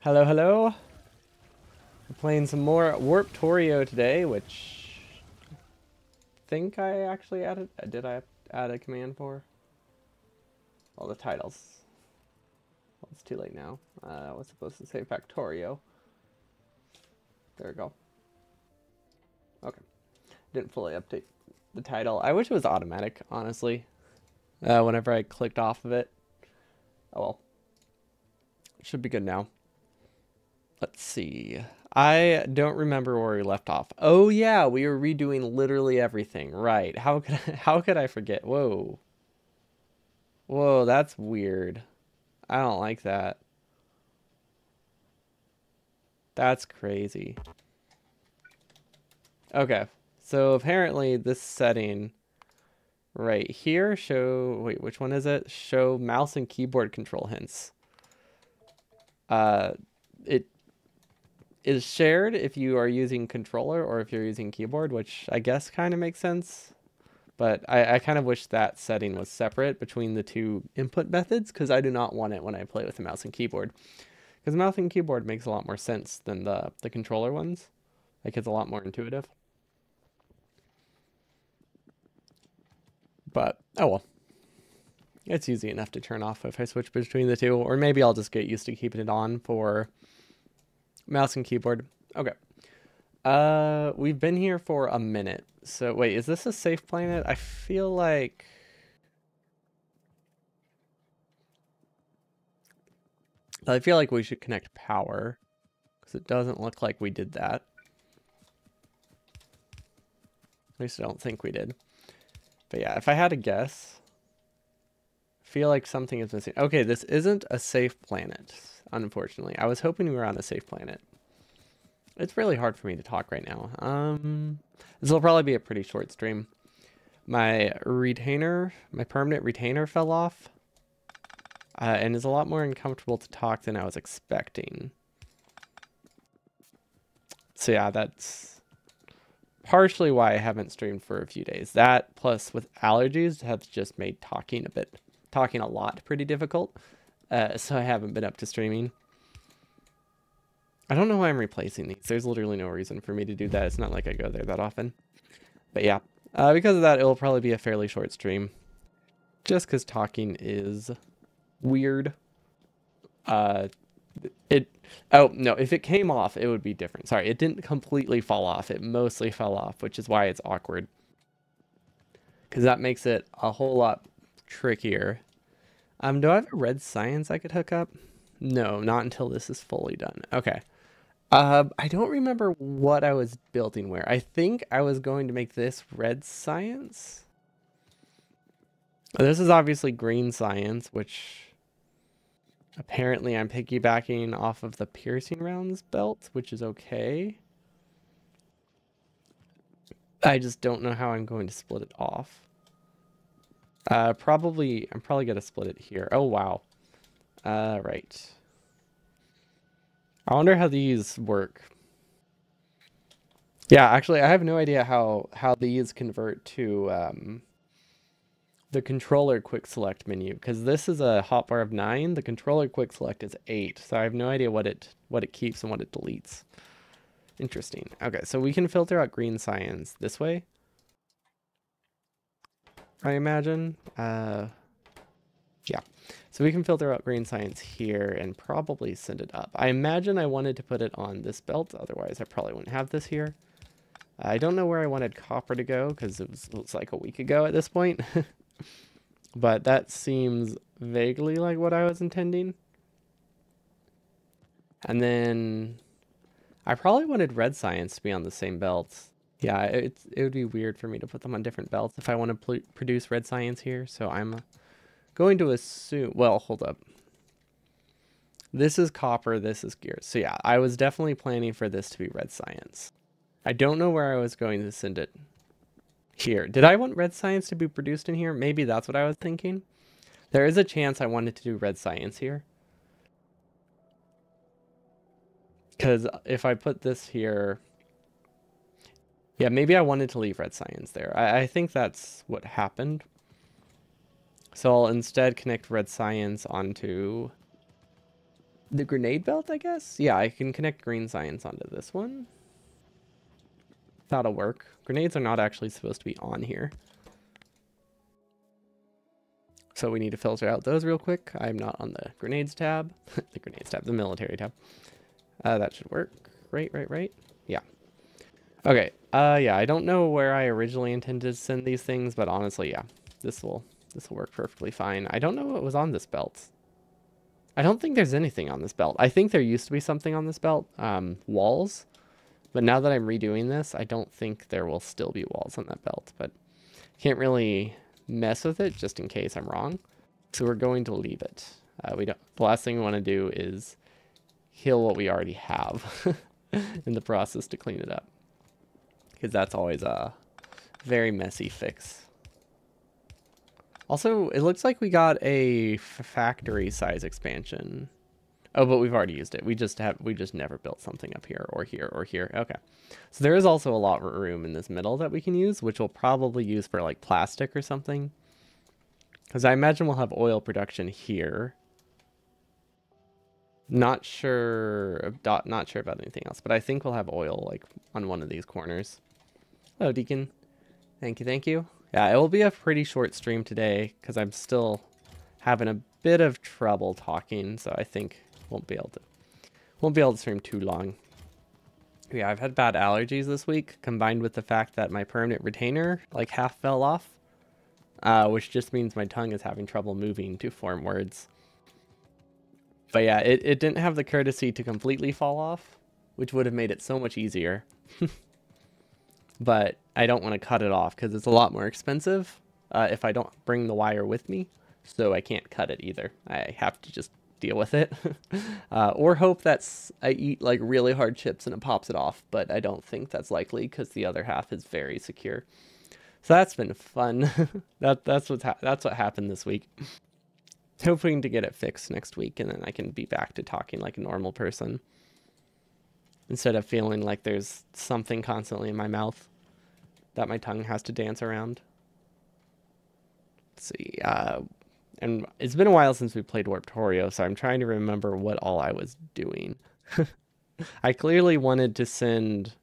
Hello, hello. We're playing some more Warp Torio today, which I think I actually added. Did I add a command for? Well, the titles. Well, it's too late now. I was supposed to say Factorio. There we go. Okay. Didn't fully update the title. I wish it was automatic, honestly. Whenever I clicked off of it. Oh well. It should be good now. Let's see. I don't remember where we left off. Oh yeah, we were redoing literally everything. Right. How could I forget? Whoa. Whoa, that's weird. I don't like that. That's crazy. Okay. So apparently this setting right here wait, which one is it? Show mouse and keyboard control hints. It is shared if you are using controller or if you're using keyboard, which I guess kind of makes sense. But I kind of wish that setting was separate between the two input methods because I do not want it when I play with the mouse and keyboard. Because mouse and keyboard makes a lot more sense than the controller ones. Like it's a lot more intuitive. But, oh well. It's easy enough to turn off if I switch between the two. Or maybe I'll just get used to keeping it on for mouse and keyboard. Okay. We've been here for a minute. So wait, is this a safe planet? I feel like we should connect power because it doesn't look like we did that. At least I don't think we did. But yeah, if I had to guess, I feel like something is missing. Okay, this isn't a safe planet, unfortunately. I was hoping we were on a safe planet. It's really hard for me to talk right now. This will probably be a pretty short stream. My permanent retainer fell off. And is a lot more uncomfortable to talk than I was expecting. So yeah, that's partially why I haven't streamed for a few days. That plus with allergies has just made talking a lot pretty difficult. So I haven't been up to streaming. I don't know why I'm replacing these. There's literally no reason for me to do that. It's not like I go there that often. But yeah, because of that, it'll probably be a fairly short stream. Just because talking is weird. Oh no, if it came off, it would be different. Sorry, it didn't completely fall off. It mostly fell off, which is why it's awkward. Because that makes it a whole lot trickier. Do I have a red science I could hook up? No, not until this is fully done. Okay. I don't remember what I was building where. I think I was going to make this red science. This is obviously green science, which apparently I'm piggybacking off of the piercing rounds belt, which is okay. I just don't know how I'm going to split it off. I'm probably going to split it here. Oh, wow. Right. I wonder how these work. Yeah, actually, I have no idea how these convert to the controller quick select menu, because this is a hotbar of 9. The controller quick select is 8, so I have no idea what it keeps and what it deletes. Interesting. Okay, so we can filter out green science this way, I imagine. Yeah. So we can filter out green science here and probably send it up. I imagine I wanted to put it on this belt, otherwise I probably wouldn't have this here. I don't know where I wanted copper to go because it was like a week ago at this point. But that seems vaguely like what I was intending. And then I probably wanted red science to be on the same belts. Yeah, it would be weird for me to put them on different belts if I want to produce red science here. So I'm going to assume, well, hold up. This is copper, this is gears. So yeah, I was definitely planning for this to be red science. I don't know where I was going to send it. Here. Did I want red science to be produced in here? Maybe that's what I was thinking. There is a chance I wanted to do red science here. Because if I put this here... Yeah, maybe I wanted to leave red science there. I think that's what happened. So I'll instead connect red science onto The grenade belt, I guess? Yeah, I can connect green science onto this one. That'll work. Grenades are not actually supposed to be on here. So we need to filter out those real quick. I'm not on the grenades tab. The grenades tab, the military tab. That should work. Right. Yeah. Okay. Yeah, I don't know where I originally intended to send these things, but honestly, yeah. This will work perfectly fine. I don't know what was on this belt. I don't think there's anything on this belt. I think there used to be something on this belt. Walls. But now that I'm redoing this, I don't think there will still be walls on that belt. But can't really mess with it just in case I'm wrong. So we're going to leave it. The last thing we want to do is kill what we already have in the process to clean it up. Because that's always a very messy fix. Also, it looks like we got a factory size expansion. Oh, but we've already used it. We just never built something up here or here or here. Okay. So there is also a lot of room in this middle that we can use, which we'll probably use for like plastic or something. Because I imagine we'll have oil production here. Not sure about anything else, but I think we'll have oil like on one of these corners. Hello, Deacon. Thank you. Yeah, it will be a pretty short stream today because I'm still having a bit of trouble talking, so I think won't be able to stream too long. Yeah, I've had bad allergies this week, combined with the fact that my permanent retainer like half fell off, which just means my tongue is having trouble moving to form words. But yeah, it didn't have the courtesy to completely fall off, which would have made it so much easier. But I don't want to cut it off because it's a lot more expensive if I don't bring the wire with me. So I can't cut it either. I have to just deal with it. Or hope that I eat like really hard chips and it pops it off. But I don't think that's likely because the other half is very secure. So that's been fun. That's what happened this week. Hoping to get it fixed next week and then I can be back to talking like a normal person. Instead of feeling like there's something constantly in my mouth that my tongue has to dance around. Let's see. And it's been a while since we played Warped Torio, so I'm trying to remember what all I was doing. I clearly wanted to send...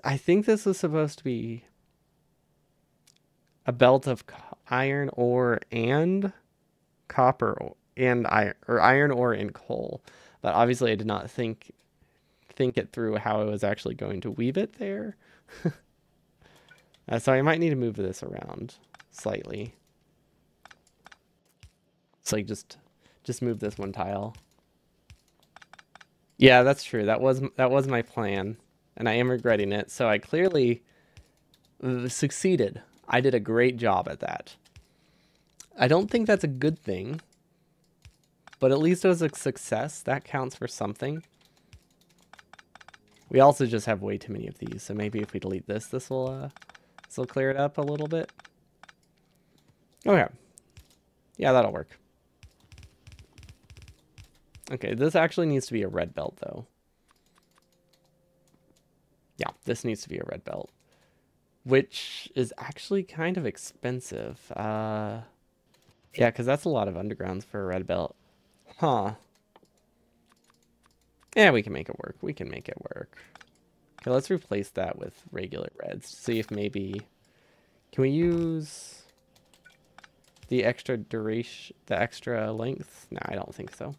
I think this was supposed to be a belt of iron ore and copper and iron, or iron ore and coal. But obviously I did not think it through how I was actually going to weave it there. So I might need to move this around slightly. It's like just move this one tile. Yeah, that's true. That was my plan, and I am regretting it. So I clearly succeeded. I did a great job at that. I don't think that's a good thing. But at least it was a success. That counts for something. We also just have way too many of these. So maybe if we delete this, this will clear it up a little bit. Okay. Yeah, that'll work. Okay, this actually needs to be a red belt, though. Yeah, this needs to be a red belt. Which is actually kind of expensive. Yeah, because that's a lot of undergrounds for a red belt. Huh. Yeah, we can make it work. We can make it work. Okay, let's replace that with regular reds. See if maybe... Can we use the extra duration, the extra length? No, I don't think so.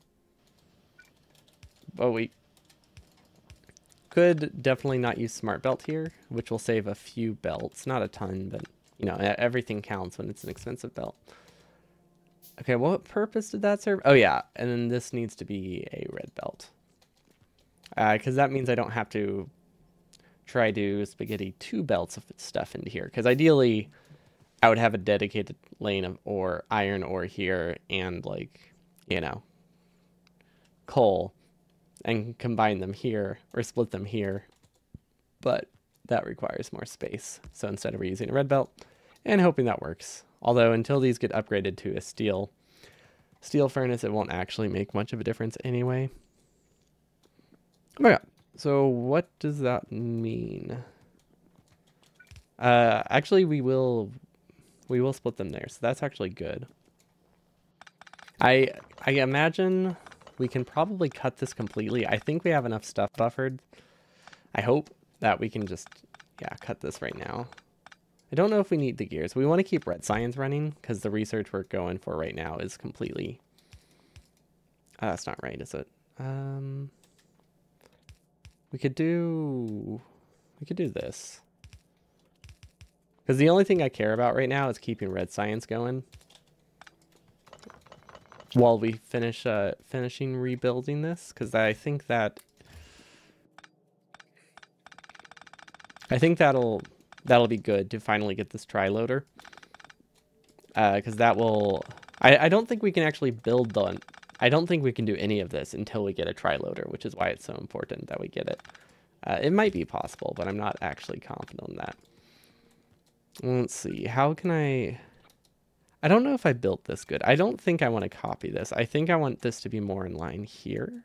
But we could definitely not use smart belt here, which will save a few belts. Not a ton, but, you know, everything counts when it's an expensive belt. Okay, what purpose did that serve? Oh, yeah, and then this needs to be a red belt. Because that means I don't have to try to spaghetti 2 belts of stuff into here. Because ideally, I would have a dedicated lane of iron ore here and, like, you know, coal. And combine them here, or split them here. But that requires more space. So instead of reusing a red belt, and hoping that works. Although until these get upgraded to a steel furnace, it won't actually make much of a difference anyway. Oh my god. So what does that mean? Actually we will split them there, so that's actually good. I imagine we can probably cut this completely. I think we have enough stuff buffered. I hope that we can just, yeah, cut this right now. I don't know if we need the gears. We want to keep red science running because the research we're going for right now is completely... that's not right, is it? We could do this. Because the only thing I care about right now is keeping red science going. While we finish finishing rebuilding this, because I think that'll be good to finally get this tri-loader. Because that will... I don't think we can actually build the... I don't think we can do any of this until we get a tri-loader, which is why it's so important that we get it. It might be possible, but I'm not actually confident in that. Let's see. How can I don't know if I built this good. I don't think I want to copy this. I think I want this to be more in line here.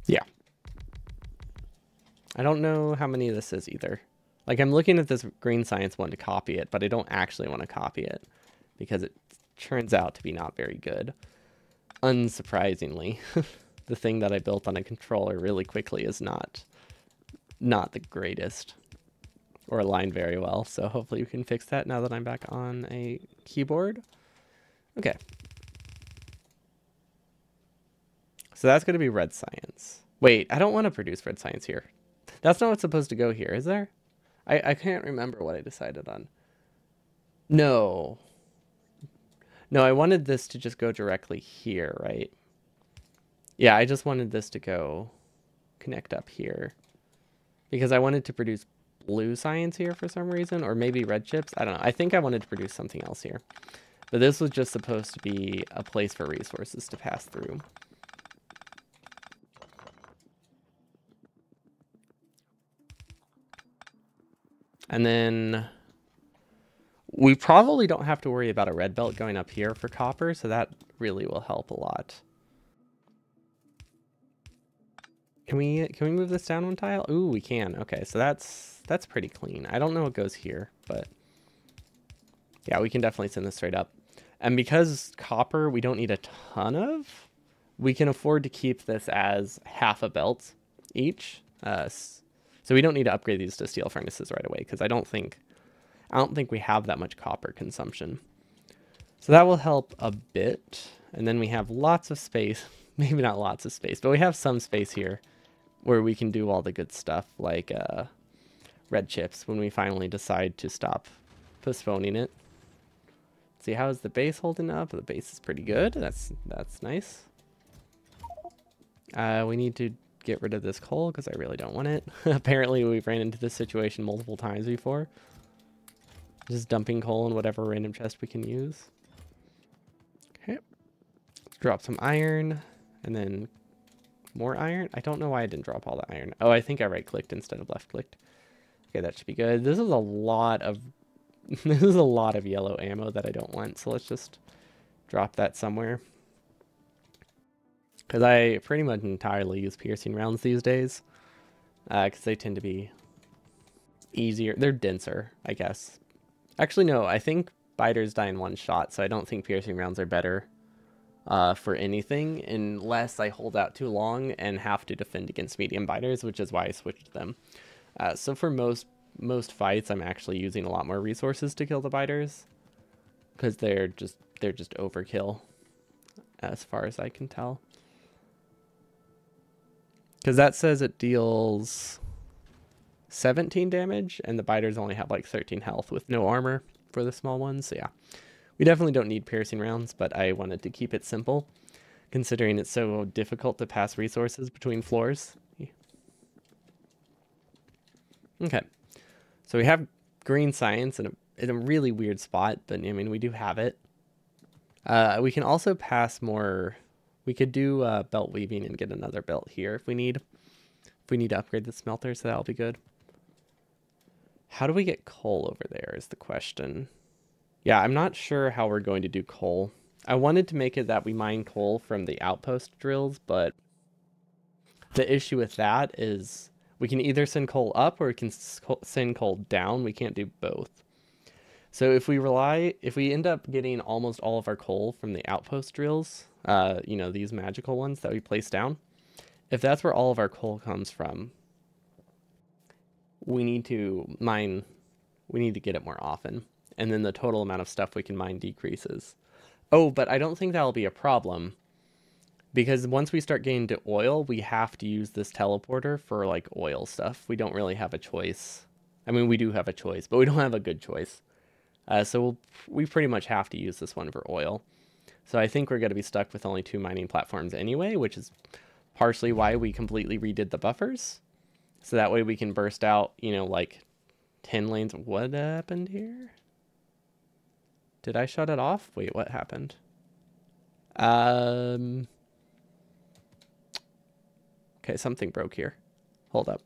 Yeah. I don't know how many this is either. Like, I'm looking at this green science one to copy it, but I don't actually want to copy it because it turns out to be not very good. Unsurprisingly, the thing that I built on a controller really quickly is not the greatest or aligned very well. So hopefully we can fix that now that I'm back on a keyboard. Okay. So that's going to be red science. Wait, I don't want to produce red science here. That's not what's supposed to go here, is there? I can't remember what I decided on. No. No, I wanted this to just go directly here, right? Yeah, I just wanted this to go connect up here. Because I wanted to produce blue science here for some reason, or maybe red chips. I don't know. I think I wanted to produce something else here. But this was just supposed to be a place for resources to pass through. And then we probably don't have to worry about a red belt going up here for copper, so that really will help a lot. Can we move this down one tile? Ooh, we can. Okay, so that's pretty clean. I don't know what goes here, but yeah, we can definitely send this straight up. And because copper we don't need a ton of, we can afford to keep this as half a belt each. So we don't need to upgrade these to steel furnaces right away because I don't think we have that much copper consumption. So that will help a bit. And then we have lots of space. Maybe not lots of space, but we have some space here where we can do all the good stuff like red chips when we finally decide to stop postponing it. See, how is the base holding up? The base is pretty good. That's nice. We need to get rid of this coal because I really don't want it. Apparently we've ran into this situation multiple times before. Just dumping coal in whatever random chest we can use. Okay. Drop some iron and then more iron. I don't know why I didn't drop all the iron. Oh, I think I right clicked instead of left clicked. Okay, that should be good. This is a lot of this is a lot of yellow ammo that I don't want, so let's just drop that somewhere. Because I pretty much entirely use piercing rounds these days. Because they tend to be easier. They're denser, I guess. Actually, no. I think biters die in one shot, so I don't think piercing rounds are better for anything. Unless I hold out too long and have to defend against medium biters, which is why I switched them. So for most fights, I'm actually using a lot more resources to kill the biters. Because they're just overkill. As far as I can tell. Because that says it deals 17 damage, and the biters only have like 13 health with no armor for the small ones. So yeah, we definitely don't need piercing rounds, but I wanted to keep it simple, considering it's so difficult to pass resources between floors. Okay, so we have green science in a really weird spot, but I mean, we do have it. We can also pass more... We could do belt weaving and get another belt here if we need. If we need to upgrade the smelter, so that'll be good. How do we get coal over there is the question. Yeah, I'm not sure how we're going to do coal. I wanted to make it that we mine coal from the outpost drills, but the issue with that is we can either send coal up or we can send coal down. We can't do both. So if we end up getting almost all of our coal from the outpost drills, these magical ones that we place down, if that's where all of our coal comes from, we need to get it more often. And then the total amount of stuff we can mine decreases. Oh, but I don't think that'll be a problem. Because once we start getting to oil, we have to use this teleporter for like oil stuff. We don't really have a choice. I mean, we do have a choice, but we don't have a good choice. So we pretty much have to use this one for oil. So I think we're going to be stuck with only 2 mining platforms anyway, which is partially why we completely redid the buffers. So that way we can burst out, like 10 lanes. What happened here? Did I shut it off? Wait, what happened? Okay, something broke here. Hold up.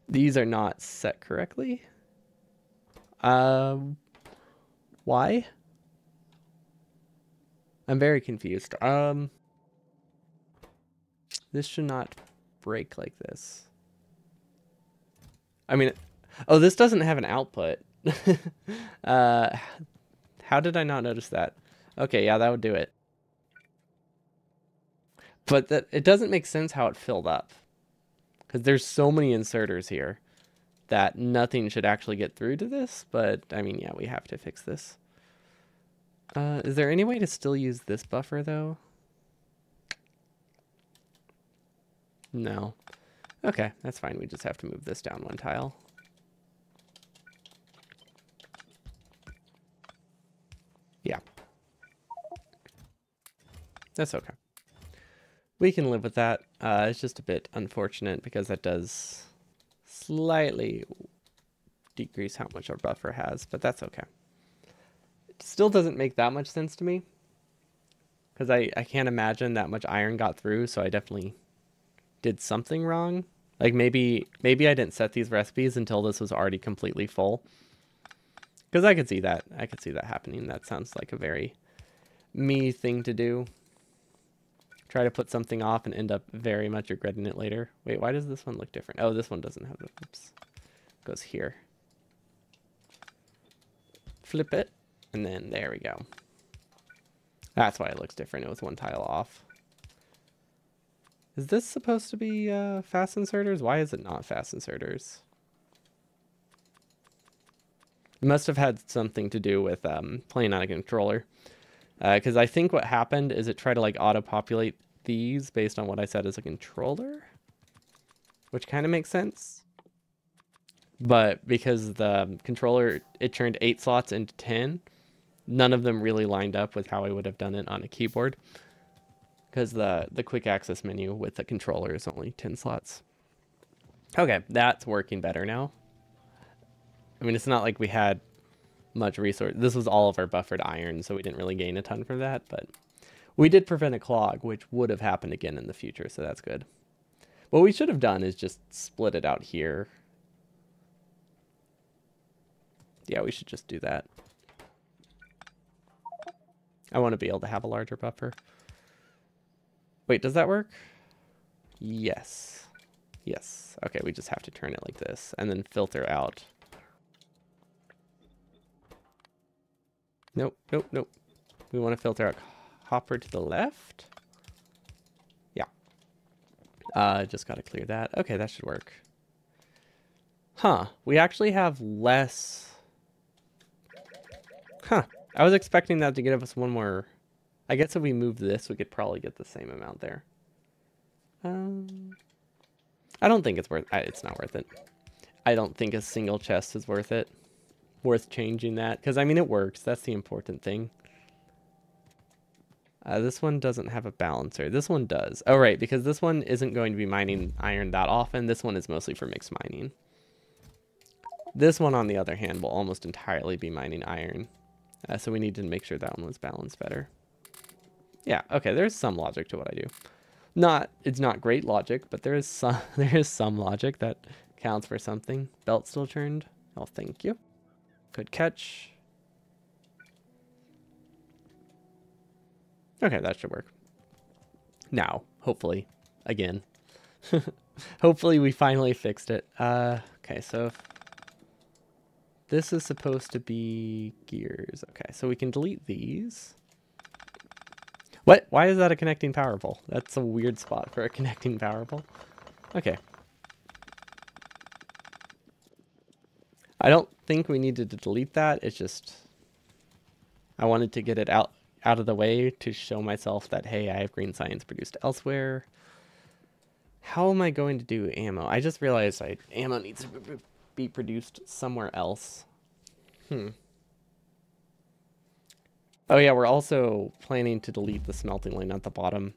These are not set correctly. Why? I'm very confused. This should not break like this. I mean, oh, this doesn't have an output. How did I not notice that? Okay, yeah, that would do it. But it doesn't make sense how it filled up. Because there's so many inserters here that nothing should actually get through to this. But, I mean, yeah, we have to fix this. Is there any way to still use this buffer, though? No. Okay, that's fine. We just have to move this down 1 tile. Yeah. That's okay. We can live with that. It's just a bit unfortunate because that does slightly decrease how much our buffer has, but that's okay. It still doesn't make that much sense to me because I can't imagine that much iron got through, so I definitely did something wrong. Like maybe I didn't set these recipes until this was already completely full. Because I could see that. I could see that happening. That sounds like a very me thing to do. Try to put something off and end up very much regretting it later. Wait, why does this one look different? Oh, this one doesn't have the... Oops. Goes here. Flip it. And then there we go. That's why it looks different. It was 1 tile off. Is this supposed to be fast inserters? Why is it not fast inserters? It must have had something to do with playing on a controller. Because I think what happened is it tried to like auto-populate these based on what I said as a controller. Which kind of makes sense. But because the controller, it turned 8 slots into 10, none of them really lined up with how I would have done it on a keyboard. Because the quick access menu with the controller is only 10 slots. Okay, that's working better now. I mean, it's not like we had much resource. This was all of our buffered iron, so we didn't really gain a ton from that, but we did prevent a clog, which would have happened again in the future, so that's good. What we should have done is just split it out here. Yeah, we should just do that. I want to be able to have a larger buffer. Wait, does that work? Yes. Yes. Okay, we just have to turn it like this and then filter out. Nope, nope, nope. We want to filter out hopper to the left. Yeah. Just got to clear that. Okay, that should work. Huh. We actually have less. Huh. I was expecting that to give us one more. I guess if we move this, we could probably get the same amount there. I don't think it's worth. It's not worth it. I don't think a single chest is worth it. Worth changing that, because I mean it works. That's the important thing. This one doesn't have a balancer. This one does. Oh right, because this one isn't going to be mining iron that often. This one is mostly for mixed mining. This one, on the other hand, will almost entirely be mining iron. So we need to make sure that one was balanced better. Yeah, okay, there's some logic to what I do. It's not great logic, but there is some logic that counts for something. Belt still turned. Oh, thank you. Good catch. Okay, that should work. Now, hopefully, again. Hopefully we finally fixed it. Okay, so This is supposed to be gears. Okay, so we can delete these. What? Why is that a connecting power pole? That's a weird spot for a connecting power pole. Okay. I don't think we needed to delete that. It's just I wanted to get it out of the way to show myself that, hey, I have green science produced elsewhere. How am I going to do ammo? I just realized ammo needs to be produced somewhere else. Oh yeah, we're also planning to delete the smelting lane at the bottom.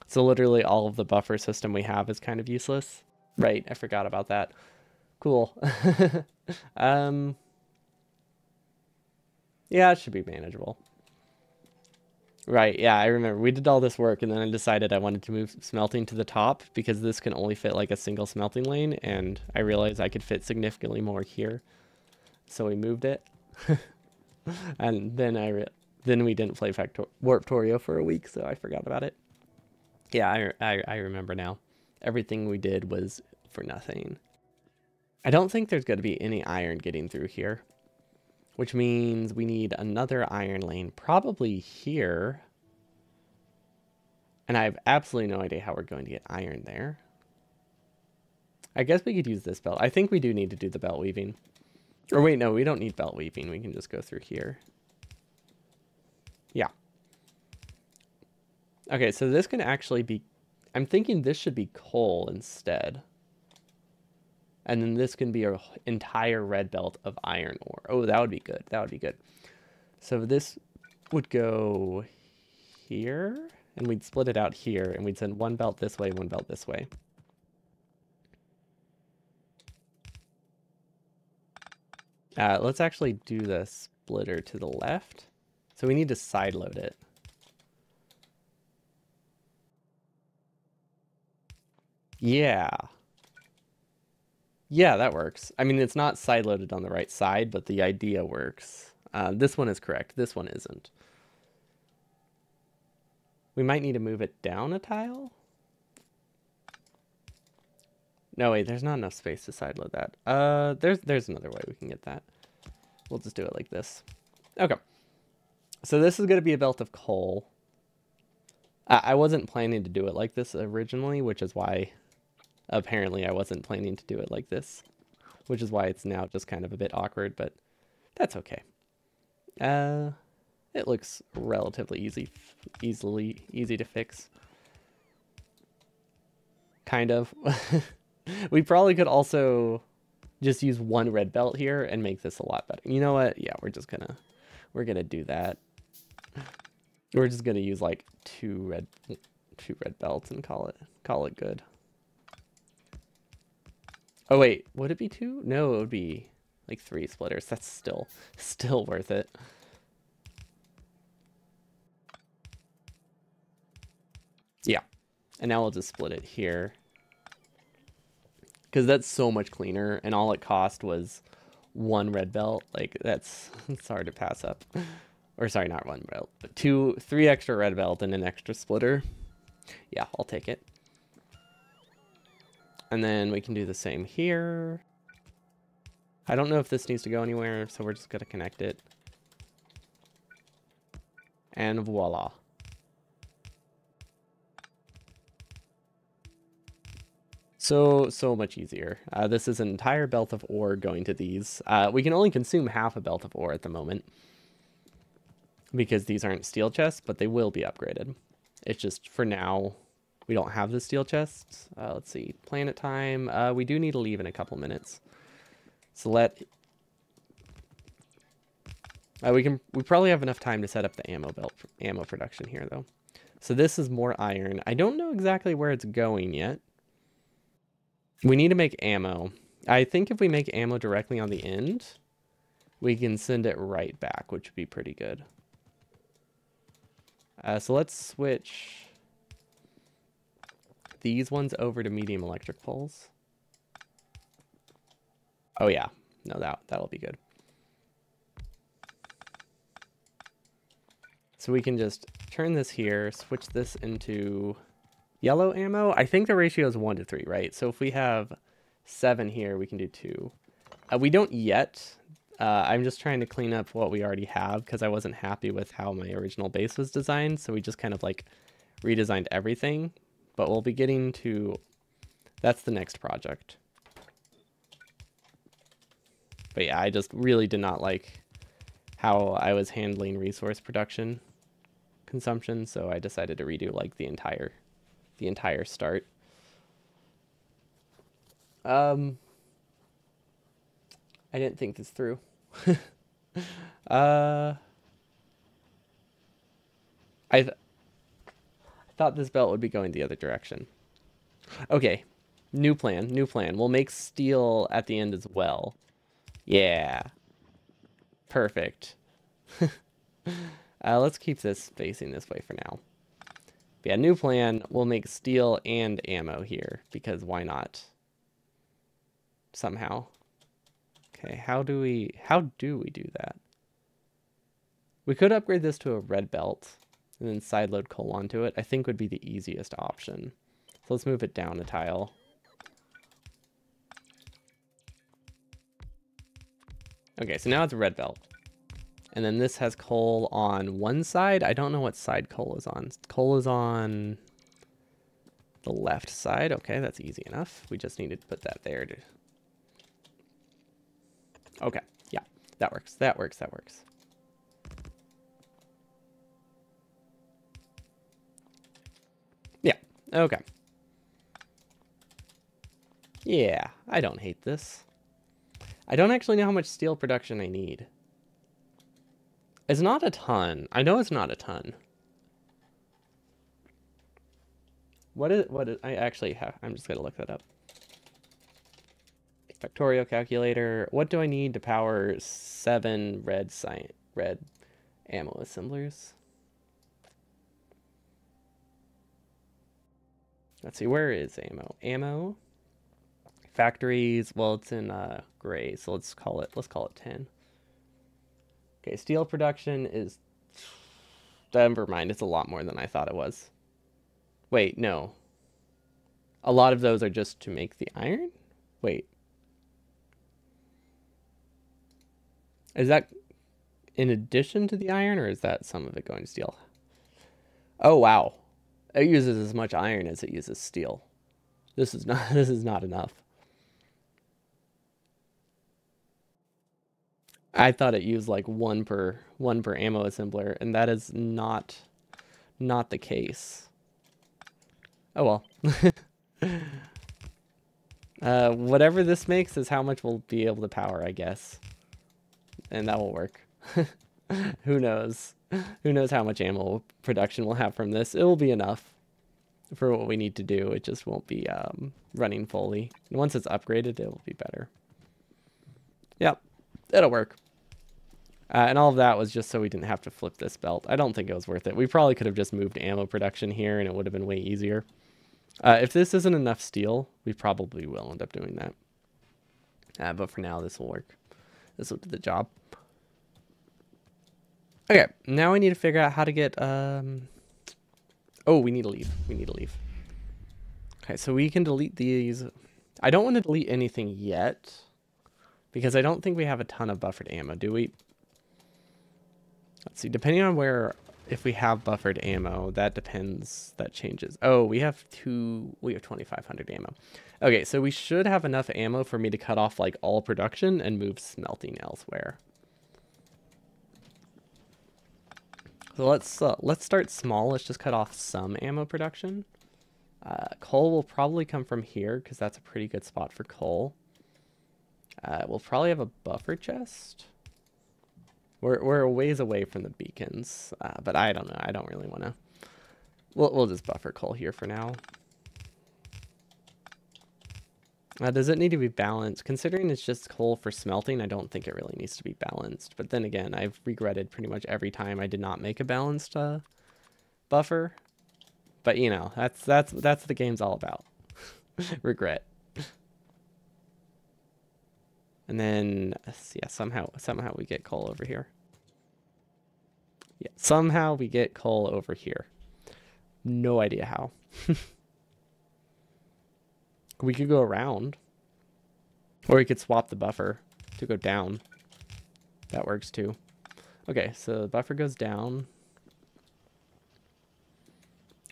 So literally all of the buffer system we have is kind of useless. Right, I forgot about that. Cool. Yeah, it should be manageable. Right, yeah, I remember. We did all this work, and then I decided I wanted to move smelting to the top because this can only fit like a single smelting lane, and I realized I could fit significantly more here. So we moved it. And then then we didn't play Warptorio for a week, so I forgot about it. Yeah, I remember now. Everything we did was for nothing. I don't think there's going to be any iron getting through here, which means we need another iron lane, probably here. And I have absolutely no idea how we're going to get iron there. I guess we could use this belt. I think we do need to do the belt weaving. Or wait, no, we don't need belt weaving. We can just go through here. Yeah. Okay, so this can actually be... I'm thinking this should be coal instead. And then this can be an entire red belt of iron ore. Oh, that would be good. That would be good. So this would go here, and we'd split it out here, and we'd send one belt this way, one belt this way. Let's actually do the splitter to the left. So we need to side load it. Yeah. Yeah, that works. I mean, it's not side loaded on the right side, but the idea works. This one is correct. This one isn't. We might need to move it down a tile. No, wait, there's not enough space to side load that. There's another way we can get that. We'll just do it like this. Okay. So this is going to be a belt of coal. I wasn't planning to do it like this originally, which is why apparently I wasn't planning to do it like this, which is why it's now just kind of a bit awkward, but that's okay. It looks relatively easy to fix. Kind of. We probably could also just use one red belt here and make this a lot better. You know what? Yeah, we're gonna do that. We're just gonna use like two red belts and call it good. Oh wait, would it be two? No, it would be like 3 splitters. That's still worth it. Yeah. And now we'll just split it here. Because that's so much cleaner, and all it cost was 1 red belt. Like, it's hard to pass up. Or sorry, not 1 belt, but 3 extra red belt and an extra splitter. Yeah, I'll take it. And then we can do the same here. I don't know if this needs to go anywhere, so we're just gonna connect it. And voila. So much easier. This is an entire belt of ore going to these. We can only consume half a belt of ore at the moment, because these aren't steel chests, but they will be upgraded. It's just, for now, we don't have the steel chests. Let's see, planet time. We do need to leave in a couple minutes. So we probably have enough time to set up the ammo production here, though. So this is more iron. I don't know exactly where it's going yet. We need to make ammo. I think if we make ammo directly on the end, we can send it right back, which would be pretty good. So let's switch these ones over to medium electric poles. Oh yeah, no, that'll be good. So we can just turn this here, switch this into yellow ammo. I think the ratio is 1 to 3, right? So if we have 7 here, we can do 2. We don't yet. I'm just trying to clean up what we already have because I wasn't happy with how my original base was designed. So we just kind of like redesigned everything. But we'll be getting to... That's the next project. But yeah, I just really did not like how I was handling resource production consumption. So I decided to redo like the entire start. I didn't think this through. I thought this belt would be going the other direction. Okay, new plan. We'll make steel at the end as well. Yeah, perfect. Let's keep this facing this way for now. But yeah, new plan. We'll make steel and ammo here because why not? Somehow. Okay, how do we do that? We could upgrade this to a red belt and then sideload coal onto it. I think would be the easiest option. So let's move it down a tile. Okay, so now it's a red belt. And then this has coal on one side. I don't know what side coal is on. Coal is on the left side. Okay, that's easy enough. We just need to put that there. Okay, yeah, that works. Yeah, okay. Yeah, I don't hate this. I don't actually know how much steel production I need. It's not a ton. I know it's not a ton. What is I actually have, I'm just gonna look that up. Factorial calculator. What do I need to power 7 red ammo assemblers? Let's see, where is ammo? Ammo. Factories, well, it's in gray, so let's call it 10. Okay, steel production is, never mind, it's a lot more than I thought it was. Wait, no. A lot of those are just to make the iron? Wait. Is that in addition to the iron, or is that some of it going to steel? Oh, wow. It uses as much iron as it uses steel. This is not enough. I thought it used like one per ammo assembler, and that is not the case. Oh well. Whatever this makes is how much we'll be able to power, I guess. And that will work. Who knows? Who knows how much ammo production we'll have from this? It will be enough for what we need to do. It just won't be running fully. And once it's upgraded, it will be better. Yep, it'll work. And all of that was just so we didn't have to flip this belt. I don't think it was worth it. We probably could have just moved ammo production here and it would have been way easier. If this isn't enough steel, we probably will end up doing that. But for now, this will work. This will do the job. Okay, now we need to figure out how to get... Oh, we need to leave. Okay, so we can delete these. I don't want to delete anything yet, because I don't think we have a ton of buffered ammo, do we? Let's see, depending on where, if we have buffered ammo, that changes. Oh, we have 2,500 ammo. Okay, so we should have enough ammo for me to cut off like all production and move smelting elsewhere. So let's start small. Let's just cut off some ammo production. Coal will probably come from here because that's a pretty good spot for coal. We'll probably have a buffer chest. We're a ways away from the beacons, but I don't know. I don't really want to. We'll just buffer coal here for now. Does it need to be balanced? Considering it's just coal for smelting, I don't think it really needs to be balanced. But then again, I've regretted pretty much every time I did not make a balanced buffer. But you know, that's what the game's all about. Regret. And then yeah, somehow we get coal over here. Yeah, somehow we get coal over here. No idea how. We could go around. Or we could swap the buffer to go down. That works too. Okay, so the buffer goes down.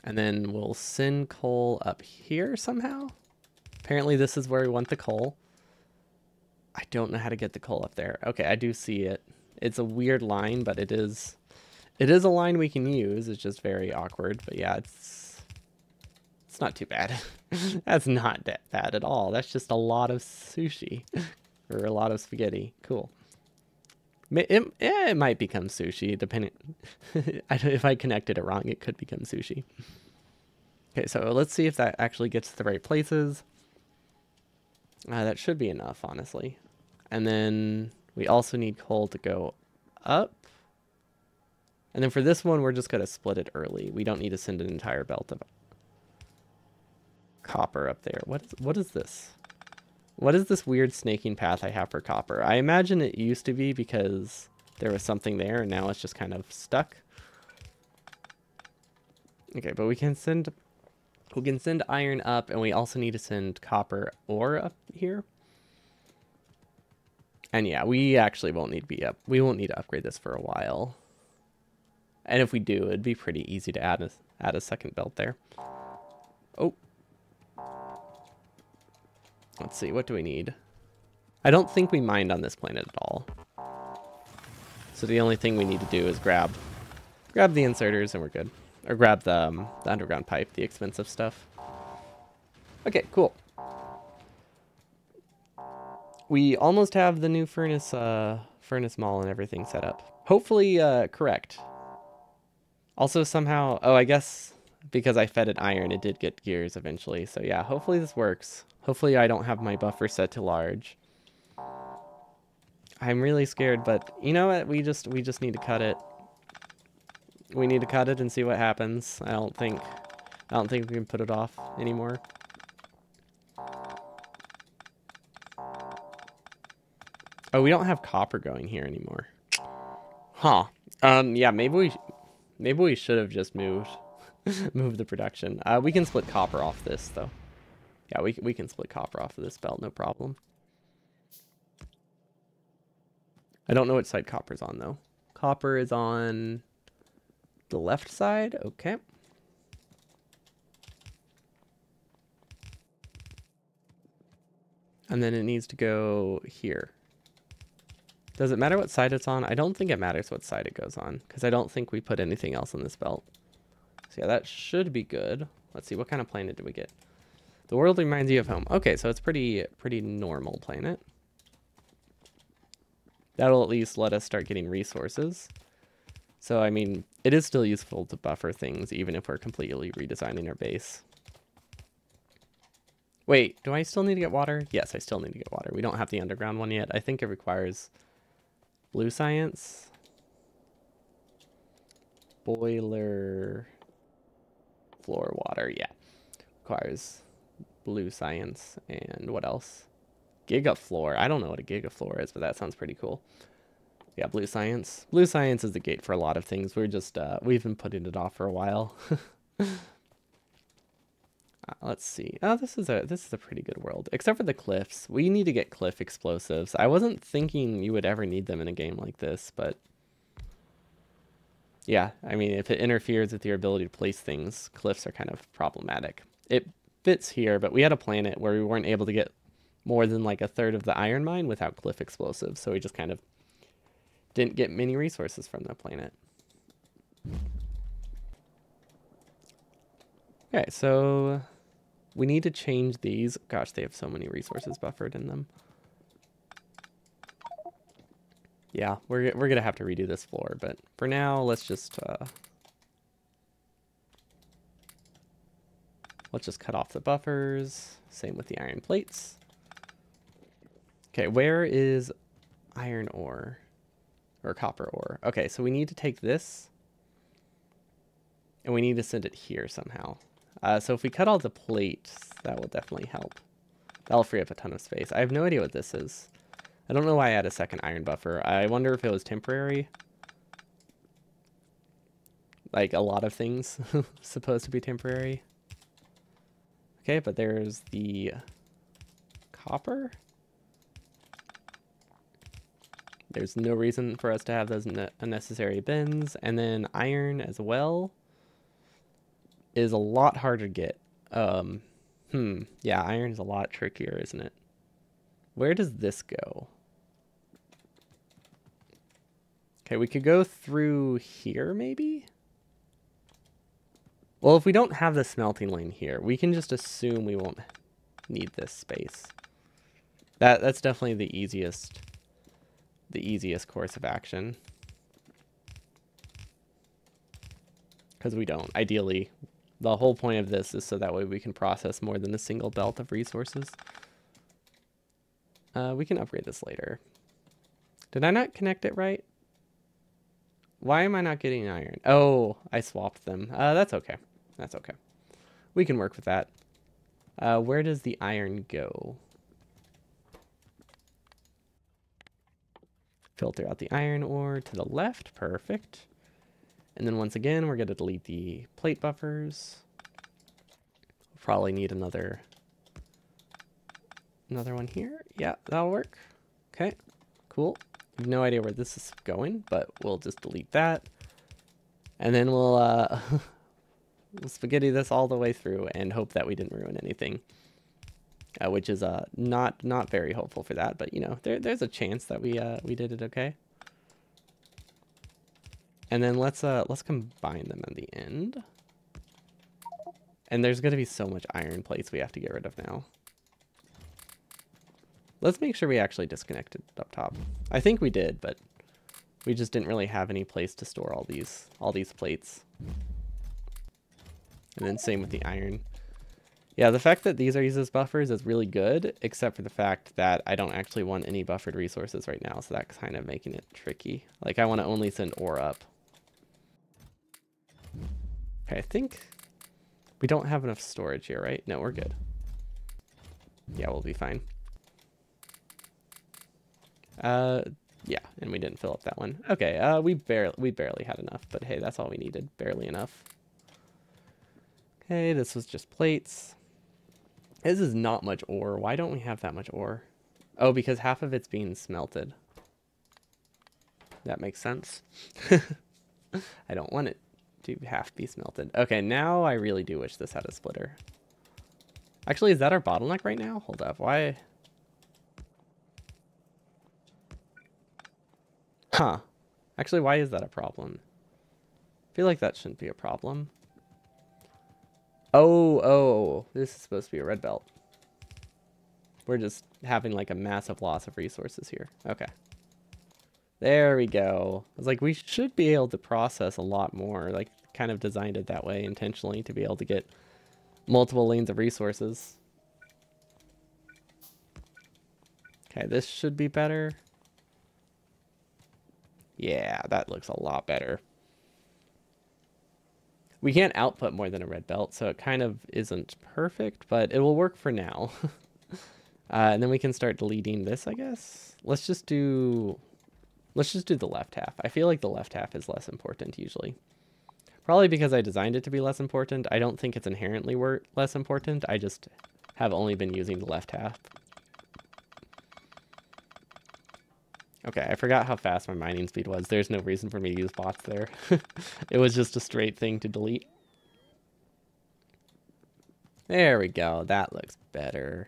And then we'll send coal up here somehow. Apparently this is where we want the coal. I don't know how to get the coal up there. Okay, I do see it. It's a weird line, but it is a line we can use. It's just very awkward. But yeah, it's not too bad. That's not that bad at all. That's just a lot of sushi. Or a lot of spaghetti. Cool. It might become sushi, depending. If I connected it wrong, it could become sushi. Okay, so let's see if that actually gets to the right places. That should be enough, honestly. And then we also need coal to go up. And then for this one, we're just going to split it early. We don't need to send an entire belt of copper up there. What is this? What is this weird snaking path I have for copper? I imagine it used to be because there was something there, and now it's just kind of stuck. Okay, but we can send iron up, and we also need to send copper ore up here. And yeah, we actually won't need to be up. We won't need to upgrade this for a while. And if we do, it'd be pretty easy to add a second belt there. Oh. Let's see, what do we need? I don't think we mined on this planet at all. So the only thing we need to do is grab the inserters and we're good. Or grab the underground pipe, the expensive stuff. Okay, cool. We almost have the new furnace mall and everything set up. Hopefully correct. Also somehow, oh, I guess because I fed it iron, it did get gears eventually. So yeah, hopefully this works. Hopefully I don't have my buffer set to large. I'm really scared, but you know what? We just need to cut it. We need to cut it and see what happens. I don't think we can put it off anymore. Oh, we don't have copper going here anymore. Huh. Yeah, maybe we should have just moved the production. We can split copper off this though. Yeah, we can split copper off of this belt, no problem. I don't know which side copper's on though. Copper is on the left side. Okay. And then it needs to go here. Does it matter what side it's on? I don't think it matters what side it goes on, because I don't think we put anything else on this belt. So yeah, that should be good. Let's see, what kind of planet do we get? The world reminds you of home. Okay, so it's pretty normal planet. That'll at least let us start getting resources. So, I mean, it is still useful to buffer things, even if we're completely redesigning our base. Wait, do I still need to get water? Yes, I still need to get water. We don't have the underground one yet. I think it requires blue science. Boiler. Floor water, yeah. Requires blue science. And what else? Gigafloor. I don't know what a gigafloor is, but that sounds pretty cool. Yeah, blue science. Blue science is the gate for a lot of things. We're just, we've been putting it off for a while. Let's see. Oh, this is a pretty good world. Except for the cliffs. We need to get cliff explosives. I wasn't thinking you would ever need them in a game like this, but yeah, I mean, if it interferes with your ability to place things, cliffs are kind of problematic. It fits here, but we had a planet where we weren't able to get more than like a third of the iron mine without cliff explosives, so we just kind of didn't get many resources from that planet. Okay, so we need to change these. Gosh, they have so many resources buffered in them. Yeah, we're gonna have to redo this floor, but for now, let's just cut off the buffers. Same with the iron plates. Okay, where is iron ore or copper ore? Okay, so we need to take this and we need to send it here somehow. So if we cut all the plates, that will definitely help. That'll free up a ton of space. I have no idea what this is. I don't know why I had a second iron buffer. I wonder if it was temporary. Like a lot of things supposed to be temporary. Okay, but there's the copper. There's no reason for us to have those unnecessary bins. And then iron as well is a lot harder to get. Yeah, iron is a lot trickier, isn't it? Where does this go? Okay, we could go through here, maybe? Well, if we don't have the smelting lane here, we can just assume we won't need this space. That's definitely the easiest course of action. Because we don't. Ideally, the whole point of this is so that way we can process more than a single belt of resources. We can upgrade this later. Did I not connect it right? Why am I not getting iron? Oh, I swapped them. That's okay. That's okay. We can work with that. Where does the iron go? Filter out the iron ore to the left. Perfect. And then once again, we're going to delete the plate buffers. We'll probably need another one here. Yeah, that'll work. Okay, cool. I have no idea where this is going, but we'll just delete that. And then we'll we'll spaghetti this all the way through and hope that we didn't ruin anything. Which is not very hopeful for that, but you know, there's a chance that we did it okay. And then let's combine them in the end. And there's gonna be so much iron plates we have to get rid of now. Let's make sure we actually disconnected up top. I think we did, but we just didn't really have any place to store all these plates. And then same with the iron. Yeah, the fact that these are used as buffers is really good, except for the fact that I don't actually want any buffered resources right now, so that's kind of making it tricky. Like, I want to only send ore up. Okay, I think we don't have enough storage here, right? No, we're good. Yeah, we'll be fine. Yeah, and we didn't fill up that one. Okay, we barely had enough, but hey, that's all we needed. Barely enough. Okay, this was just plates. This is not much ore. Why don't we have that much ore? Oh, because half of it's being smelted. That makes sense. I don't want it to half be smelted. Okay, now I really do wish this had a splitter. Actually, is that our bottleneck right now? Hold up, why? Huh. Actually, why is that a problem? I feel like that shouldn't be a problem. Oh, this is supposed to be a red belt. We're just having like a massive loss of resources here. Okay. There we go. I was like, we should be able to process a lot more. Like, kind of designed it that way intentionally to be able to get multiple lanes of resources. Okay, this should be better. Yeah, that looks a lot better. We can't output more than a red belt, so it kind of isn't perfect, but it will work for now. And then we can start deleting this, I guess. Let's just do the left half. I feel like the left half is less important usually. Probably because I designed it to be less important. I don't think it's inherently less important. I just have only been using the left half. Okay, I forgot how fast my mining speed was. There's no reason for me to use bots there. It was just a straight thing to delete. There we go. That looks better.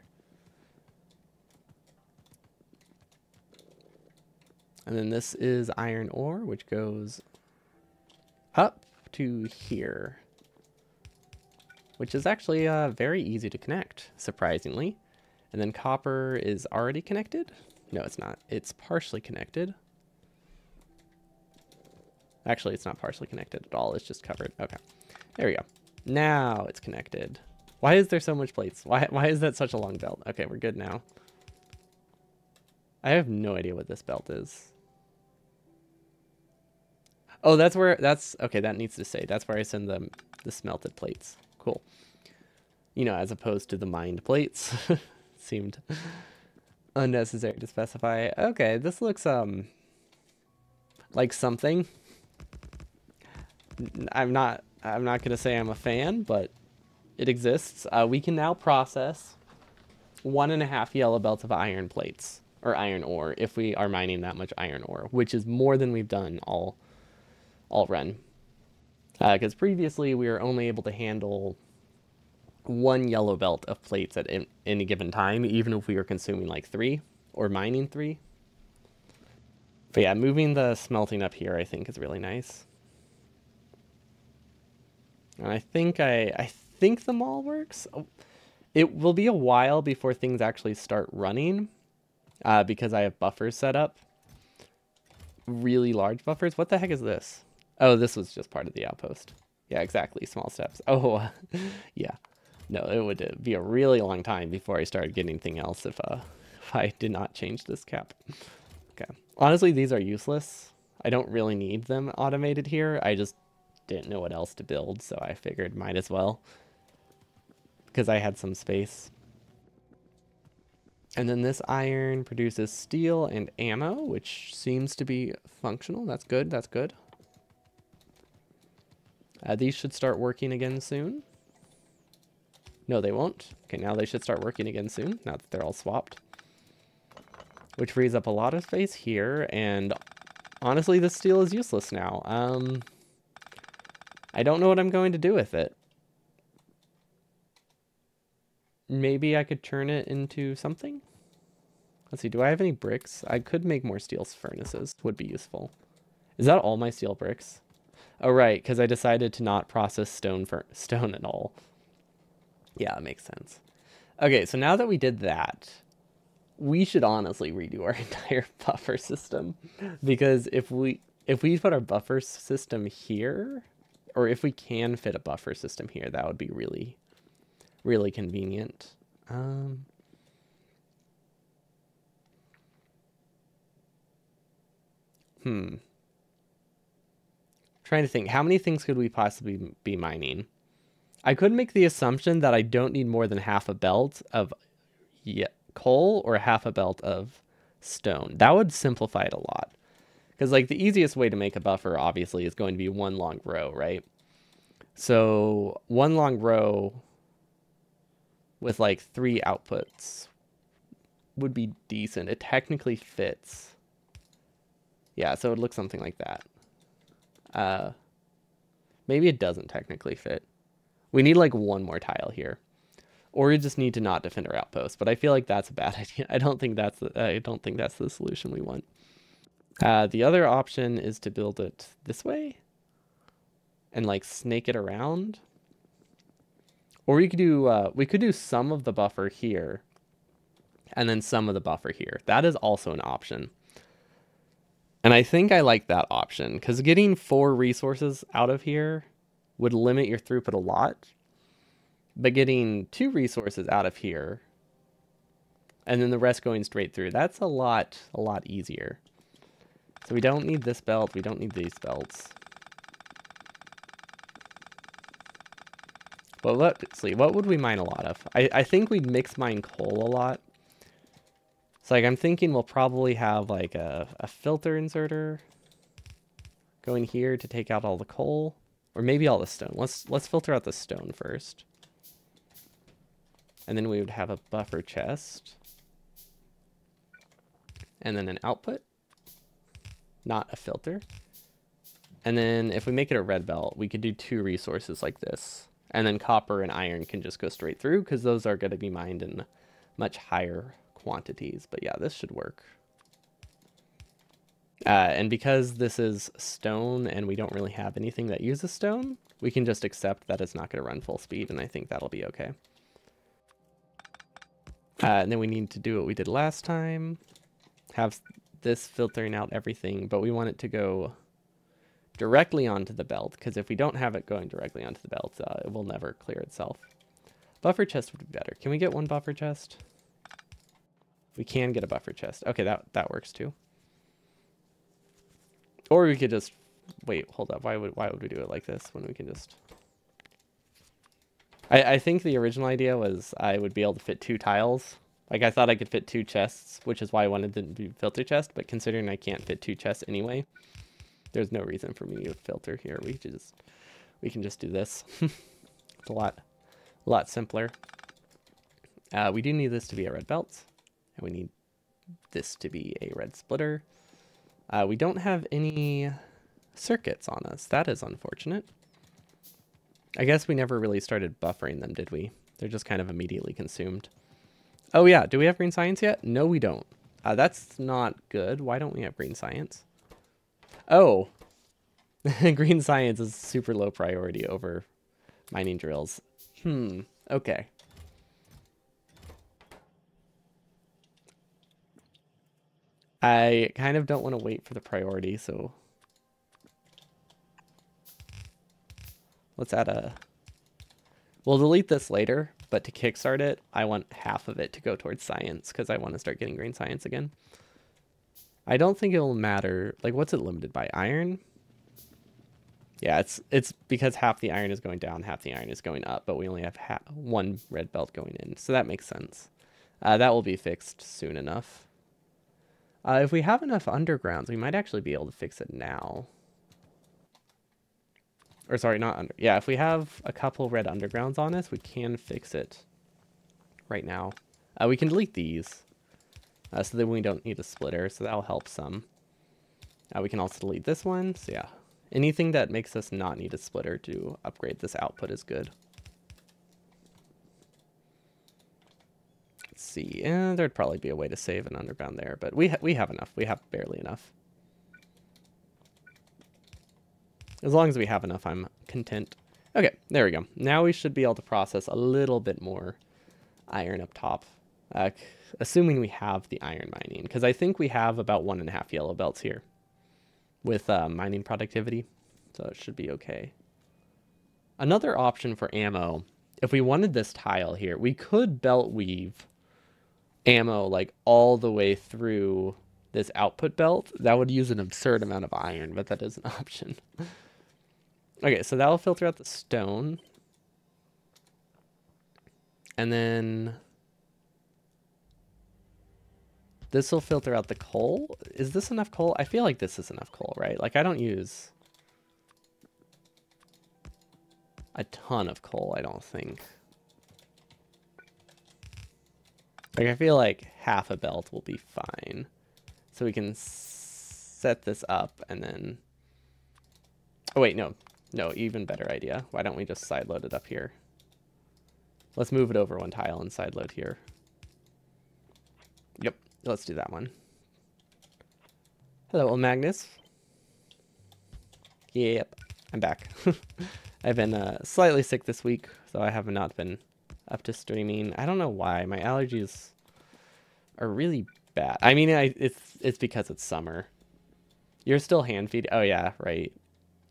And then this is iron ore, which goes up to here. Which is actually very easy to connect, surprisingly. And then copper is already connected. No, it's not. It's partially connected. Actually, it's not partially connected at all. It's just covered. Okay. There we go. Now it's connected. Why is there so much plates? Why is that such a long belt? Okay, we're good now. I have no idea what this belt is. Oh, okay, that needs to say. That's where I send the smelted plates. Cool. You know, as opposed to the mined plates. Seemed unnecessary to specify. Okay, this looks like something. I'm not gonna say I'm a fan, but it exists. We can now process 1.5 yellow belts of iron plates, or iron ore if we are mining that much iron ore, which is more than we've done all run. Because previously we were only able to handle one yellow belt of plates at any given time, even if we were consuming like 3 or mining 3. But yeah, moving the smelting up here I think is really nice. And I think the mall works. Oh, it will be a while before things actually start running, because I have buffers set up. Really large buffers. What the heck is this? Oh, this was just part of the outpost. Yeah, exactly. Small steps. Oh, yeah. No, it would be a really long time before I started getting anything else if I did not change this cap. Okay. Honestly, these are useless. I don't really need them automated here. I just didn't know what else to build, so I figured might as well, because I had some space. And then this iron produces steel and ammo, which seems to be functional. That's good. That's good. These should start working again soon. No, they won't. Okay, now they should start working again soon, now that they're all swapped. Which frees up a lot of space here, and honestly, this steel is useless now. I don't know what I'm going to do with it. Maybe I could turn it into something? Let's see, do I have any bricks? I could make more steel furnaces, would be useful. Is that all my steel bricks? Oh, right, because I decided to not process stone at all. Yeah, it makes sense. Okay, so now that we did that, we should honestly redo our entire buffer system, because if we put our buffer system here, or if we can fit a buffer system here, that would be really, really convenient. Trying to think, how many things could we possibly be mining? I could make the assumption that I don't need more than half a belt of coal or half a belt of stone. That would simplify it a lot. Because like the easiest way to make a buffer obviously is going to be one long row, right? So one long row with like 3 outputs would be decent. It technically fits. Yeah, so it would look something like that. Maybe it doesn't technically fit. We need like one more tile here. Or we just need to not defend our outpost, but I feel like that's a bad idea. I don't think that's the solution we want. The other option is to build it this way and like snake it around. Or we could do some of the buffer here and then some of the buffer here. That is also an option. And I think I like that option because getting 4 resources out of here would limit your throughput a lot. But getting 2 resources out of here and then the rest going straight through, that's a lot easier. So we don't need this belt. We don't need these belts. Well, let's see. What would we mine a lot of? I think we'd mix mine coal a lot. So like I'm thinking we'll probably have like a filter inserter going here to take out all the coal, or maybe all the stone. Let's filter out the stone first. And then we would have a buffer chest. And then an output, not a filter. And then if we make it a red belt, we could do 2 resources like this. And then copper and iron can just go straight through because those are going to be mined in much higher quantities. But yeah, this should work. And because this is stone and we don't really have anything that uses stone, we can just accept that it's not going to run full speed, and I think that'll be okay. And then we need to do what we did last time. Have this filtering out everything, but we want it to go directly onto the belt, because if we don't have it going directly onto the belt, it will never clear itself. Buffer chest would be better. Can we get 1 buffer chest? We can get a buffer chest. Okay, that works too. Or we could just wait. Hold up. Why would we do it like this when we can just? I think the original idea was I would be able to fit 2 tiles. Like I thought I could fit 2 chests, which is why I wanted to do filter chest. But considering I can't fit 2 chests anyway, there's no reason for me to filter here. We can just do this. It's a lot simpler. We do need this to be a red belt, and we need this to be a red splitter. We don't have any circuits on us. That is unfortunate. I guess we never really started buffering them, did we? They're just kind of immediately consumed. Oh yeah, do we have green science yet? No, we don't. That's not good. Why don't we have green science? Oh, green science is super low priority over mining drills. Okay. I kind of don't want to wait for the priority, so let's add a... We'll delete this later, but to kickstart it, I want half of it to go towards science because I want to start getting green science again. I don't think it'll matter. Like, what's it limited by? Iron? Yeah, it's because half the iron is going down, half the iron is going up, but we only have one red belt going in, so that makes sense. That will be fixed soon enough. If we have enough undergrounds, we might actually be able to fix it now. Or sorry, not under. Yeah, if we have a couple red undergrounds on us, we can fix it right now. We can delete these, so that we don't need a splitter, so that'll help some. We can also delete this one, so yeah. Anything that makes us not need a splitter to upgrade this output is good. Let's see, there'd probably be a way to save an underground there, but we have enough. We have barely enough. As long as we have enough, I'm content. Okay, there we go. Now we should be able to process a little bit more iron up top. Assuming we have the iron mining, because I think we have about 1.5 yellow belts here with mining productivity, so it should be okay. Another option for ammo, if we wanted this tile here, we could belt weave ammo like all the way through this output belt. That would use an absurd amount of iron, but that is an option. Okay, so that will filter out the stone. And then this will filter out the coal. Is this enough coal? I feel like this is enough coal, right? Like, I don't use a ton of coal, I don't think. Like, I feel like half a belt will be fine. So we can set this up and then... Oh, wait, no. No, even better idea. Why don't we just side load it up here? Let's move it over one tile and side load here. Yep, let's do that one. Hello, Magnus. Yep, I'm back. I've been slightly sick this week, so I have not been up to streaming. I don't know why. My allergies are really bad. I mean, it's because it's summer. You're still hand feeding. Oh yeah, right.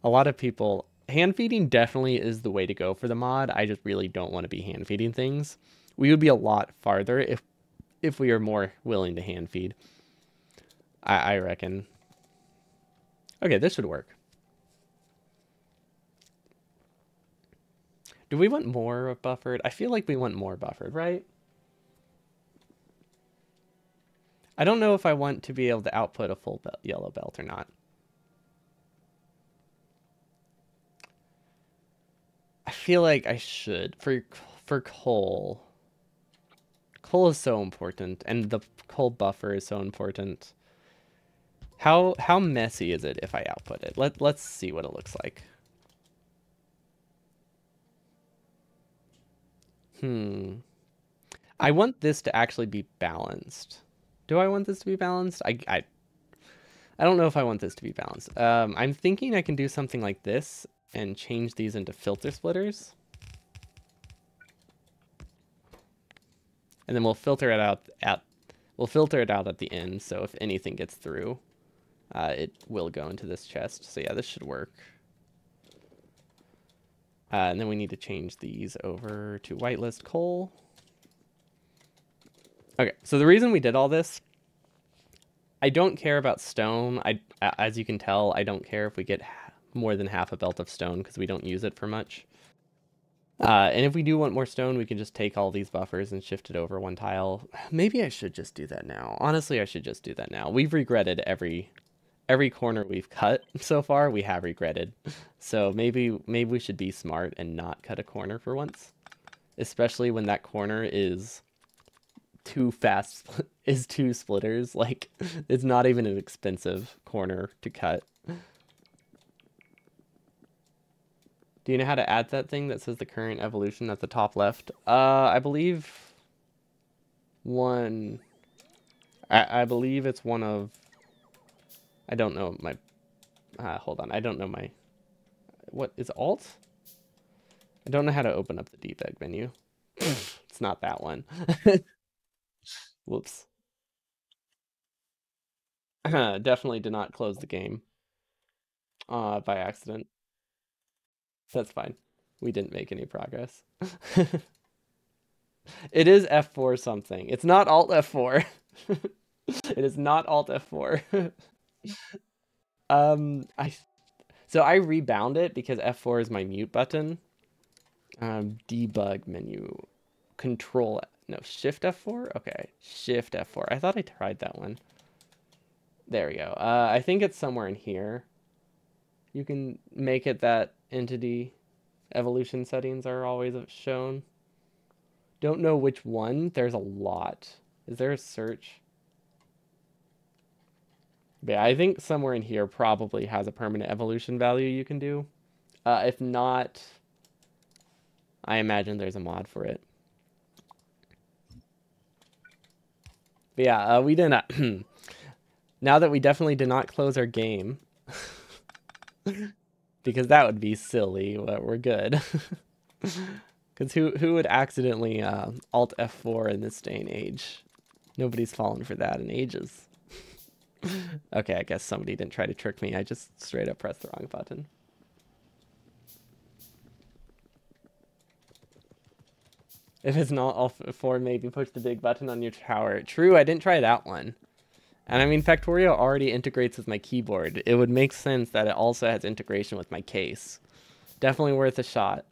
A lot of people, hand feeding definitely is the way to go for the mod. I just really don't want to be hand feeding things. We would be a lot farther if we are more willing to hand feed. I reckon. Okay, this should work. Do we want more buffered? I feel like we want more buffered, right? I don't know if I want to be able to output a full yellow belt or not. I feel like I should for coal. Coal is so important, and the coal buffer is so important. How messy is it if I output it? Let's see what it looks like. I want this to actually be balanced. Do I want this to be balanced? I don't know if I want this to be balanced. I'm thinking I can do something like this and change these into filter splitters. And then we'll filter it out at the end, so if anything gets through, it will go into this chest. So yeah, this should work. And then we need to change these over to whitelist coal. Okay, so the reason we did all this, I don't care about stone. As you can tell, I don't care if we get more than half a belt of stone because we don't use it for much. And if we do want more stone, we can just take all these buffers and shift it over one tile. Maybe I should just do that now. Honestly, I should just do that now. We've regretted every corner we've cut so far. We have regretted. So maybe we should be smart and not cut a corner for once. Especially when that corner is two splitters. Like, it's not even an expensive corner to cut. Do you know how to add that thing that says the current evolution at the top left? I believe one. I believe it's one of. I don't know my. Hold on. I don't know my. What is Alt? I don't know how to open up the debug menu. It's not that one. Whoops. Definitely did not close the game by accident. That's fine. We didn't make any progress. It is F4 something. It's not Alt F4. It is not Alt F4. I so I rebound it because F4 is my mute button. Debug menu, Control, no, Shift F4. Okay, Shift F4. I thought I tried that one. There we go. I think it's somewhere in here. You can make it that entity evolution settings are always shown. Don't know which one. There's a lot. Is there a search? Yeah, I think somewhere in here probably has a permanent evolution value you can do. If not, I imagine there's a mod for it. But yeah, we didn't. Now that we definitely did not close our game, because that would be silly, but we're good. Because who would accidentally Alt F4 in this day and age? Nobody's fallen for that in ages. Okay, I guess somebody didn't try to trick me. I just straight up pressed the wrong button. If it's not Alt F4, maybe push the big button on your tower. True, I didn't try that one. And I mean, Factorio already integrates with my keyboard. It would make sense that it also has integration with my case. Definitely worth a shot.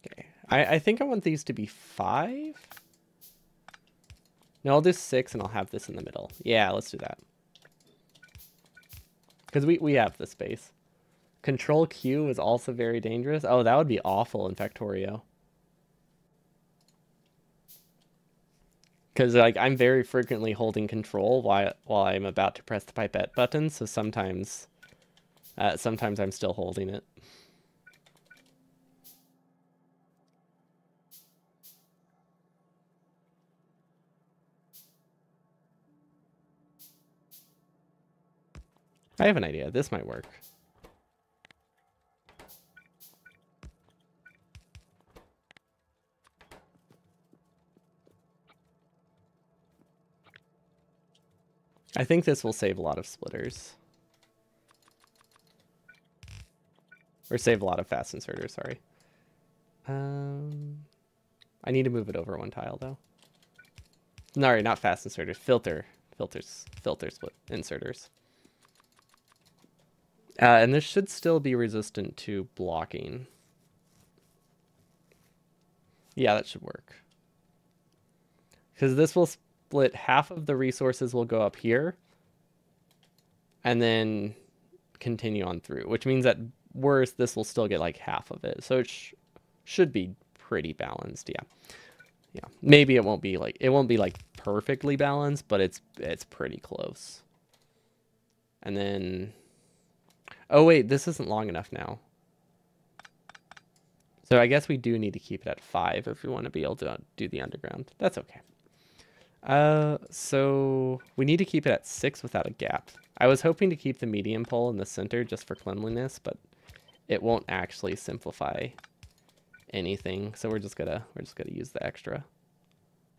Okay, I think I want these to be 5. No, I'll do 6 and I'll have this in the middle. Yeah, let's do that. Because we have the space. Control Q is also very dangerous. Oh, that would be awful in Factorio. Because like I'm very frequently holding control while I'm about to press the pipette button, so sometimes I'm still holding it. I have an idea. This might work. I think this will save a lot of splitters. Or save a lot of fast inserters, sorry. I need to move it over one tile, though. No, not fast inserters. Filter split inserters. And this should still be resistant to blocking. Yeah, that should work. Because this will split half of the resources will go up here. And then continue on through. Which means at worst, this will still get like half of it. So it should be pretty balanced, yeah. Yeah, maybe it won't be like perfectly balanced, but it's pretty close. And then, oh wait, this isn't long enough now. So I guess we do need to keep it at 5 if we want to be able to do the underground. That's okay. So we need to keep it at 6 without a gap. I was hoping to keep the medium pole in the center just for cleanliness, but it won't actually simplify anything. So we're just gonna use the extra,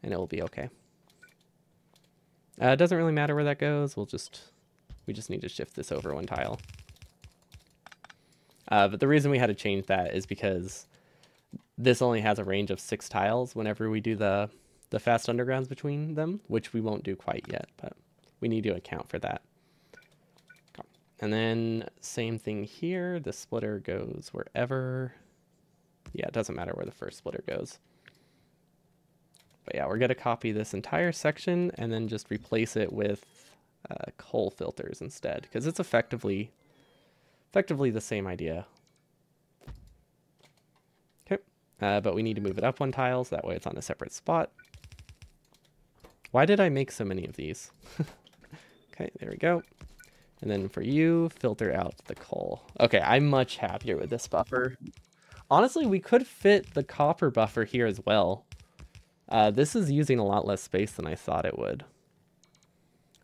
and it will be okay. It doesn't really matter where that goes. We just need to shift this over one tile. But the reason we had to change that is because this only has a range of 6 tiles whenever we do the fast undergrounds between them, which we won't do quite yet, but we need to account for that. And then same thing here. The splitter goes wherever. Yeah, it doesn't matter where the first splitter goes. But yeah, we're going to copy this entire section and then just replace it with coal filters instead, because it's effectively the same idea. Okay, but we need to move it up one tile, so that way it's on a separate spot. Why did I make so many of these? Okay, there we go. And then for you, filter out the coal. Okay, I'm much happier with this buffer. Honestly, we could fit the copper buffer here as well. This is using a lot less space than I thought it would.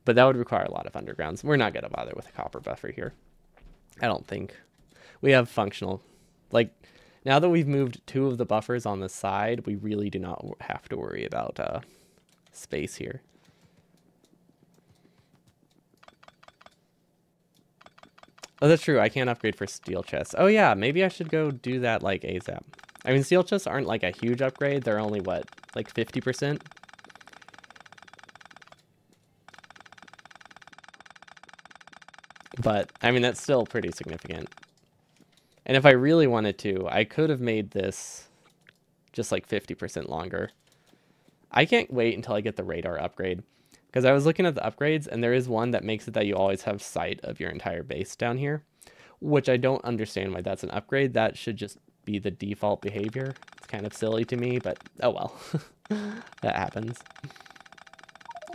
But that would require a lot of undergrounds. We're not going to bother with a copper buffer here. I don't think. We have functional. Like, now that we've moved 2 of the buffers on the side, we really do not have to worry about space here. Oh, that's true. I can't upgrade for steel chests. Oh, yeah. Maybe I should go do that, like, ASAP. I mean, steel chests aren't, like, a huge upgrade. They're only, what, like 50%? But, I mean, that's still pretty significant. And if I really wanted to, I could have made this just, like, 50% longer. I can't wait until I get the radar upgrade. Because I was looking at the upgrades, and there is one that makes it that you always have sight of your entire base down here, which I don't understand why that's an upgrade. That should just be the default behavior. It's kind of silly to me, but oh well. That happens.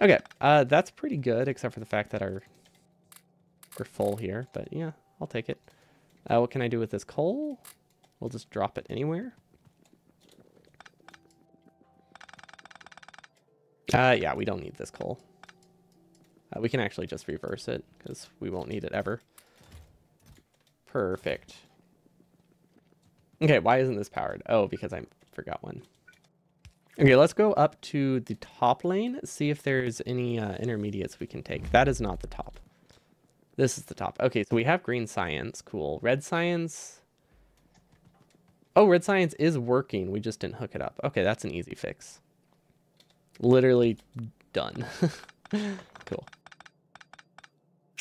Okay, that's pretty good, except for the fact that we're full here, but yeah, I'll take it. What can I do with this coal? We'll just drop it anywhere. Yeah, we don't need this coal. We can actually just reverse it, because we won't need it ever. Perfect. Okay, why isn't this powered? Oh, because I forgot one. Okay, let's go up to the top lane, see if there's any intermediates we can take. That is not the top. This is the top. Okay, so we have green science. Cool. Red science. Oh, red science is working. We just didn't hook it up. Okay, that's an easy fix. Literally done. Cool.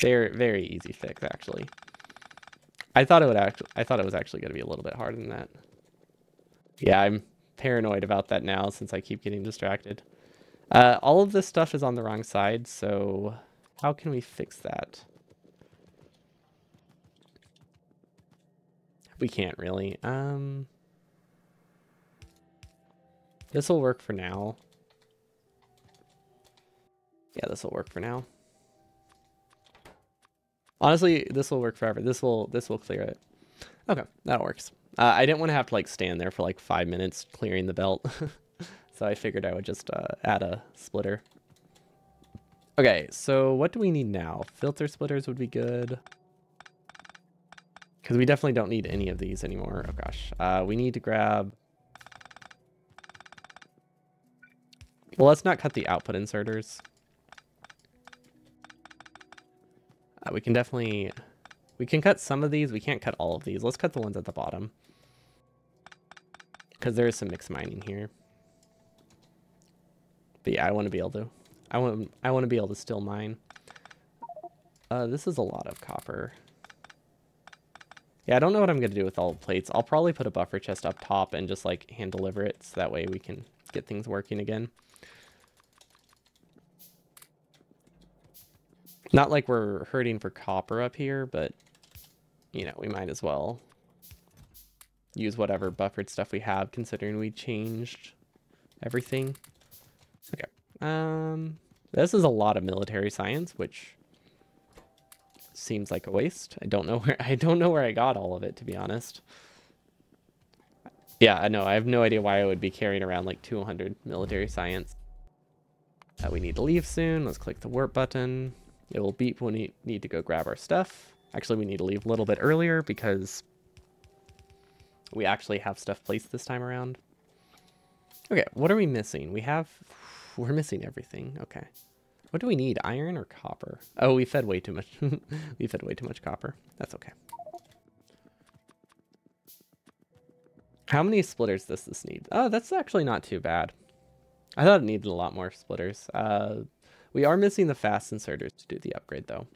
Very, very easy fix, actually. I thought it was actually going to be a little bit harder than that. Yeah, I'm paranoid about that now since I keep getting distracted. All of this stuff is on the wrong side, so how can we fix that? We can't really. This will work for now. Yeah, this will work for now. Honestly, this will work forever. This will clear it. Okay, that works. I didn't want to have to like stand there for like 5 minutes clearing the belt. So I figured I would just add a splitter. Okay, so what do we need now? Filter splitters would be good. Because we definitely don't need any of these anymore. Oh gosh. We need to grab... Well, let's not cut the output inserters. We can definitely... We can cut some of these. We can't cut all of these. Let's cut the ones at the bottom. Because there is some mixed mining here. But yeah, I want to be able to... I want to be able to still mine. This is a lot of copper. Yeah, I don't know what I'm going to do with all the plates. I'll probably put a buffer chest up top and just like hand deliver it so that way we can get things working again. Not like we're hurting for copper up here, but you know, we might as well use whatever buffered stuff we have considering we changed everything. Okay. This is a lot of military science, which seems like a waste. I don't know where I got all of it, to be honest. Yeah, I know. I have no idea why I would be carrying around like 200 military science. We need to leave soon. Let's click the warp button. It will beep when we need to go grab our stuff. Actually, we need to leave a little bit earlier because we actually have stuff placed this time around. Okay, what are we missing? We're missing everything. Okay. What do we need? Iron or copper? Oh, we fed way too much. We fed way too much copper. That's okay. How many splitters does this need? Oh, that's actually not too bad. I thought it needed a lot more splitters. We are missing the fast inserters to do the upgrade, though.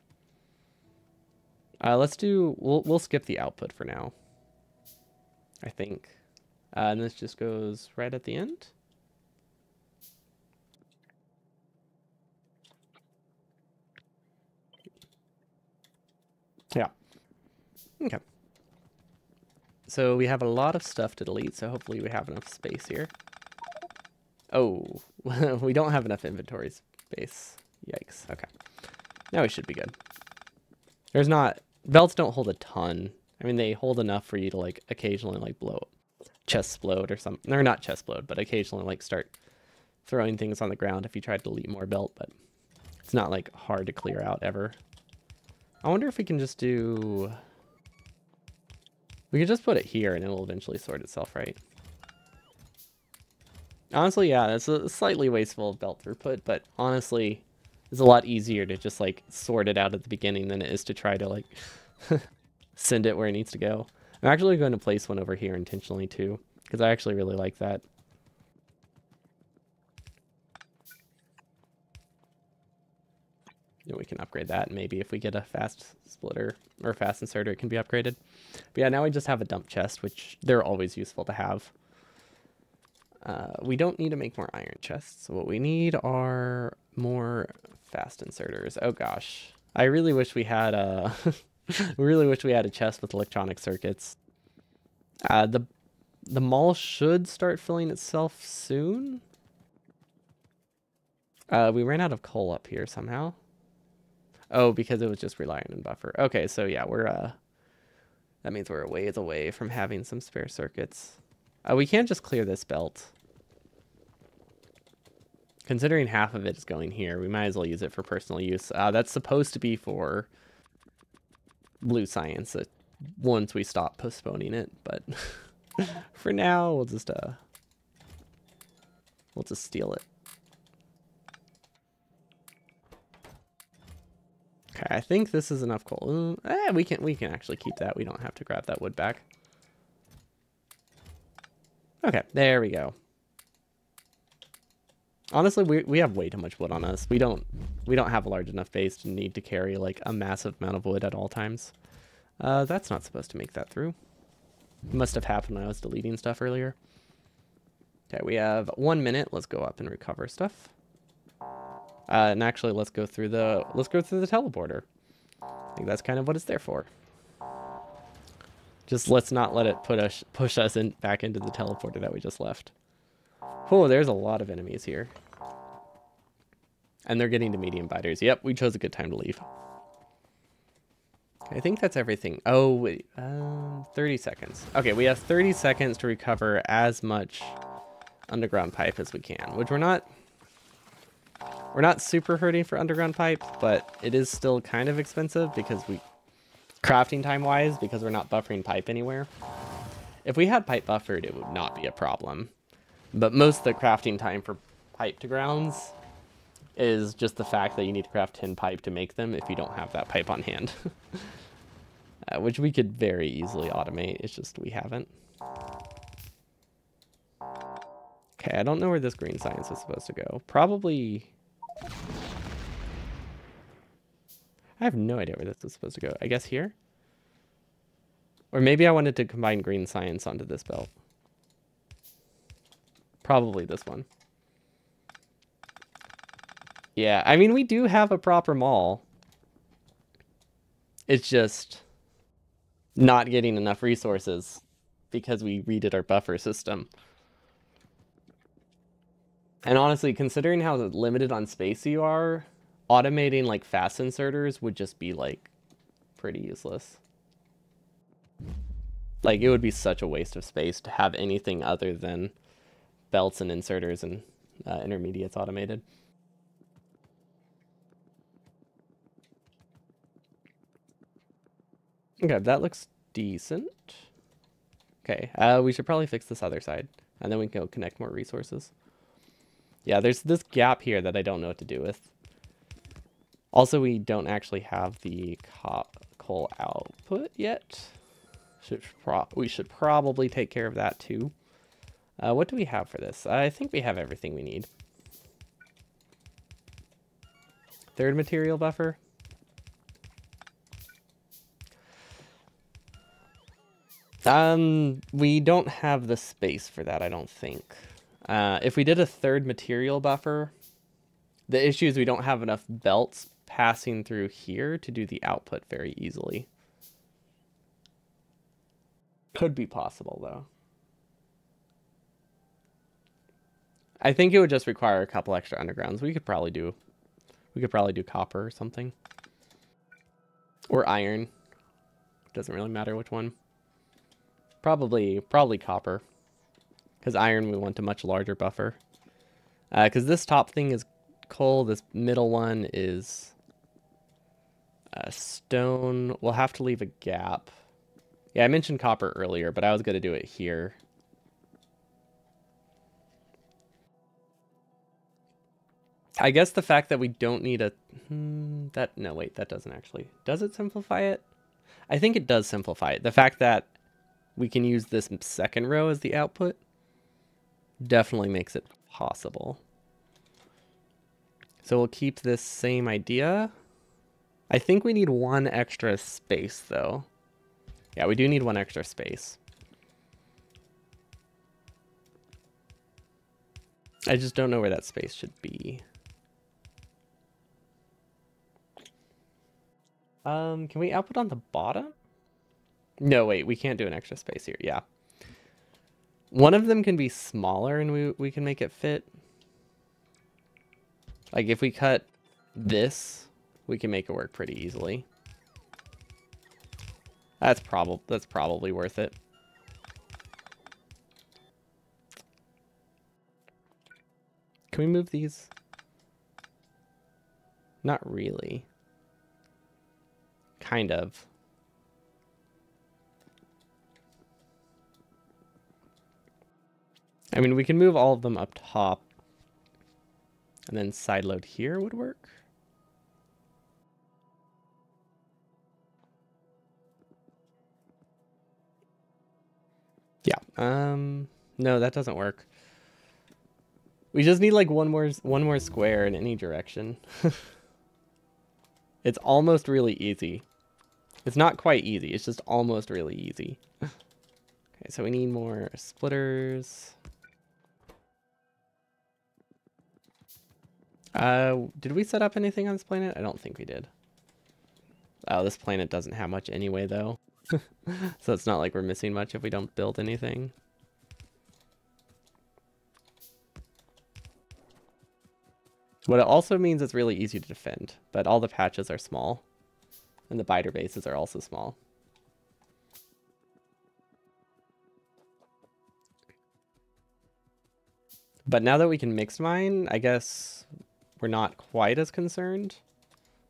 We'll skip the output for now, I think. And this just goes right at the end. Yeah. Okay. So we have a lot of stuff to delete, so hopefully we have enough space here. Oh, we don't have enough inventory space. Yikes. Okay. Now we should be good. There's not... Belts don't hold a ton. I mean, they hold enough for you to, like, occasionally, like, blow... chest explode or something. Or not chest explode, but occasionally, like, start throwing things on the ground if you try to delete more belt, but it's not, like, hard to clear out ever. I wonder if we can just do... We could just put it here and it'll eventually sort itself, right? Honestly, yeah, that's a slightly wasteful of belt throughput, but honestly, it's a lot easier to just, like, sort it out at the beginning than it is to try to, like, send it where it needs to go. I'm actually going to place one over here intentionally, too, because I actually really like that. You know, we can upgrade that, and maybe if we get a fast splitter or fast inserter, it can be upgraded. But yeah, now we just have a dump chest, which they're always useful to have. We don't need to make more iron chests. So what we need are more fast inserters. Oh gosh, I really wish we had a, really wish we had a chest with electronic circuits. The mall should start filling itself soon. We ran out of coal up here somehow. Oh, because it was just relying on buffer. Okay, so yeah, we're that means we're a ways away from having some spare circuits. We can't just clear this belt. Considering half of it is going here, we might as well use it for personal use. That's supposed to be for blue science once we stop postponing it, but for now, we'll just steal it. Okay, I think this is enough coal. We can actually keep that. We don't have to grab that wood back. Okay, there we go. Honestly, we have way too much wood on us. We don't have a large enough base to need to carry like a massive amount of wood at all times. That's not supposed to make that through. It must have happened when I was deleting stuff earlier. Okay, we have 1 minute. Let's go up and recover stuff. And actually, let's go through the teleporter. I think that's kind of what it's there for. Just let's not let it push us back into the teleporter that we just left. Oh, there's a lot of enemies here. And they're getting to medium biters. Yep, we chose a good time to leave. Okay, I think that's everything. Oh, wait. 30 seconds. Okay, we have 30 seconds to recover as much underground pipe as we can, which we're not super hurting for underground pipe, but it is still kind of expensive because crafting time wise, because we're not buffering pipe anywhere. If we had pipe buffered, it would not be a problem. But most of the crafting time for pipe to grounds is just the fact that you need to craft 10 pipe to make them if you don't have that pipe on hand. Which we could very easily automate, it's just we haven't. Okay, I don't know where this green science is supposed to go. Probably... I have no idea where this is supposed to go. I guess here? Or maybe I wanted to combine green science onto this belt. Probably this one. Yeah, I mean, we do have a proper mall. It's just not getting enough resources because we redid our buffer system. And honestly, considering how limited on space you are, automating like fast inserters would just be like pretty useless. Like it would be such a waste of space to have anything other than belts and inserters and intermediates automated. Okay, that looks decent. Okay, we should probably fix this other side, and then we can go connect more resources. Yeah, there's this gap here that I don't know what to do with. Also, we don't actually have the coal output yet. We should probably take care of that too. What do we have for this? I think we have everything we need. Third material buffer. We don't have the space for that, I don't think. If we did a third material buffer, the issue is we don't have enough belts passing through here to do the output very easily. Could be possible, though. I think it would just require a couple extra undergrounds. We could probably do copper or something. Or iron. Doesn't really matter which one. Probably copper. Because iron we want a much larger buffer. Because this top thing is coal, this middle one is stone. We'll have to leave a gap. Yeah, I mentioned copper earlier, but I was going to do it here. I guess the fact that we don't need a... no, wait, that doesn't actually... Does it simplify it? I think it does simplify it. The fact that we can use this second row as the output definitely makes it possible. So we'll keep this same idea. I think we need one extra space, though. Yeah, we do need one extra space. I just don't know where that space should be. Can we output on the bottom? No, wait, we can't do an extra space here. Yeah. One of them can be smaller and we can make it fit. Like if we cut this, we can make it work pretty easily. That's probably worth it. Can we move these? Not really. Kind of. I mean, we can move all of them up top. And then side load here would work. Yeah. No, that doesn't work. We just need like one more square in any direction. It's almost really easy. It's not quite easy. It's just almost really easy. Okay, so we need more splitters. Did we set up anything on this planet? I don't think we did. Oh, this planet doesn't have much anyway, though. So it's not like we're missing much if we don't build anything. What it also means it's really easy to defend, but all the patches are small. And the biter bases are also small. But now that we can mix mine, I guess we're not quite as concerned,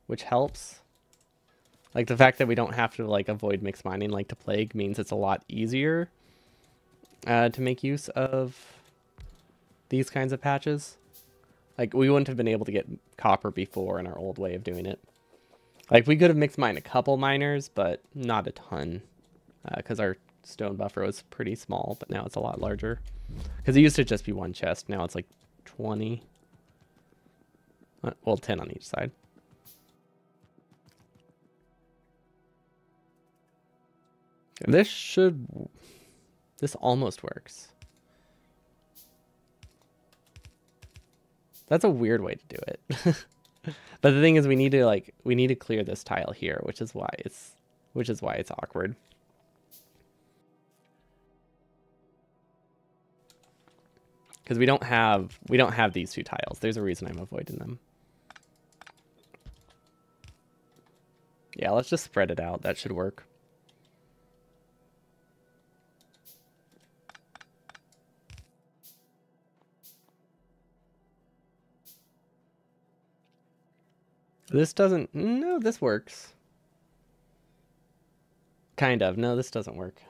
which helps. Like the fact that we don't have to like avoid mixed mining like to plague means it's a lot easier to make use of these kinds of patches. Like we wouldn't have been able to get copper before in our old way of doing it. Like we could have mixed mined a couple miners, but not a ton, because our stone buffer was pretty small, but now it's a lot larger. Because it used to just be one chest, now it's like 20. Well, 10 on each side. This almost works. That's a weird way to do it. But the thing is we need to clear this tile here, which is why it's awkward. Because we don't have these two tiles. There's a reason I'm avoiding them. Yeah, let's just spread it out. That should work. This doesn't... No, this works. Kind of. No, this doesn't work.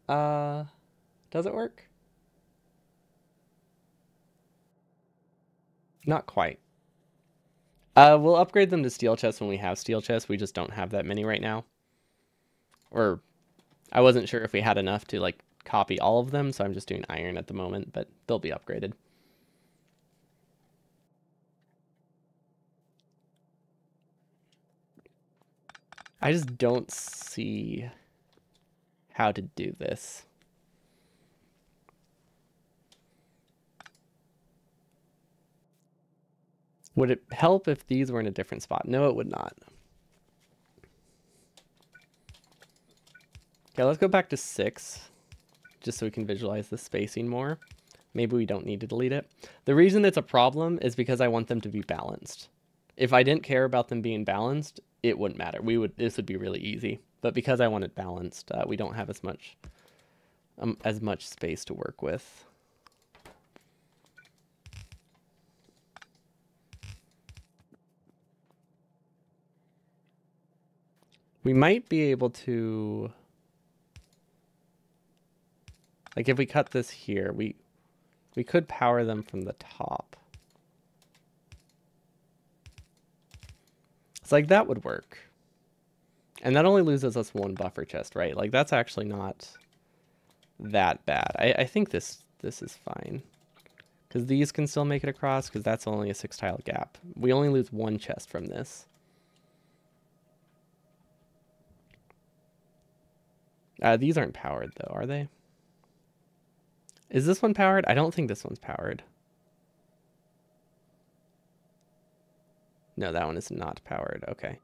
Does it work? Not quite. We'll upgrade them to steel chests when we have steel chests. We just don't have that many right now. Or I wasn't sure if we had enough to like copy all of them, so I'm just doing iron at the moment, but they'll be upgraded. I just don't see how to do this. Would it help if these were in a different spot? No, it would not. Okay, let's go back to 6, just so we can visualize the spacing more. Maybe we don't need to delete it. The reason it's a problem is because I want them to be balanced. If I didn't care about them being balanced, it wouldn't matter. This would be really easy. But because I want it balanced, we don't have as much space to work with. We might be able to, like if we cut this here, we could power them from the top. It's like that would work. And that only loses us 1 buffer chest, right? Like that's actually not that bad. I think this is fine. Because these can still make it across, because that's only a 6 tile gap. We only lose 1 chest from this. These aren't powered though, are they? Is this one powered? I don't think this one's powered. No, that one is not powered. Okay.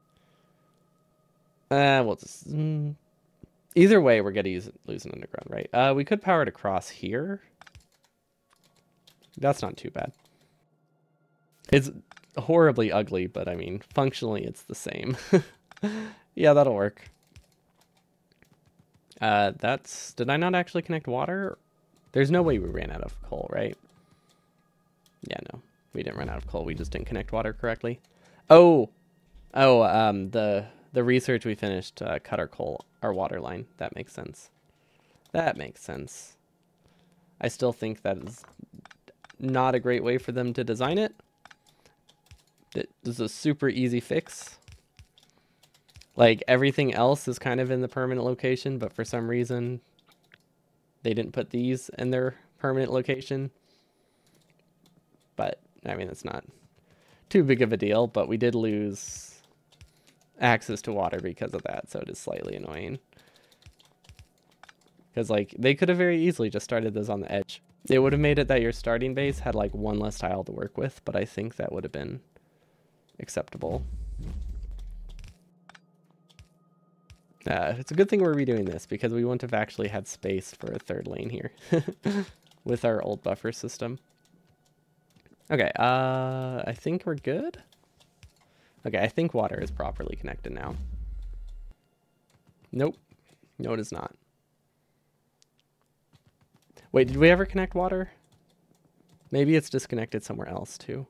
We'll just... Either way, we're going to lose an underground, right? We could power it across here. That's not too bad. It's horribly ugly, but I mean, functionally it's the same. Yeah, that'll work. Did I not actually connect water? There's no way we ran out of coal, right? Yeah, no. We didn't run out of coal. We just didn't connect water correctly. The research we finished cut our water line. That makes sense. That makes sense. I still think that is not a great way for them to design it. This is a super easy fix. Like everything else is kind of in the permanent location, but for some reason they didn't put these in their permanent location. But I mean, it's not too big of a deal, but we did lose access to water because of that, so it is slightly annoying. Because like they could have very easily just started those on the edge. It would have made it that your starting base had like 1 less tile to work with, but I think that would have been acceptable. It's a good thing we're redoing this because we wouldn't have actually had space for a 3rd lane here with our old buffer system. Okay, I think we're good. Okay, I think water is properly connected now. Nope. No, it is not. Wait, did we ever connect water? Maybe it's disconnected somewhere else too.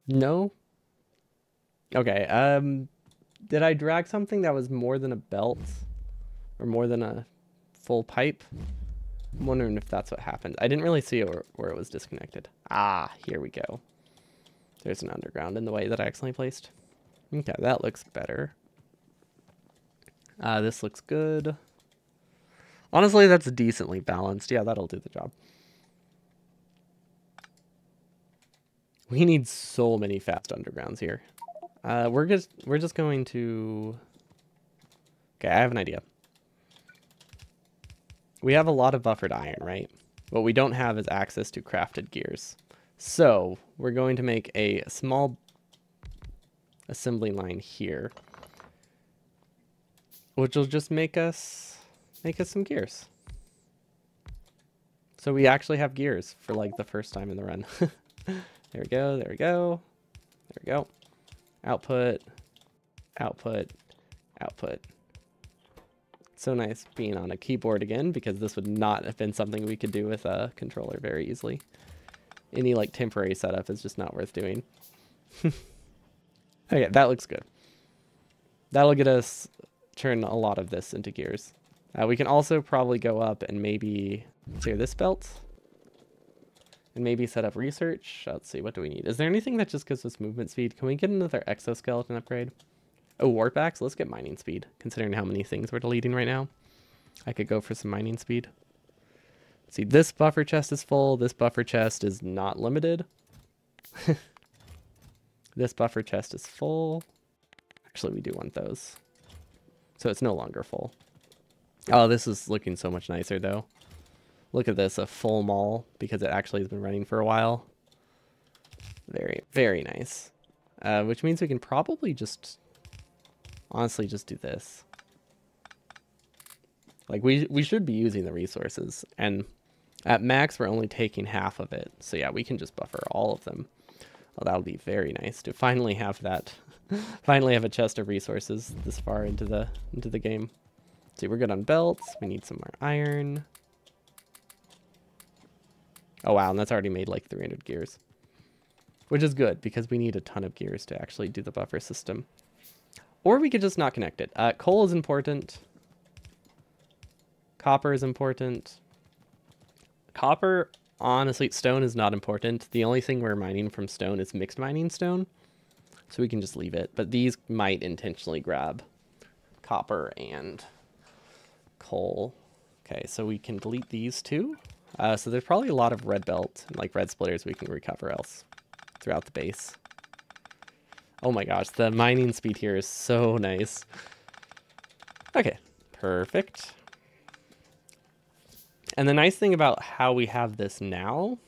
No. Okay, did I drag something that was more than a belt? Or more than a full pipe? I'm wondering if that's what happened. I didn't really see where it was disconnected. Ah, here we go. There's an underground in the way that I accidentally placed. Okay, that looks better. This looks good. Honestly, that's decently balanced. Yeah, that'll do the job. We need so many fast undergrounds here. We're just going to... Okay, I have an idea. We have a lot of buffered iron, right? What we don't have is access to crafted gears. So we're going to make a small assembly line here, which will just make us some gears. So we actually have gears for like the first time in the run. There we go, there we go, there we go. Output, output, output. So nice being on a keyboard again, because this would not have been something we could do with a controller very easily. Any like temporary setup is just not worth doing. Okay, that looks good. That'll get us turn a lot of this into gears. We can also probably go up and maybe clear this belt. And maybe set up research. Let's see, what do we need? Is there anything that just gives us movement speed? Can we get another exoskeleton upgrade? Oh, warp axe? Let's get mining speed, considering how many things we're deleting right now. I could go for some mining speed. See, this buffer chest is full. This buffer chest is not limited. This buffer chest is full. actually we do want those. So it's no longer full. Oh, this is looking so much nicer though. Look at this, a full mall because it actually has been running for a while. Very, very nice. Which means we can probably just, honestly, just do this. Like we should be using the resources, and at max we're only taking half of it. So yeah, we can just buffer all of them. Well, that'll be very nice to finally have that. Finally have a chest of resources this far into the game. See, we're good on belts. We need some more iron. Oh wow, and that's already made like 300 gears. Which is good, because we need a ton of gears to actually do the buffer system. Or we could just not connect it. Coal is important. Copper is important. Copper, honestly, stone is not important. The only thing we're mining from stone is mixed mining stone. So we can just leave it. But these might intentionally grab copper and coal. Okay, so we can delete these too. So there's probably a lot of red belt, like red splitters we can recover else throughout the base. Oh my gosh, the mining speed here is so nice. Okay, perfect. And the nice thing about how we have this now,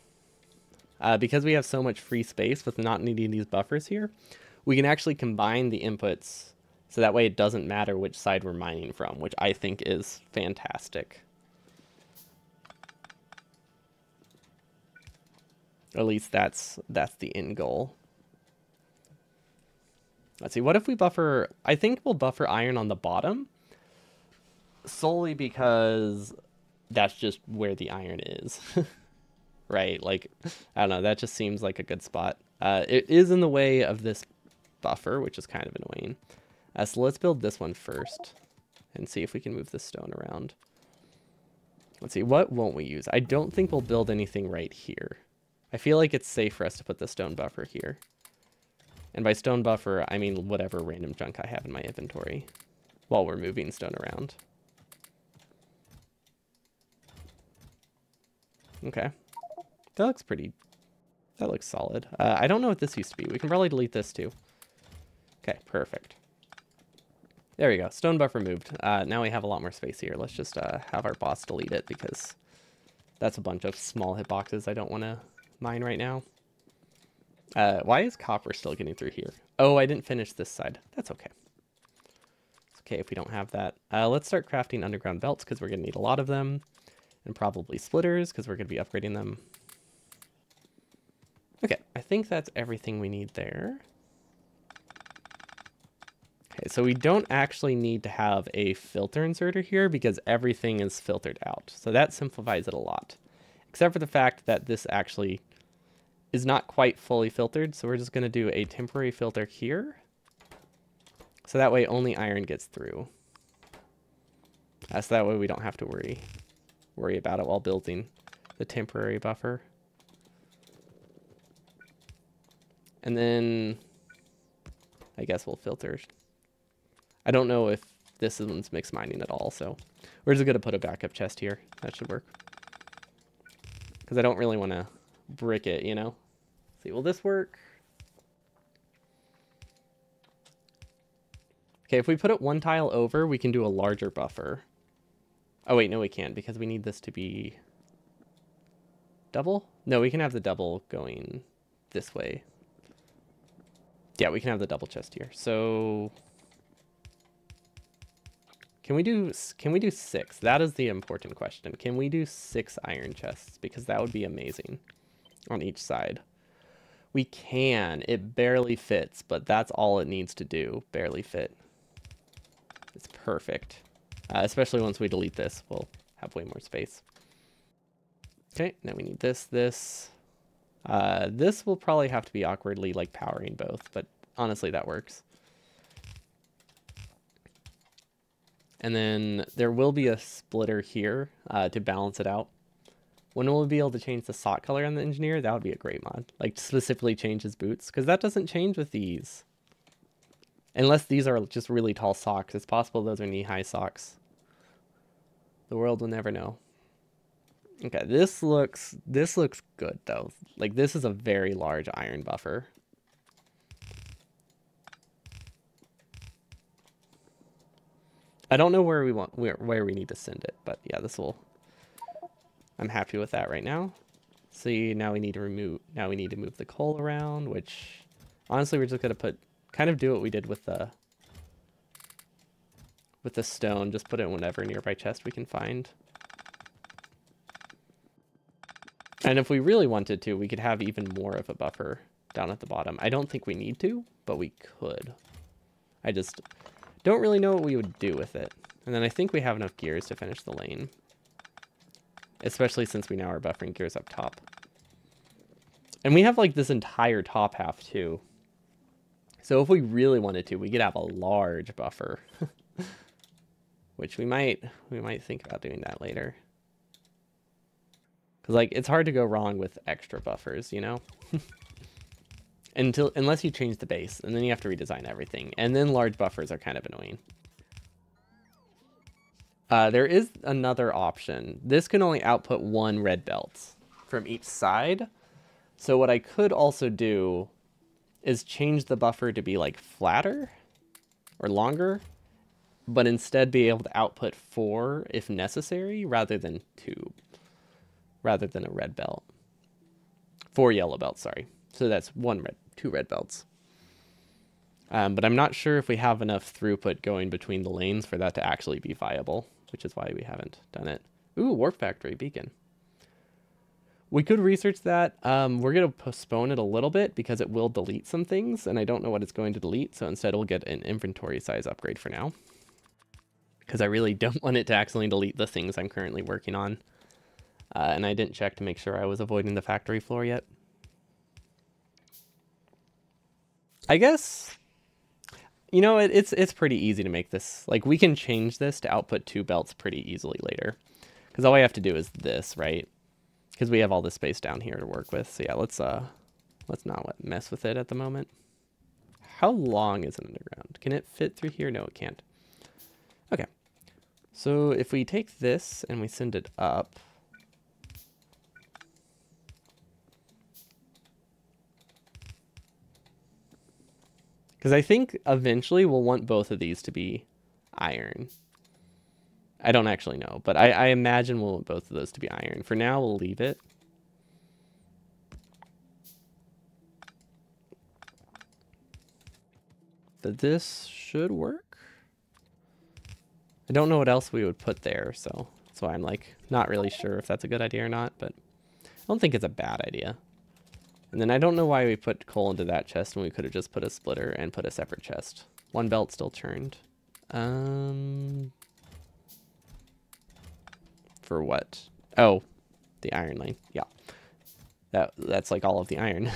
because we have so much free space with not needing these buffers here, we can actually combine the inputs so that way it doesn't matter which side we're mining from, which I think is fantastic. At least that's the end goal. Let's see, what if we buffer... I think we'll buffer iron on the bottom, solely because that's just where the iron is. Right, like, I don't know, that just seems like a good spot. It is in the way of this buffer, which is kind of annoying. So let's build this one first and see if we can move this stone around. Let's see, what won't we use? I don't think we'll build anything right here. I feel like it's safe for us to put the stone buffer here. And by stone buffer, I mean whatever random junk I have in my inventory while we're moving stone around. Okay. That looks pretty... That looks solid. I don't know what this used to be. We can probably delete this too. Okay, perfect. There we go. Stone buffer moved. Now we have a lot more space here. Let's just have our boss delete it because that's a bunch of small hitboxes I don't want to mine right now. Why is copper still getting through here? Oh, I didn't finish this side. That's okay. It's okay if we don't have that. Let's start crafting underground belts because we're going to need a lot of them. And probably splitters because we're going to be upgrading them. Okay, I think that's everything we need there. Okay, so we don't actually need to have a filter inserter here because everything is filtered out. So that simplifies it a lot. Except for the fact that this actually is not quite fully filtered. So we're just going to do a temporary filter here. So that way only iron gets through. So that way we don't have to worry about it while building the temporary buffer. And then I guess we'll filter. I don't know if this one's mixed mining at all, so we're just going to put a backup chest here. That should work. Because I don't really want to brick it, you know? See, will this work? Okay, if we put it one tile over, we can do a larger buffer. Oh wait, no we can't because we need this to be double? No, we can have the double going this way. Yeah, we can have the double chest here. So can we do 6? That is the important question. Can we do 6 iron chests? Because that would be amazing on each side. We can. It barely fits, but that's all it needs to do. Barely fit. It's perfect. Especially once we delete this, we'll have way more space. Okay, now we need this. This will probably have to be awkwardly like powering both, but honestly that works. And then there will be a splitter here to balance it out. When will we be able to change the sock color on the engineer? That would be a great mod. Like specifically change his boots, because that doesn't change with these. Unless these are just really tall socks. It's possible those are knee-high socks. The world will never know. Okay, this looks good though. Like this is a very large iron buffer. I don't know where we need to send it, but yeah, I'm happy with that right now. See, now we need to move the coal around, which honestly we're just gonna kind of do what we did with the stone, just put it in whatever nearby chest we can find. And if we really wanted to, we could have even more of a buffer down at the bottom. I don't think we need to, but we could. I just don't really know what we would do with it. And then I think we have enough gears to finish the lane. Especially since we now are buffering gears up top. And we have like this entire top half too. So if we really wanted to, we could have a large buffer. Which we might think about doing that later. Because like it's hard to go wrong with extra buffers, you know? Unless you change the base, and then you have to redesign everything. And then large buffers are kind of annoying. There is another option. This can only output 1 red belt from each side. So what I could also do is change the buffer to be like flatter or longer, but instead be able to output 4 if necessary rather than 2, rather than a red belt. 4 yellow belts, sorry. So that's 2 red belts. But I'm not sure if we have enough throughput going between the lanes for that to actually be viable, which is why we haven't done it. Ooh, Warp Factory beacon. We could research that. We're going to postpone it a little bit because it will delete some things, and I don't know what it's going to delete, so instead we'll get an inventory size upgrade for now. Because I really don't want it to accidentally delete the things I'm currently working on. And I didn't check to make sure I was avoiding the factory floor yet. I guess, you know, it's pretty easy to make this. Like, we can change this to output 2 belts pretty easily later. Because all I have to do is this, right? Because we have all this space down here to work with. So yeah, let's not mess with it at the moment. How long is it underground? Can it fit through here? No, it can't. Okay. So if we take this and we send it up. Because I think eventually we'll want both of these to be iron. I don't actually know, but I imagine we'll want both of those to be iron. For now, we'll leave it. But this should work. I don't know what else we would put there, so that's why I'm like not really sure if that's a good idea or not, but I don't think it's a bad idea. And then I don't know why we put coal into that chest when we could have just put a splitter and put a separate chest. 1 belt still turned. For what? Oh, the iron lane. Yeah. That's like all of the iron.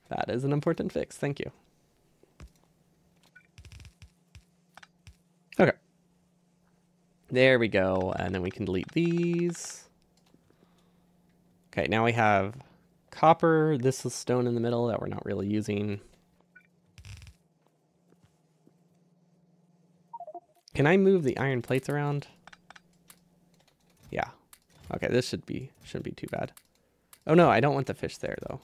That is an important fix. Thank you. Okay. There we go. And then we can delete these. Okay, now we have copper. This is stone in the middle that we're not really using. Can I move the iron plates around? Yeah. Okay, this shouldn't be too bad. Oh no, I don't want the fish there though.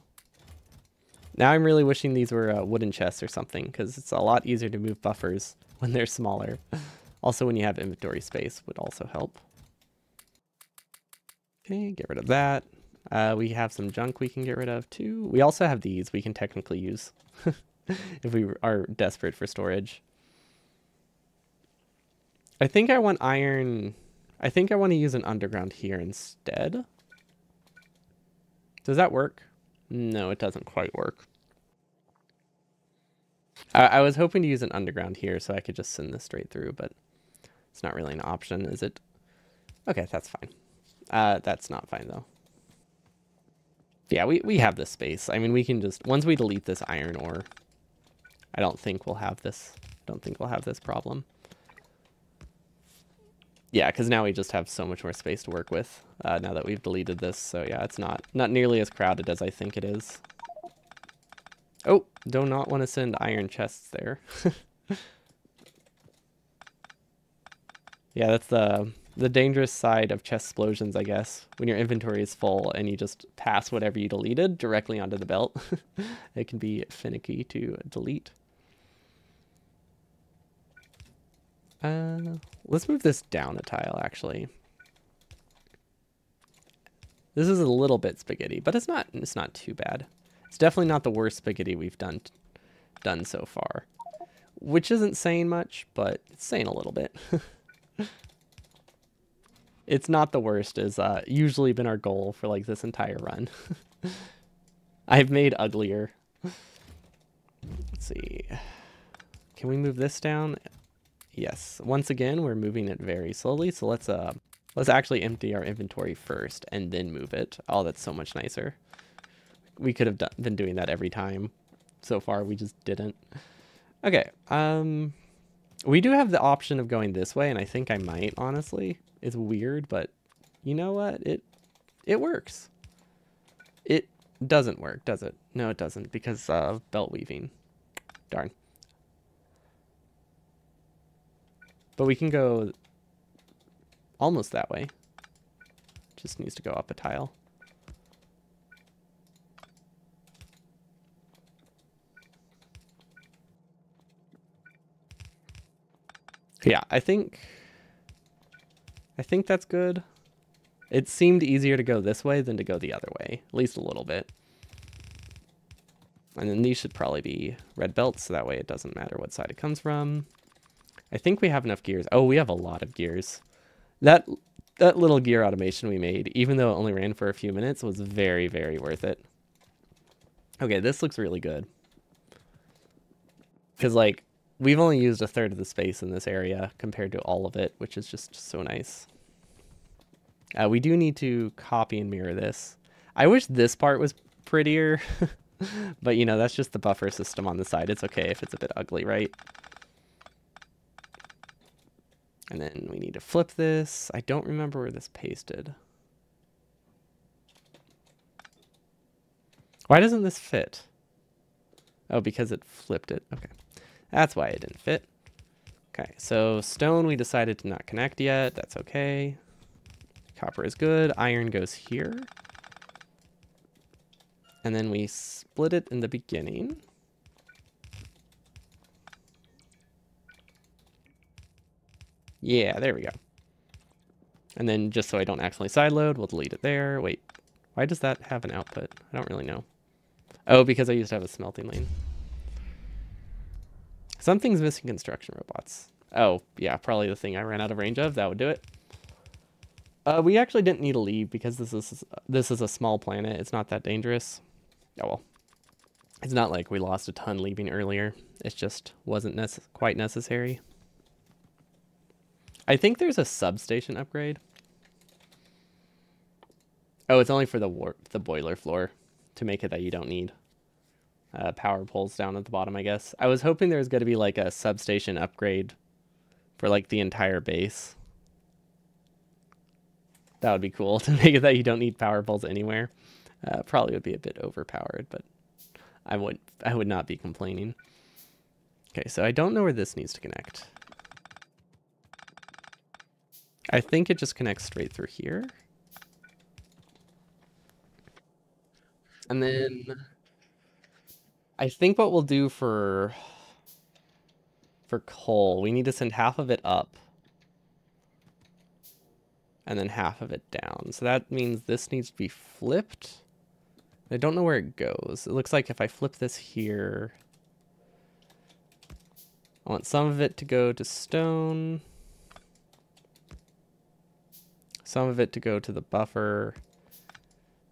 Now I'm really wishing these were wooden chests or something, because it's a lot easier to move buffers when they're smaller. Also, when you have inventory space would also help. Okay, get rid of that. We have some junk we can get rid of too. We also have these we can technically use if we are desperate for storage. I think I want iron. I think I want to use an underground here instead. Does that work? No, it doesn't quite work. I was hoping to use an underground here so I could just send this straight through, but it's not really an option, is it? Okay, that's fine. That's not fine though. Yeah, we have this space. I mean, we can just, once we delete this iron ore, I don't think we'll have this problem. Yeah, because now we just have so much more space to work with now that we've deleted this. So yeah, it's not nearly as crowded as I think it is. Oh, do not want to send iron chests there. Yeah, that's the dangerous side of chest explosions, I guess. When your inventory is full and you just pass whatever you deleted directly onto the belt, it can be finicky to delete. Let's move this down a tile, actually. This is a little bit spaghetti, but it's not too bad. It's definitely not the worst spaghetti we've done so far. Which isn't saying much, but it's saying a little bit. It's not the worst, is usually been our goal for like this entire run. I've made uglier. Let's see. Can we move this down? Yes. Once again, we're moving it very slowly. So let's actually empty our inventory first and then move it. Oh, that's so much nicer. We could have been doing that every time. So far, we just didn't. Okay. We do have the option of going this way, and I think I might, honestly. It's weird, but you know what? It works. It doesn't work, does it? No, it doesn't, because of belt weaving. Darn. But we can go almost that way. Just needs to go up a tile. Yeah, I think that's good. It seemed easier to go this way than to go the other way, at least a little bit. And then these should probably be red belts, so that way it doesn't matter what side it comes from. I think we have enough gears. Oh, we have a lot of gears. That little gear automation we made, even though it only ran for a few minutes, was very, very worth it. Okay, this looks really good. Because, like, we've only used a third of the space in this area compared to all of it, which is just so nice. We do need to copy and mirror this. I wish this part was prettier, but, you know, that's just the buffer system on the side. It's okay if it's a bit ugly, right? And then we need to flip this. I don't remember where this pasted. Why doesn't this fit? Oh, because it flipped it. Okay. That's why it didn't fit. Okay, so stone we decided to not connect yet. That's okay. Copper is good. Iron goes here. And then we split it in the beginning. Yeah, there we go. And then just so I don't accidentally sideload, we'll delete it there. Wait, why does that have an output? I don't really know. Oh, because I used to have a smelting lane. Something's missing construction robots. Oh, yeah, probably the thing I ran out of range of. That would do it. We actually didn't need to leave because this is a small planet. It's not that dangerous. Oh, well. It's not like we lost a ton leaving earlier. It just wasn't quite necessary. I think there's a substation upgrade. Oh, it's only for the boiler floor to make it that you don't need power poles down at the bottom, I guess. I was hoping there was going to be like a substation upgrade for like the entire base. That would be cool to make it that you don't need power poles anywhere. Probably would be a bit overpowered, but I would not be complaining. Okay, so I don't know where this needs to connect. I think it just connects straight through here. And then I think what we'll do for coal, we need to send half of it up and then half of it down. So that means this needs to be flipped. I don't know where it goes. It looks like if I flip this here, I want some of it to go to stone, some of it to go to the buffer,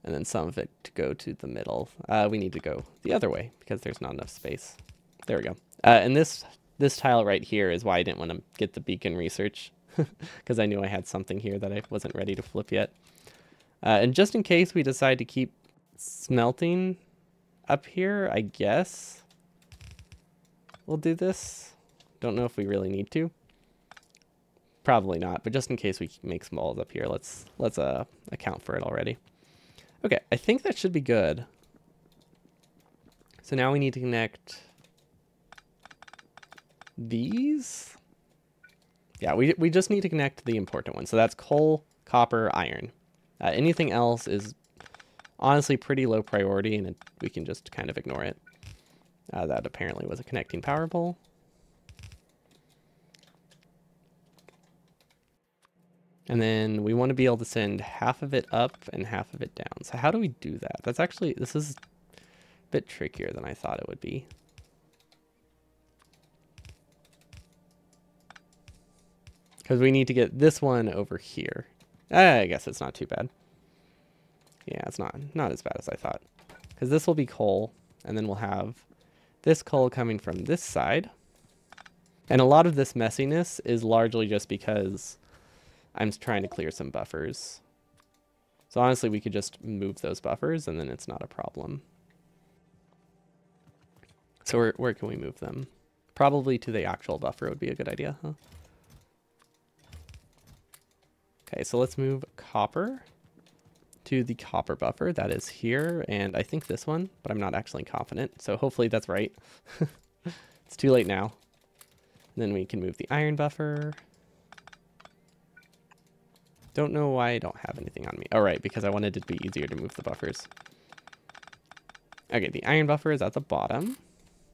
and then some of it to go to the middle. We need to go the other way because there's not enough space. There we go. And this tile right here is why I didn't want to get the beacon research because I knew I had something here that I wasn't ready to flip yet. And just in case we decide to keep smelting up here, I guess we'll do this. Don't know if we really need to. Probably not, but just in case we make some walls up here, let's account for it already. Okay, I think that should be good. So now we need to connect these. Yeah, we just need to connect the important ones. So that's coal, copper, iron. Anything else is honestly pretty low priority, and we can just kind of ignore it. That apparently was a connecting power pole. And then we want to be able to send half of it up and half of it down. So how do we do that? That's actually, this is a bit trickier than I thought it would be. Because we need to get this one over here. I guess it's not too bad. Yeah, it's not as bad as I thought. Because this will be coal, and then we'll have this coal coming from this side. And a lot of this messiness is largely just because I'm trying to clear some buffers. So honestly, we could just move those buffers and then it's not a problem. So where can we move them? Probably to the actual buffer would be a good idea, huh? Okay, so let's move copper to the copper buffer. That is here, and I think this one, but I'm not actually confident. So hopefully that's right. It's too late now. And then we can move the iron buffer. Don't know why I don't have anything on me. Oh, right, because I wanted it to be easier to move the buffers. Okay, the iron buffer is at the bottom.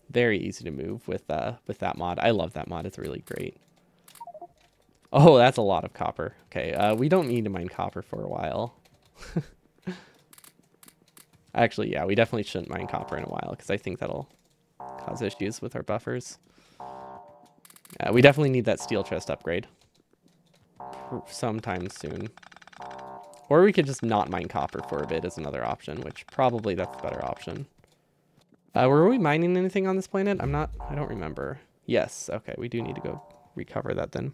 Very easy to move with that mod. I love that mod. It's really great. Oh, that's a lot of copper. Okay, we don't need to mine copper for a while. Actually, yeah, we definitely shouldn't mine copper in a while because I think that'll cause issues with our buffers. We definitely need that steel chest upgrade sometime soon. Or we could just not mine copper for a bit is another option, which probably that's the better option. Were we mining anything on this planet? I don't remember. Yes, okay, we do need to go recover that then.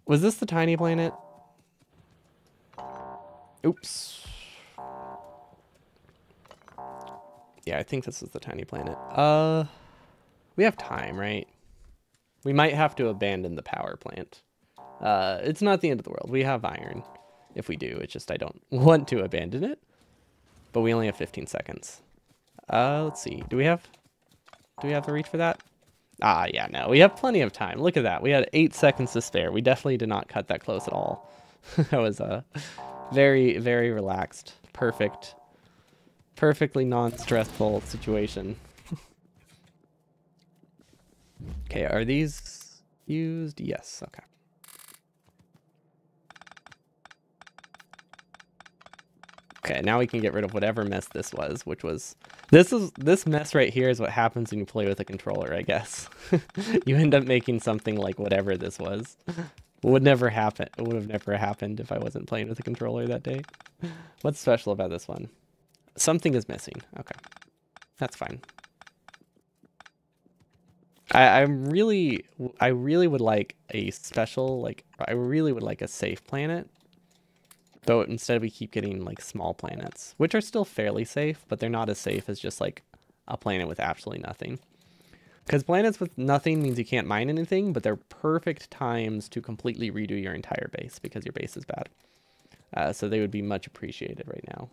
Was this the tiny planet? Oops. Yeah, I think this is the tiny planet. We have time, right? We might have to abandon the power plant. It's not the end of the world. We have iron. If we do, it's just I don't want to abandon it. But we only have 15 seconds. Let's see. Do we have the reach for that? Ah, yeah, no. We have plenty of time. Look at that. We had 8 seconds to spare. We definitely did not cut that close at all. That was a very, very relaxed, perfectly non-stressful situation. Okay, are these used? Yes, okay. Okay, now we can get rid of whatever mess this was, which was... This mess right here is what happens when you play with a controller, I guess. You end up making something like whatever this was. Would never happen. It would have never happened if I wasn't playing with a controller that day. What's special about this one? Something is missing. Okay. That's fine. I really would like a special, like, I really would like a safe planet. Though instead we keep getting like small planets, which are still fairly safe, but they're not as safe as just like a planet with absolutely nothing. Because planets with nothing means you can't mine anything, but they're perfect times to completely redo your entire base because your base is bad. So they would be much appreciated right now.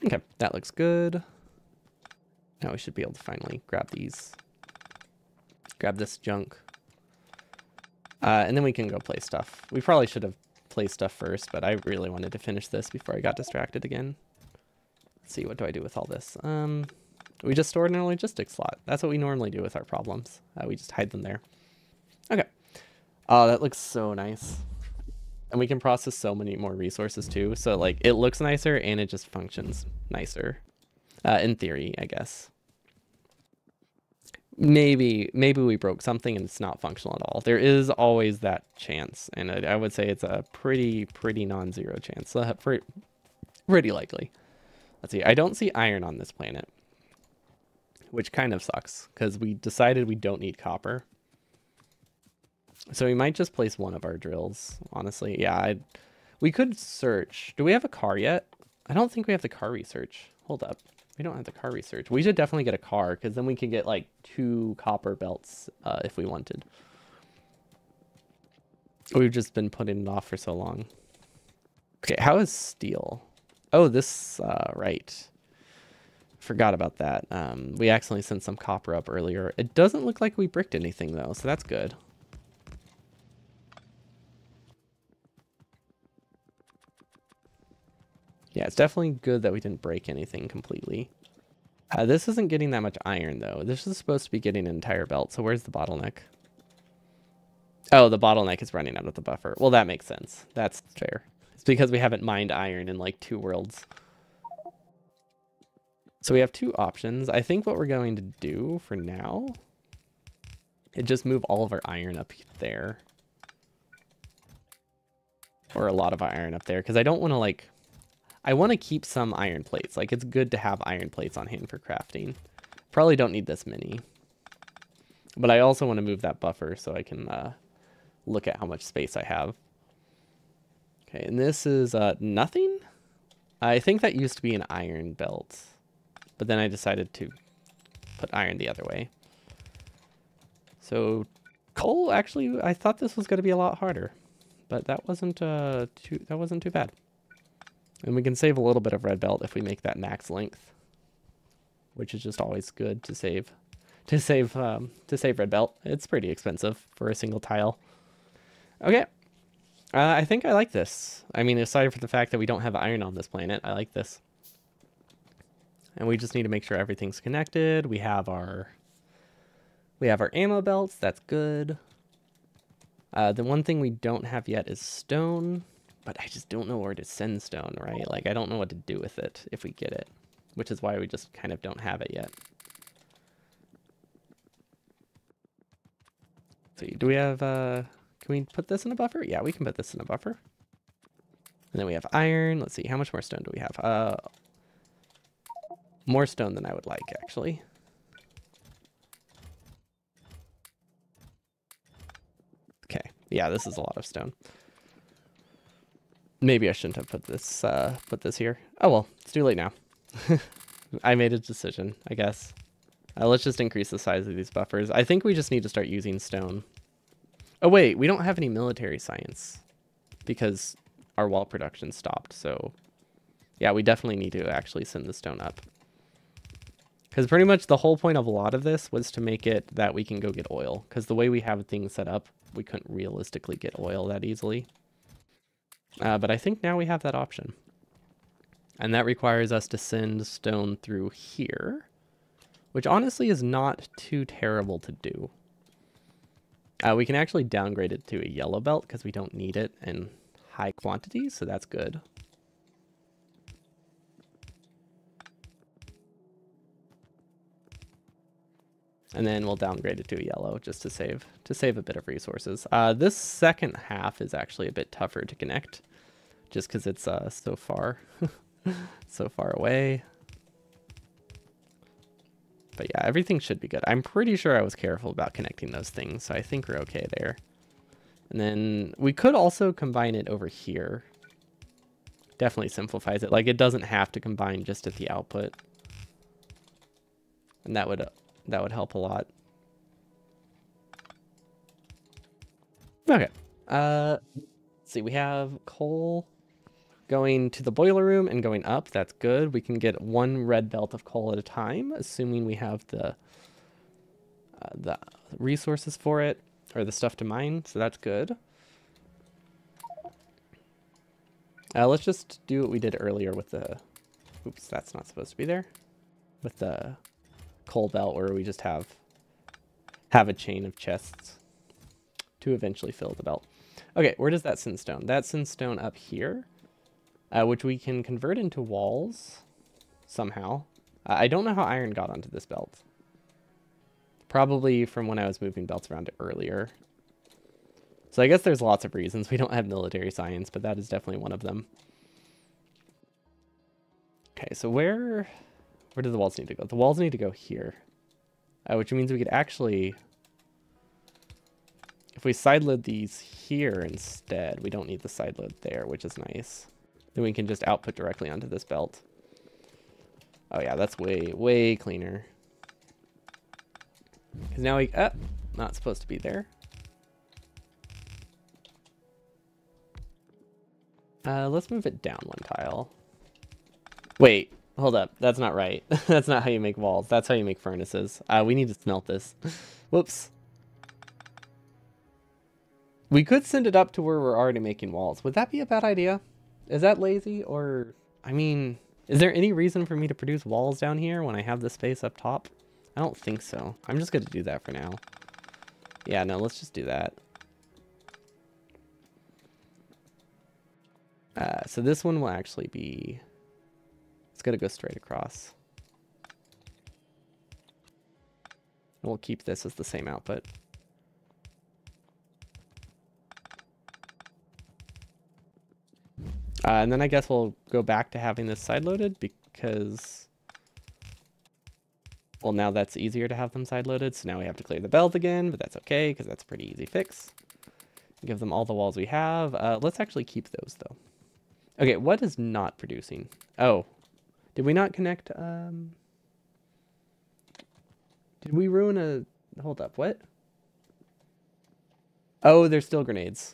Okay, that looks good. Now we should be able to finally grab these. Grab this junk. And then we can go play stuff. We probably should have played stuff first, but I really wanted to finish this before I got distracted again. Let's see, what do I do with all this? We just stored in a logistics slot. That's what we normally do with our problems. We just hide them there. Okay. Oh, that looks so nice. And we can process so many more resources too. So like it looks nicer and it just functions nicer. In theory, I guess. Maybe we broke something and it's not functional at all. There is always that chance, and I would say it's a pretty non-zero chance. Pretty likely. Let's see. I don't see iron on this planet, which kind of sucks because we decided we don't need copper. So we might just place one of our drills. Honestly, yeah. We could search. Do we have a car yet? I don't think we have the car research. Hold up. We don't have the car research. We should definitely get a car because then we could get like 2 copper belts if we wanted. We've just been putting it off for so long. Okay, how is steel? Oh, this, right. Forgot about that. We accidentally sent some copper up earlier. It doesn't look like we bricked anything though, so that's good. Yeah, it's definitely good that we didn't break anything completely. This isn't getting that much iron, though. This is supposed to be getting an entire belt, so where's the bottleneck? Oh, the bottleneck is running out of the buffer. Well, that makes sense. That's fair. It's because we haven't mined iron in like 2 worlds. So we have 2 options. I think what we're going to do for now is just move all of our iron up there. Or a lot of iron up there, because I don't want to like... I want to keep some iron plates. Like, it's good to have iron plates on hand for crafting. Probably don't need this many. But I also want to move that buffer so I can look at how much space I have. Okay, and this is nothing? I think that used to be an iron belt. But then I decided to put iron the other way. So coal, actually, I thought this was going to be a lot harder. But that wasn't too bad. And we can save a little bit of red belt if we make that max length, which is just always good to save. To save red belt. It's pretty expensive for a single tile. Okay. I think I like this. I mean, aside from the fact that we don't have iron on this planet, I like this. And we just need to make sure everything's connected. We have our ammo belts. That's good. The one thing we don't have yet is stone, but I just don't know where to send stone, right? Like, I don't know what to do with it if we get it, which is why we just kind of don't have it yet. So do we have, can we put this in a buffer? Yeah, we can put this in a buffer. And then we have iron. Let's see, how much more stone do we have? More stone than I would like, actually. Okay, yeah, this is a lot of stone. Maybe I shouldn't have put this here. Oh well, it's too late now. I made a decision, I guess. Let's just increase the size of these buffers. I think we just need to start using stone. Oh wait, we don't have any military science because our wall production stopped. So yeah, we definitely need to actually send the stone up. Because pretty much the whole point of a lot of this was to make it that we can go get oil. Because the way we have things set up, we couldn't realistically get oil that easily. But I think now we have that option. And that requires us to send stone through here, which honestly is not too terrible to do. We can actually downgrade it to a yellow belt because we don't need it in high quantities, so that's good. And then we'll downgrade it to a yellow just to save a bit of resources. This second half is actually a bit tougher to connect, just because it's so far so far away. But yeah, everything should be good. I'm pretty sure I was careful about connecting those things, so I think we're okay there. And then we could also combine it over here. Definitely simplifies it. Like, it doesn't have to combine just at the output. And that would help a lot. Okay. Let's see, we have coal going to the boiler room and going up. That's good. We can get 1 red belt of coal at a time, assuming we have the resources for it, or the stuff to mine, so that's good. Let's just do what we did earlier with the... Oops, that's not supposed to be there. With the coal belt, where we just have a chain of chests to eventually fill the belt. Okay, where does that send stone? That sends stone up here, which we can convert into walls somehow. I don't know how iron got onto this belt. Probably from when I was moving belts around earlier. So I guess there's lots of reasons. We don't have military science, but that is definitely one of them. Okay, so where do the walls need to go? The walls need to go here, which means we could actually, if we sideload these here instead, we don't need the sideload there, which is nice. Then we can just output directly onto this belt. Oh yeah, that's way, way cleaner. Because now we, not supposed to be there. Let's move it down 1 tile. Wait, hold up. That's not right. That's not how you make walls. That's how you make furnaces. We need to smelt this. Whoops. We could send it up to where we're already making walls. Would that be a bad idea? Is that lazy? Or, I mean, is there any reason for me to produce walls down here when I have the space up top? I don't think so. I'm just going to do that for now. Yeah, no, let's just do that. So this one will actually be, it's going to go straight across. And we'll keep this as the same output. And then I guess we'll go back to having this side-loaded because, well, now that's easier to have them side-loaded. So now we have to clear the belt again, but that's okay because that's a pretty easy fix. Give them all the walls we have. Let's actually keep those, though. Okay, what is not producing? Oh, did we not connect? Did we ruin a... Hold up, what? Oh, there's still grenades.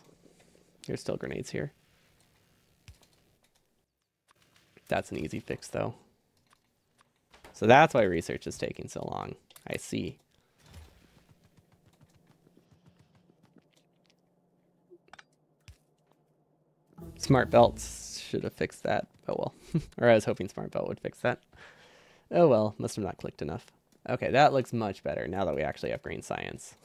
There's still grenades here. That's an easy fix, though. So that's why research is taking so long. I see. Smart belts should have fixed that. Oh, well. Or I was hoping smart belt would fix that. Oh, well. Must have not clicked enough. Okay, that looks much better now that we actually have green science.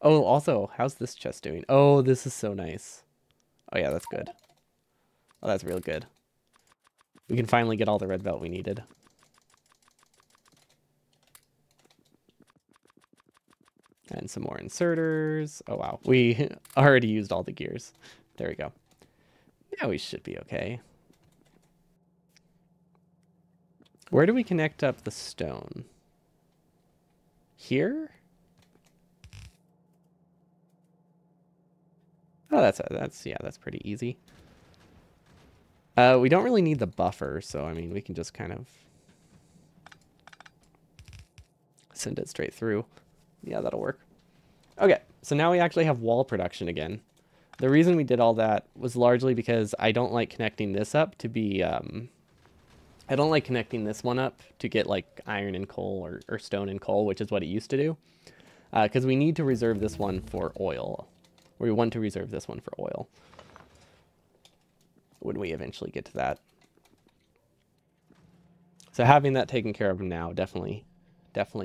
Oh, also, how's this chest doing? Oh, this is so nice. Oh, yeah, that's good. Oh, that's real good. We can finally get all the red belt we needed. And some more inserters. Oh, wow. We already used all the gears. There we go. Yeah, we should be okay. Where do we connect up the stone? Here? Oh, that's pretty easy. We don't really need the buffer, so I mean, we can just kind of send it straight through. Yeah, that'll work. Okay, so now we actually have wall production again. The reason we did all that was largely because I don't like connecting this up to be, I don't like connecting this one up to get like iron and coal or stone and coal, which is what it used to do. Because we need to reserve this one for oil. We want to reserve this one for oil when we eventually get to that. So having that taken care of now definitely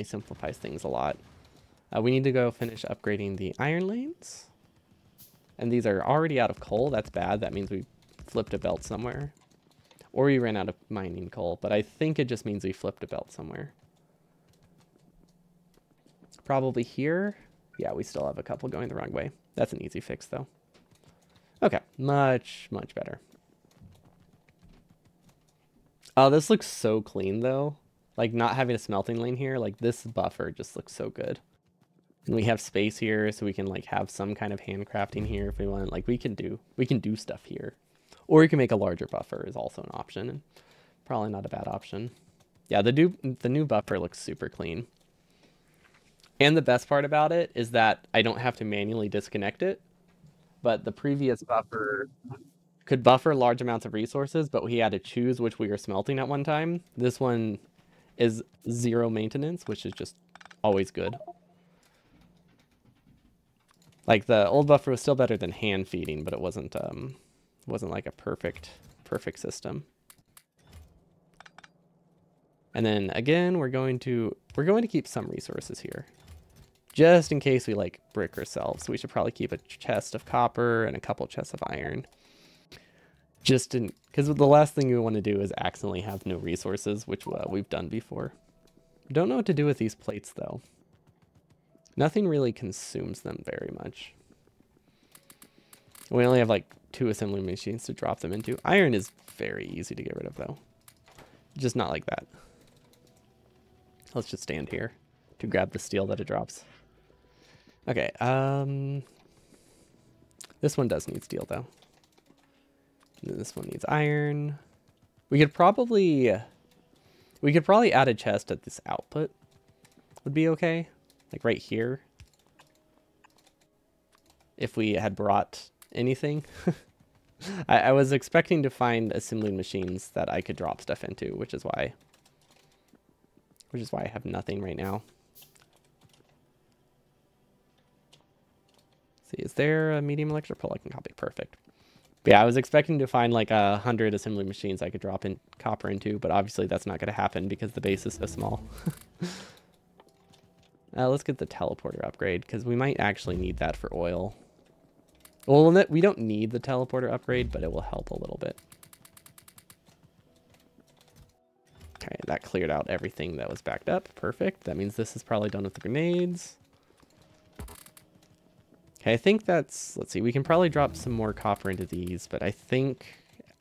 simplifies things a lot. We need to go finish upgrading the iron lanes. And these are already out of coal. That's bad. That means we flipped a belt somewhere. Or we ran out of mining coal. But I think it just means we flipped a belt somewhere. Probably here. Yeah, we still have a couple going the wrong way. That's an easy fix, though. Okay, much better. Oh, this looks so clean, though. Like, not having a smelting lane here, like, this buffer just looks so good. And we have space here, so we can, like, have some kind of handcrafting here if we want. Like, we can do stuff here. Or we can make a larger buffer is also an option, and probably not a bad option. Yeah, the new buffer looks super clean. And the best part about it is that I don't have to manually disconnect it. But the previous buffer could buffer large amounts of resources, but we had to choose which we were smelting at one time. This one is 0 maintenance, which is just always good. Like, the old buffer was still better than hand feeding, but it wasn't like a perfect system. And then again, we're going to keep some resources here. Just in case we like brick ourselves. We should probably keep a chest of copper and a couple chests of iron. Because the last thing we want to do is accidentally have no resources, which we've done before. Don't know what to do with these plates, though. Nothing really consumes them very much. We only have like 2 assembly machines to drop them into. Iron is very easy to get rid of, though. Just not like that. Let's just stand here to grab the steel that it drops. Okay, this one does need steel, though. And this one needs iron. We could probably add a chest at this output. Would be okay. Like right here. If we had brought anything. I was expecting to find assembling machines that I could drop stuff into, which is why I have nothing right now. See, is there a medium electric pole I can copy? Perfect. But yeah, I was expecting to find like 100 assembly machines I could drop in copper into, but obviously that's not going to happen because the base is so small. Let's get the teleporter upgrade because we might actually need that for oil. Well, we don't need the teleporter upgrade, but it will help a little bit. Okay, that cleared out everything that was backed up. Perfect. That means this is probably done with the grenades. Okay, I think that's... Let's see, we can probably drop some more copper into these, but I think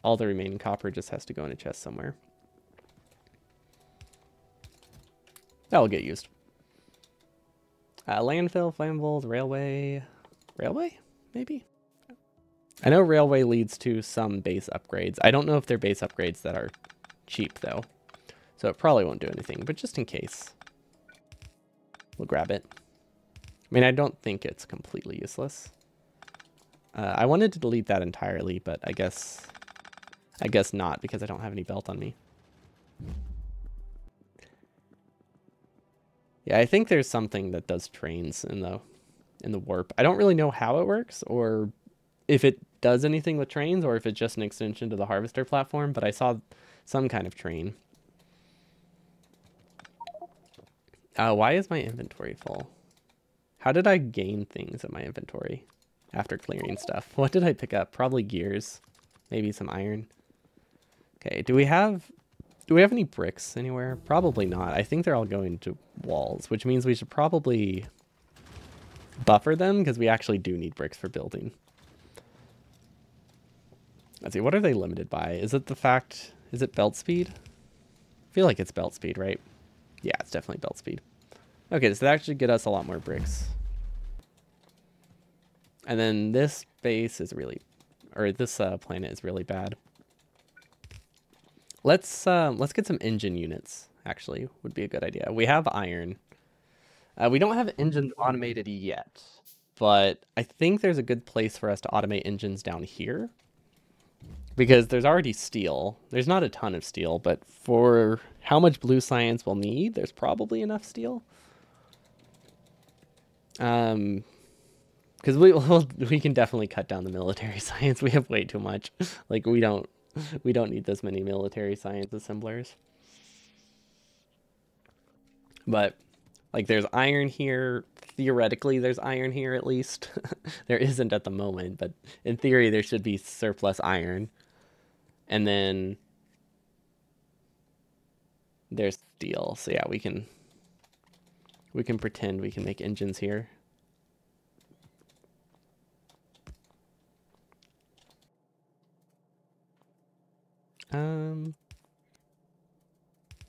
all the remaining copper just has to go in a chest somewhere. That will get used. Landfill, flammables, railway... Railway? Maybe? I know railway leads to some base upgrades. I don't know if they're base upgrades that are cheap, though. So it probably won't do anything, but just in case, we'll grab it. I mean, I don't think it's completely useless. I wanted to delete that entirely, but I guess not, because I don't have any belt on me. Yeah, I think there's something that does trains in the warp. I don't really know how it works, or if it does anything with trains, or if it's just an extension to the harvester platform, but I saw some kind of train. Why is my inventory full? How did I gain things in my inventory after clearing stuff? What did I pick up? Probably gears, maybe some iron. Okay, do we have any bricks anywhere? Probably not. I think they're all going to walls, which means we should probably buffer them, because we actually do need bricks for building. Let's see, what are they limited by? Is it belt speed? I feel like it's belt speed, right? Yeah, it's definitely belt speed. Okay, so that should get us a lot more bricks. And then this base is really, or this planet is really bad. Let's get some engine units, actually, would be a good idea. We have iron. We don't have engines automated yet, but I think there's a good place for us to automate engines down here. Because there's already steel. There's not a ton of steel, but for how much blue science we'll need, there's probably enough steel. Because we can definitely cut down the military science. We have way too much. Like, we don't need this many military science assemblers. But like, there's iron here. Theoretically, there's iron here at least. There isn't at the moment, but in theory, there should be surplus iron. And then there's steel. So yeah, we can pretend we can make engines here.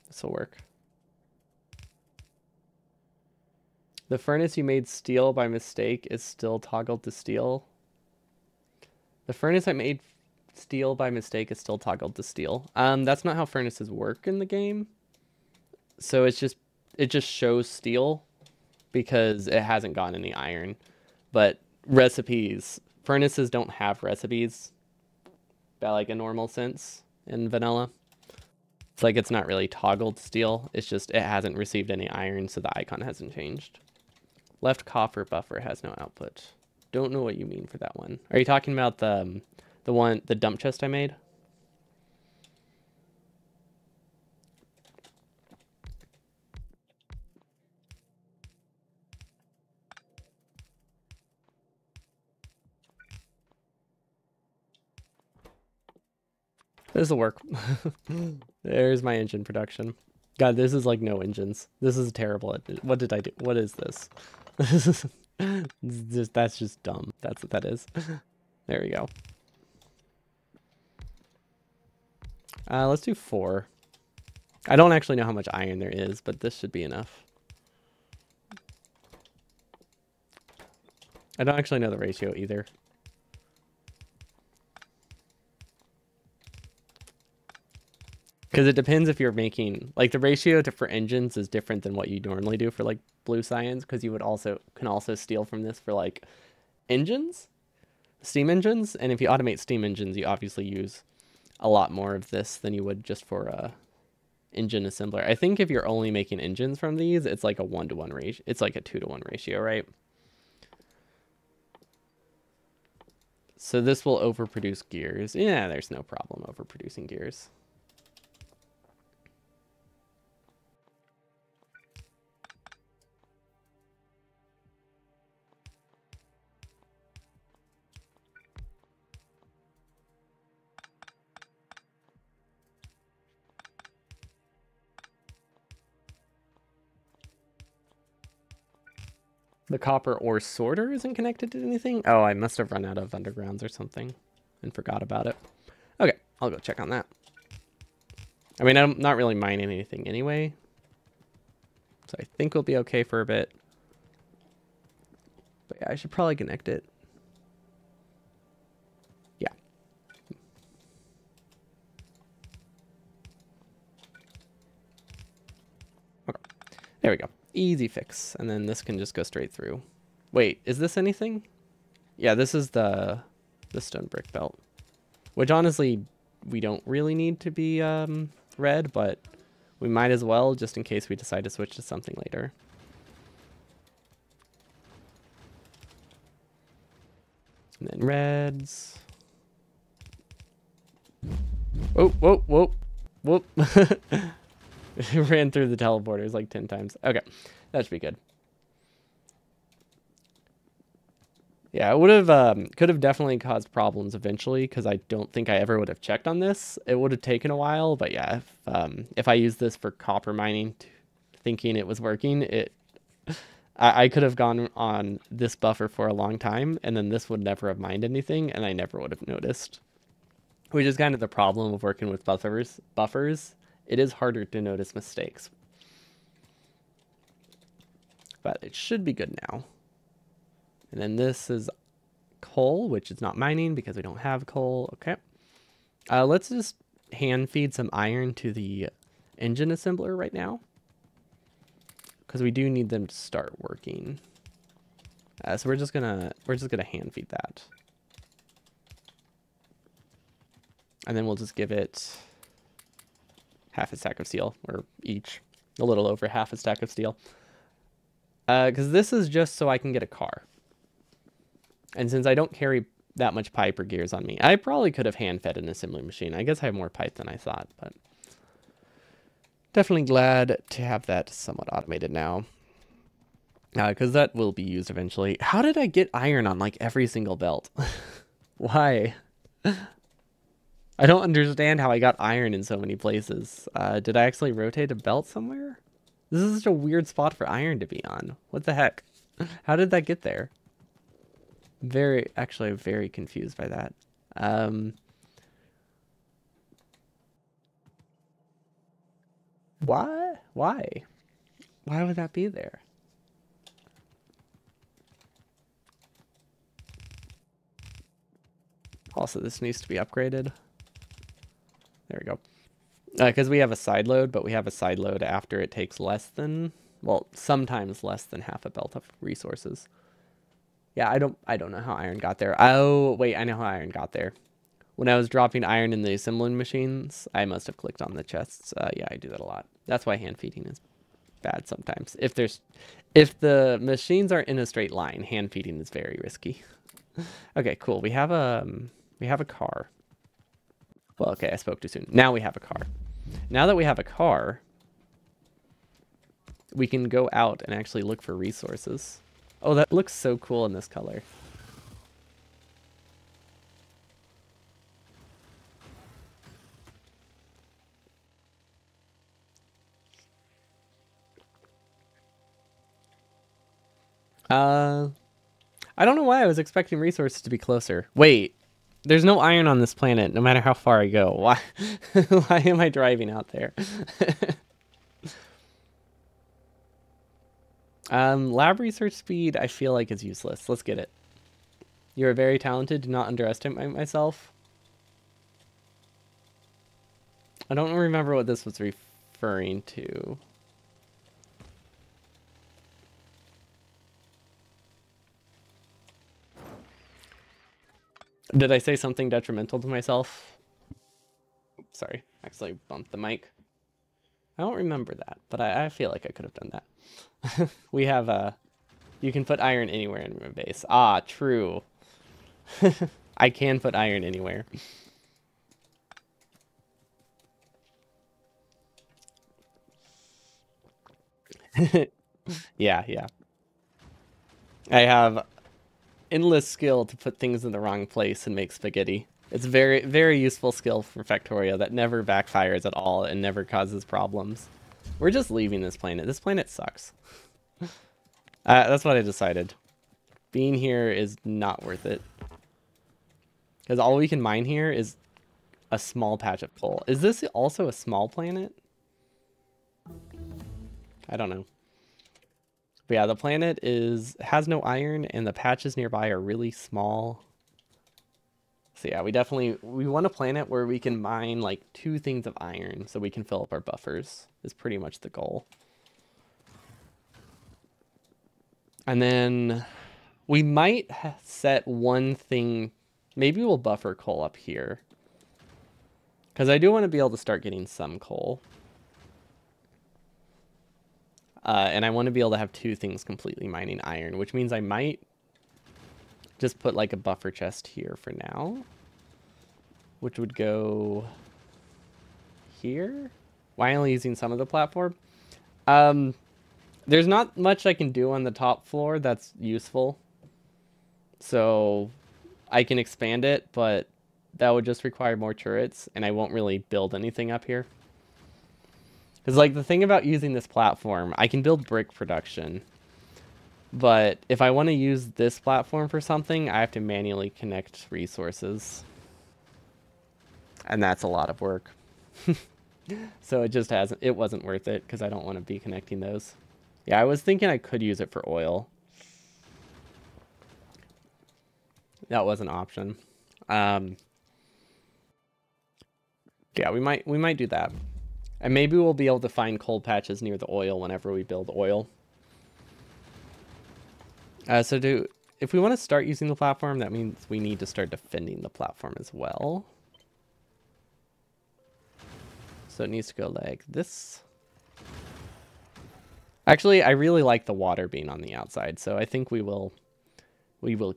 This will work. The furnace you made steel by mistake is still toggled to steel. The furnace I made steel by mistake is still toggled to steel. That's not how furnaces work in the game. So it just shows steel because it hasn't gotten any iron. But furnaces don't have recipes by like a normal sense in vanilla. It's like it's not really toggled steel. It's just it hasn't received any iron, so the icon hasn't changed. Left coffer buffer has no output. Don't know what you mean for that one. Are you talking about the dump chest I made? This will work. There's my engine production. God, this is like no engines. This is terrible. What did I do? What is this? That's just dumb. That's what that is. There we go. Let's do 4. I don't actually know how much iron there is, but this should be enough. I don't actually know the ratio either. Because it depends if you're making, like, the ratio for engines is different than what you normally do for like blue science, because you can also steal from this for like engines, steam engines, and if you automate steam engines, you obviously use a lot more of this than you would just for a engine assembler. I think if you're only making engines from these, it's like a 1-to-1 ratio. It's like a 2-to-1 ratio, right? So this will overproduce gears. Yeah, there's no problem overproducing gears. The copper ore sorter isn't connected to anything? Oh, I must have run out of undergrounds or something and forgot about it. Okay, I'll go check on that. I mean, I'm not really mining anything anyway, so I think we'll be okay for a bit. But yeah, I should probably connect it. Yeah. Okay, there we go. Easy fix. And then this can just go straight through. Wait, is this anything? Yeah, this is the stone brick belt. Which honestly, we don't really need to be red, but we might as well just in case we decide to switch to something later. And then reds. Whoa, whoa, whoa, whoop. Ran through the teleporters like 10 times. Okay, that should be good. Yeah, it would have could have definitely caused problems eventually because I don't think I ever would have checked on this. It would have taken a while, but yeah, if I used this for copper mining, thinking it was working, I could have gone on this buffer for a long time, and then this would never have mined anything, and I never would have noticed. Which is kind of the problem of working with buffers. It is harder to notice mistakes. But it should be good now. And then this is coal, which is not mining because we don't have coal. Okay. Let's just hand feed some iron to the engine assembler right now, because we do need them to start working. So we're just gonna hand feed that, and then we'll just give it half a stack of steel, or each a little over half a stack of steel, because this is just so I can get a car. And since I don't carry that much pipe or gears on me, I probably could have hand-fed an assembly machine. I guess I have more pipe than I thought, but definitely glad to have that somewhat automated now. Because that will be used eventually. How did I get iron on, like, every single belt? Why? I don't understand how I got iron in so many places. Did I actually rotate a belt somewhere? This is such a weird spot for iron to be on. What the heck? How did that get there? Actually very confused by that. Why? Why would that be there? Also, this needs to be upgraded. There we go. Because we have a side load, but we have a side load after it takes less than, well, sometimes less than half a belt of resources. Yeah, I don't know how iron got there. Oh, wait, I know how iron got there. When I was dropping iron in the assembling machines, I must have clicked on the chests. Yeah, I do that a lot. That's why hand feeding is bad sometimes. If the machines are in a straight line, hand feeding is very risky. Okay, cool. We have a car. Well, okay, I spoke too soon. Now we have a car. Now that we have a car, we can go out and actually look for resources. Oh, that looks so cool in this color. I don't know why I was expecting resources to be closer. Wait, there's no iron on this planet, no matter how far I go. Why, why am I driving out there? Lab research speed, I feel like is useless. Let's get it. You are very talented. Do not underestimate myself. I don't remember what this was referring to. Did I say something detrimental to myself? Oops, sorry, actually bumped the mic. I don't remember that, but I feel like I could have done that. We have you can put iron anywhere in my base. Ah, true. I can put iron anywhere. Yeah. I have endless skill to put things in the wrong place and make spaghetti. It's very, very useful skill for Factorio that never backfires at all and never causes problems. We're just leaving this planet. This planet sucks. That's what I decided. Being here is not worth it. Because all we can mine here is a small patch of coal. Is this also a small planet? I don't know. But yeah, the planet has no iron, and the patches nearby are really small. So yeah, we want a planet where we can mine like 2 things of iron so we can fill up our buffers is pretty much the goal. And then we might set one thing, maybe we'll buffer coal up here. Because I do want to be able to start getting some coal. And I want to be able to have 2 things completely mining iron, which means I might just put like a buffer chest here for now. Which would go here. Why only using some of the platform? There's not much I can do on the top floor that's useful. So I can expand it, but that would just require more turrets, and I won't really build anything up here. Because like the thing about using this platform, I can build brick production. But if I want to use this platform for something, I have to manually connect resources. And that's a lot of work. So it wasn't worth it because I don't want to be connecting those. Yeah, I was thinking I could use it for oil. That was an option. Yeah, we might do that. And maybe we'll be able to find coal patches near the oil whenever we build oil. If we want to start using the platform, that means we need to start defending the platform as well. So it needs to go like this. Actually, I really like the water being on the outside, so I think we will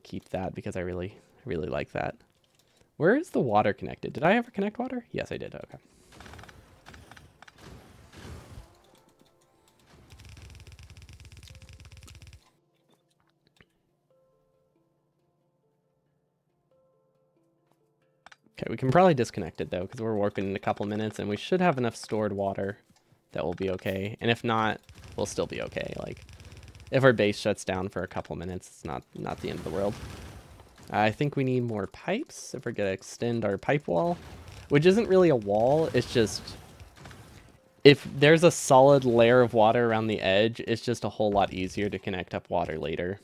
keep that because I really like that. Where is the water connected? Did I ever connect water? Yes, I did. Okay. Okay, we can probably disconnect it though because we're warping in a couple minutes and we should have enough stored water that will be okay. And if not, we'll still be okay. Like if our base shuts down for a couple minutes, it's not the end of the world. I think we need more pipes if we're gonna extend our pipe wall, which isn't really a wall. It's just if there's a solid layer of water around the edge, it's just a whole lot easier to connect up water later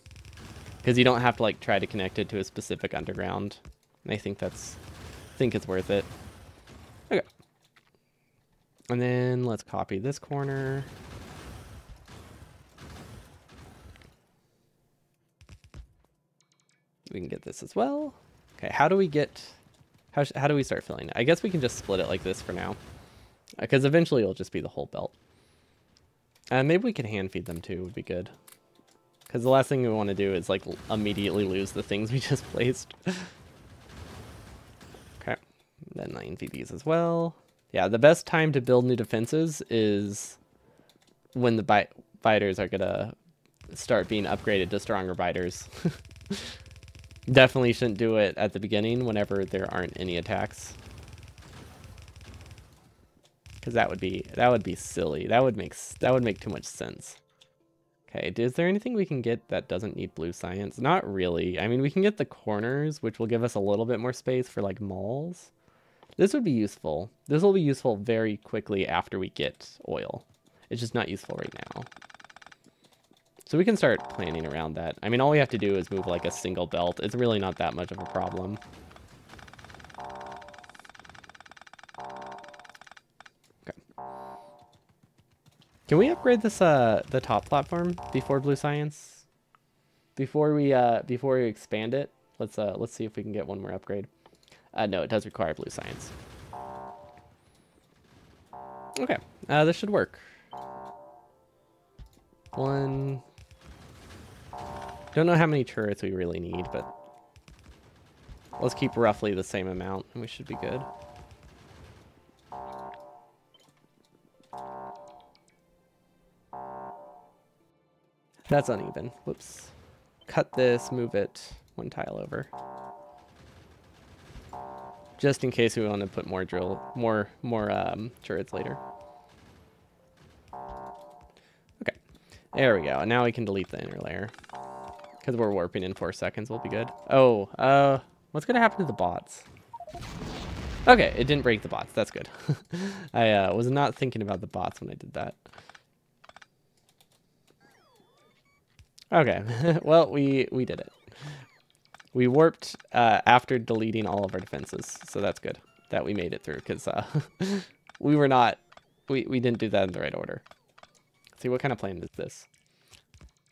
because you don't have to like try to connect it to a specific underground. And I think it's worth it. Okay. And then let's copy this corner. We can get this as well. Okay, how do we start filling it? I guess we can just split it like this for now. Because eventually it'll just be the whole belt. Maybe we can hand feed them too, would be good. Because the last thing we want to do is like immediately lose the things we just placed. Okay, then I can feed these as well. Yeah, the best time to build new defenses is when the biters are gonna start being upgraded to stronger biters. Definitely shouldn't do it at the beginning whenever there aren't any attacks. Because that would be silly. That would make too much sense. Okay, is there anything we can get that doesn't need blue science? Not really. I mean, we can get the corners, which will give us a little bit more space for like malls. This would be useful. This will be useful very quickly after we get oil. It's just not useful right now. So we can start planning around that. I mean, all we have to do is move like a single belt. It's really not that much of a problem. Okay. Can we upgrade this the top platform before blue science? Before we expand it? Let's see if we can get one more upgrade. No, it does require blue science. Okay. This should work. One. Don't know how many turrets we really need, but let's keep roughly the same amount and we should be good. That's uneven. Whoops. Cut this, move it one tile over. Just in case we want to put more turrets later. Okay. There we go. And now we can delete the inner layer. Because we're warping in 4 seconds, we'll be good. Oh, what's going to happen to the bots? Okay, it didn't break the bots. That's good. I was not thinking about the bots when I did that. Okay, well, we did it. We warped after deleting all of our defenses, so that's good that we made it through, because we didn't do that in the right order. Let's see, what kind of plane is this?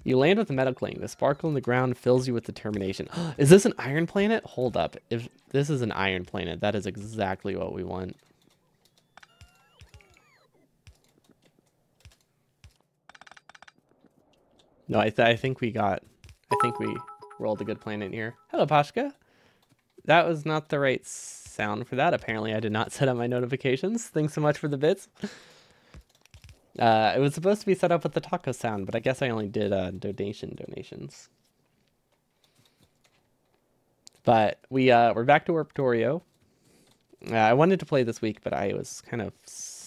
You land with a metal cling. The sparkle in the ground fills you with determination. Is this an iron planet? Hold up. If this is an iron planet, that is exactly what we want. No, I think we rolled a good planet here. Hello, Pashka. That was not the right sound for that. Apparently, I did not set up my notifications. Thanks so much for the bits. It was supposed to be set up with the taco sound, but I guess I only did donations. But we're back to Warptorio. I wanted to play this week, but I was kind of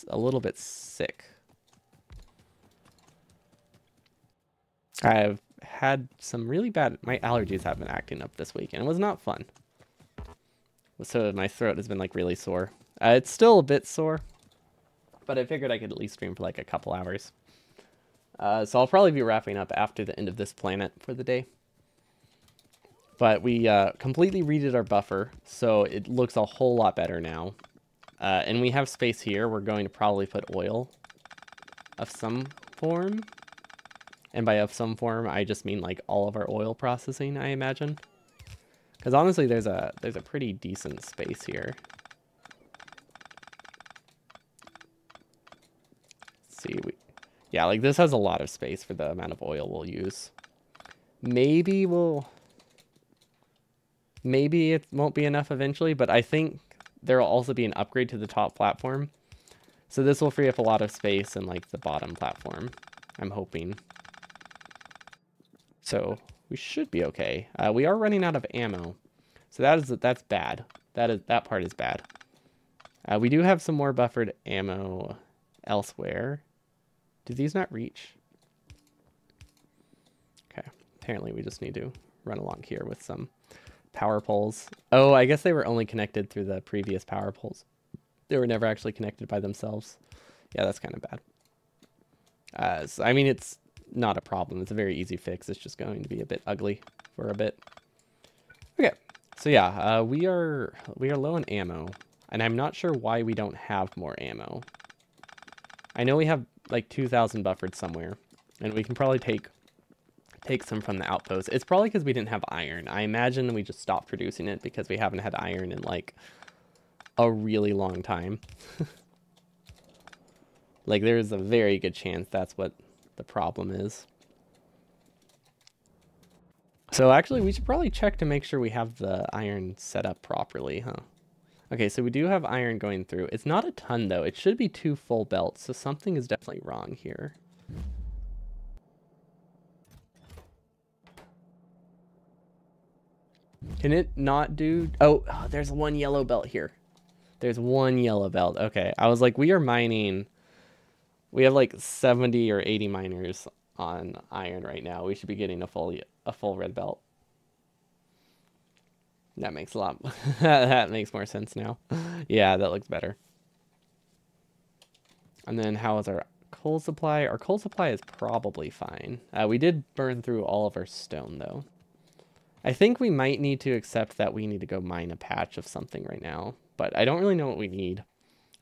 a little bit sick. I've had some really bad... My allergies have been acting up this week, and it was not fun. So my throat has been, like, really sore. It's still a bit sore, but I figured I could at least stream for, like, a couple hours. So I'll probably be wrapping up after the end of this planet for the day. But we completely redid our buffer, so it looks a whole lot better now. And we have space here. We're going to probably put oil of some form. And by of some form, I just mean like all of our oil processing, I imagine. Because honestly, there's a pretty decent space here. Let's see, yeah, like this has a lot of space for the amount of oil we'll use. Maybe it won't be enough eventually, but I think there will also be an upgrade to the top platform. So this will free up a lot of space in like the bottom platform, I'm hoping. So we should be okay. We are running out of ammo. So that's bad. That part is bad. We do have some more buffered ammo elsewhere. Do these not reach? Okay. Apparently we just need to run along here with some power poles. Oh, I guess they were only connected through the previous power poles. They were never actually connected by themselves. Yeah, that's kind of bad. So, I mean, it's not a problem. It's a very easy fix. It's just going to be a bit ugly for a bit. Okay, so yeah, we are low on ammo, and I'm not sure why we don't have more ammo. I know we have like 2,000 buffered somewhere, and we can probably take some from the outpost. It's probably because we didn't have iron. I imagine we just stopped producing it because we haven't had iron in like a really long time. Like there's a very good chance that's what the problem is. So actually we should probably check to make sure we have the iron set up properly, huh? Okay, so we do have iron going through. It's not a ton though. It should be 2 full belts, so something is definitely wrong here. Can it not do... Oh, there's 1 yellow belt here. There's 1 yellow belt. Okay, I was like, we are mining... We have like 70 or 80 miners on iron right now. We should be getting a full red belt. That makes a lot... that makes more sense now. Yeah, that looks better. And then how is our coal supply? Our coal supply is probably fine. We did burn through all of our stone though. I think we might need to accept that we need to go mine a patch of something right now, but I don't really know what we need.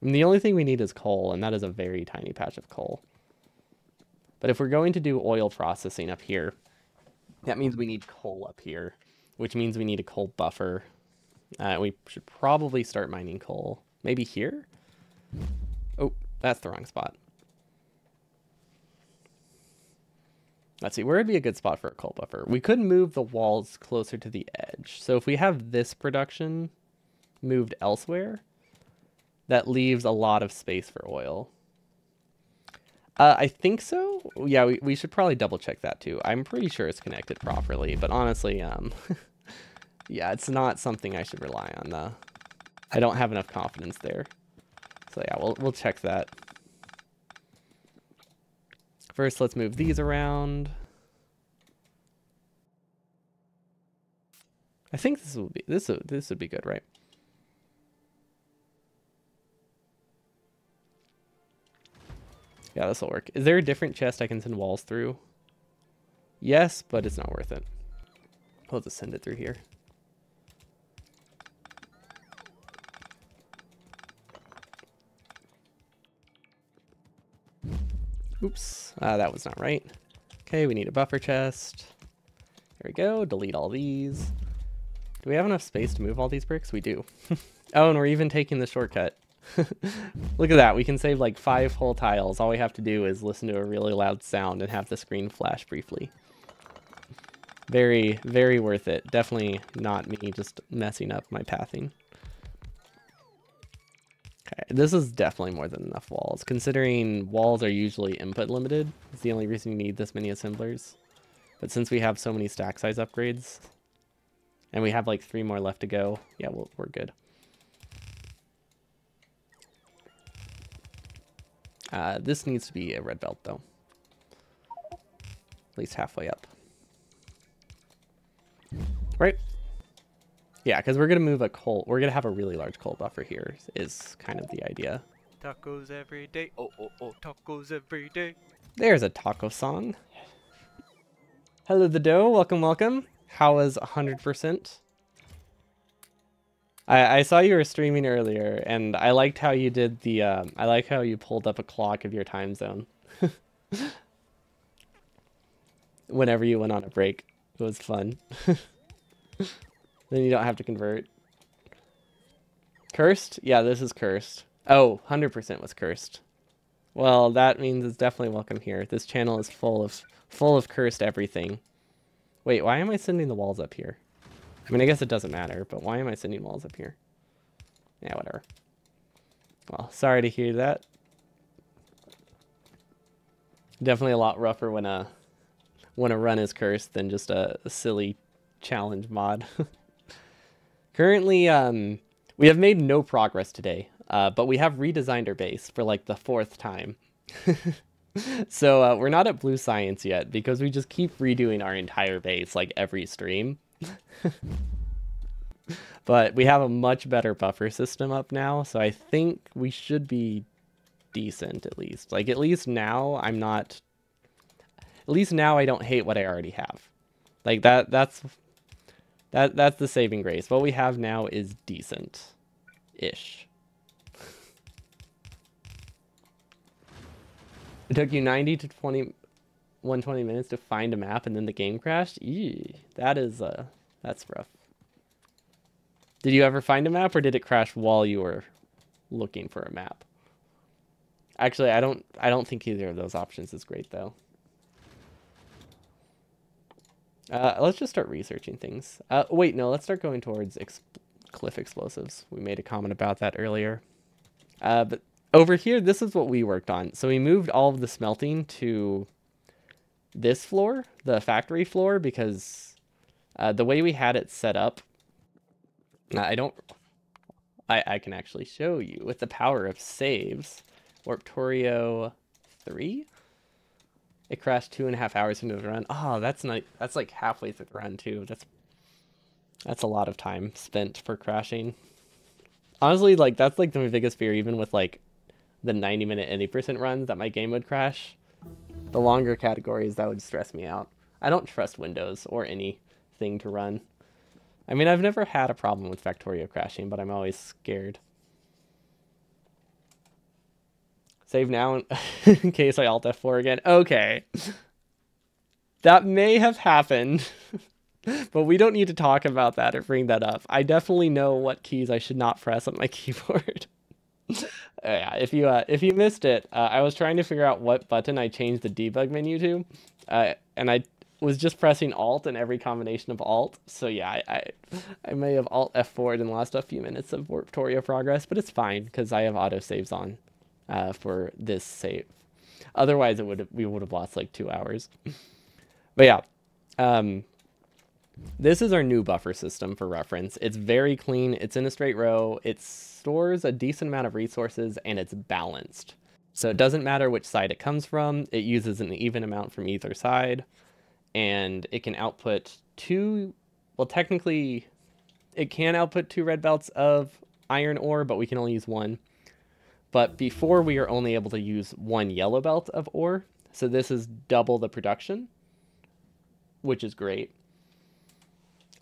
I mean, the only thing we need is coal, and that is a very tiny patch of coal. But if we're going to do oil processing up here, that means we need coal up here, which means we need a coal buffer. We should probably start mining coal. Maybe here? Oh, that's the wrong spot. Let's see, where would be a good spot for a coal buffer? We could move the walls closer to the edge. So if we have this production moved elsewhere, that leaves a lot of space for oil. I think so. Yeah, we should probably double check that too. I'm pretty sure it's connected properly, but honestly, yeah, it's not something I should rely on. I don't have enough confidence there. So yeah, we'll check that. First, let's move these around. I think this would be good, right? Yeah, this will work. Is there a different chest I can send walls through? Yes, but it's not worth it. I'll just send it through here. Oops, that was not right. Okay, we need a buffer chest. There we go, delete all these. Do we have enough space to move all these bricks? We do. Oh, and we're even taking the shortcut. Look at that, we can save like 5 whole tiles. All we have to do is listen to a really loud sound and have the screen flash briefly. Very, very worth it. Definitely not me just messing up my pathing. Okay, this is definitely more than enough walls. Considering walls are usually input limited, it's the only reason you need this many assemblers. But since we have so many stack size upgrades, and we have like 3 more left to go, yeah, we're good. This needs to be a red belt though. At least halfway up. Right? Yeah, because we're going to move a coal. We're going to have a really large coal buffer here is kind of the idea. Tacos every day. Oh, oh, oh, tacos every day. There's a taco song. Hello, the dough. Welcome, welcome. How was 100%? I saw you were streaming earlier, and I liked how you did the, I like how you pulled up a clock of your time zone. Whenever you went on a break. It was fun. Then you don't have to convert. Cursed? Yeah, this is cursed. Oh, 100% was cursed. Well, that means it's definitely welcome here. This channel is full of cursed everything. Wait, why am I sending the walls up here? I mean, I guess it doesn't matter, but why am I sending walls up here? Yeah, whatever. Well, sorry to hear that. Definitely a lot rougher when a run is cursed than just a silly challenge mod. Currently, we have made no progress today, but we have redesigned our base for like the 4th time. So we're not at blue science yet because we just keep redoing our entire base like every stream. But we have a much better buffer system up now, so I think we should be decent at least. Like at least now I don't hate what I already have. Like that's the saving grace. What we have now is decent-ish. It took you 90 to 120 minutes to find a map and then the game crashed? Eee, that's rough. Did you ever find a map or did it crash while you were looking for a map? Actually, I don't think either of those options is great though. Let's just start researching things. Wait, no, let's start going towards cliff explosives. We made a comment about that earlier. But over here, this is what we worked on. So we moved all of the smelting to this floor, the factory floor, because the way we had it set up, I can actually show you with the power of saves. Warptorio 3? It crashed 2.5 hours into the run. Oh, that's like halfway through the run too. That's a lot of time spent for crashing. Honestly, like that's like my biggest fear, even with like the 90-minute 80% runs that my game would crash. The longer categories, that would stress me out. I don't trust Windows or anything to run. I mean, I've never had a problem with Factorio crashing, but I'm always scared. Save now in case I Alt F4 again. Okay. That may have happened, but we don't need to talk about that or bring that up. I definitely know what keys I should not press on my keyboard. Yeah, if you missed it, I was trying to figure out what button I changed the debug menu to, and I was just pressing Alt in every combination of Alt. So yeah, I may have Alt F4'd and lost a few minutes of Warptorio progress, but it's fine because I have autosaves on. For this save. Otherwise, we would have lost like 2 hours. But yeah, this is our new buffer system for reference. It's very clean. It's in a straight row. It stores a decent amount of resources and it's balanced. So it doesn't matter which side it comes from, it uses an even amount from either side, and it can output two, well, technically, it can output 2 red belts of iron ore, but we can only use 1. But before, we are only able to use 1 yellow belt of ore, so this is double the production, which is great.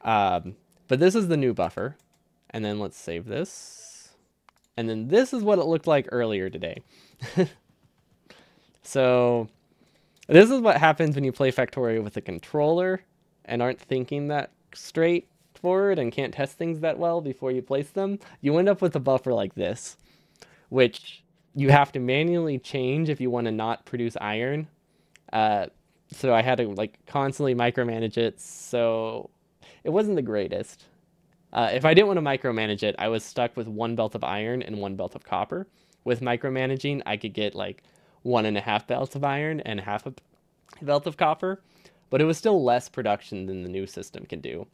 But this is the new buffer, and then let's save this. And then this is what it looked like earlier today. So this is what happens when you play Factorio with a controller and aren't thinking that straightforward and can't test things that well before you place them. You end up with a buffer like this, which you have to manually change if you want to not produce iron. So I had to like constantly micromanage it, so it wasn't the greatest. If I didn't want to micromanage it, I was stuck with 1 belt of iron and 1 belt of copper. With micromanaging, I could get like 1.5 belts of iron and half a belt of copper, but it was still less production than the new system can do.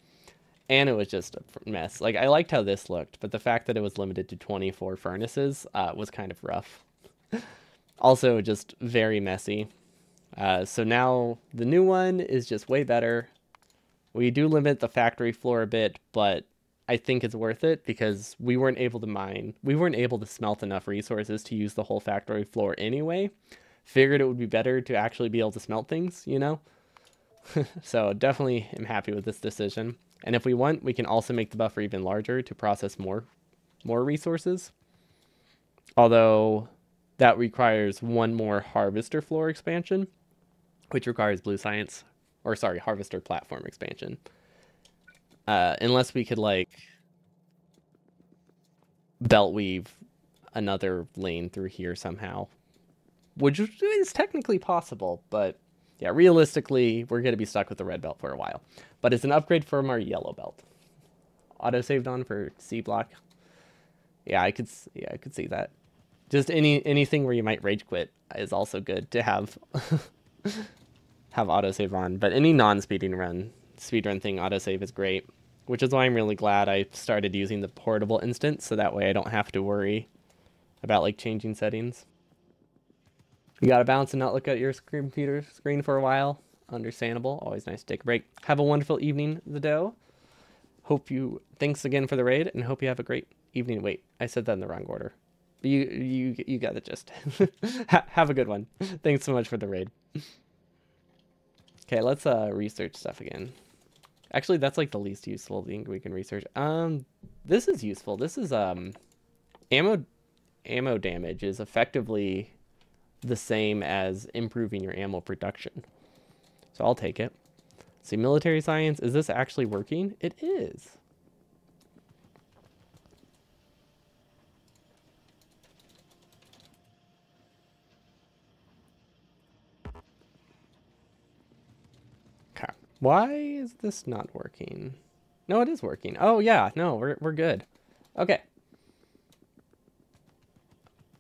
And it was just a mess. Like, I liked how this looked, but the fact that it was limited to 24 furnaces was kind of rough. Also, just very messy. So now the new one is just way better. We do limit the factory floor a bit, but I think it's worth it because we weren't able to mine. We weren't able to smelt enough resources to use the whole factory floor anyway. Figured it would be better to actually be able to smelt things, you know? So definitely am happy with this decision. And if we want, we can also make the buffer even larger to process more resources. Although that requires 1 more harvester floor expansion, which requires blue science, or sorry, harvester platform expansion. Unless we could like belt weave another lane through here somehow, which is technically possible, but yeah, realistically, we're going to be stuck with the red belt for a while. But it's an upgrade from our yellow belt. Auto saved on for C block. Yeah, I could see that. Just anything where you might rage quit is also good to have have autosave on. But any speedrun thing, autosave is great. Which is why I'm really glad I started using the portable instance, so that way I don't have to worry about like changing settings. You gotta bounce and not look at your computer screen for a while. Understandable. Always nice to take a break. Have a wonderful evening, the dough. Thanks again for the raid, and hope you have a great evening. Wait, I said that in the wrong order. You got the gist. Have a good one. Thanks so much for the raid. Okay, let's research stuff again. Actually, that's like the least useful thing we can research. This is useful. This is ammo damage is effectively the same as improving your ammo production. So I'll take it. See, military science, is this actually working? It is. Okay. Why is this not working? No, it is working. Oh yeah, no, we're good. Okay.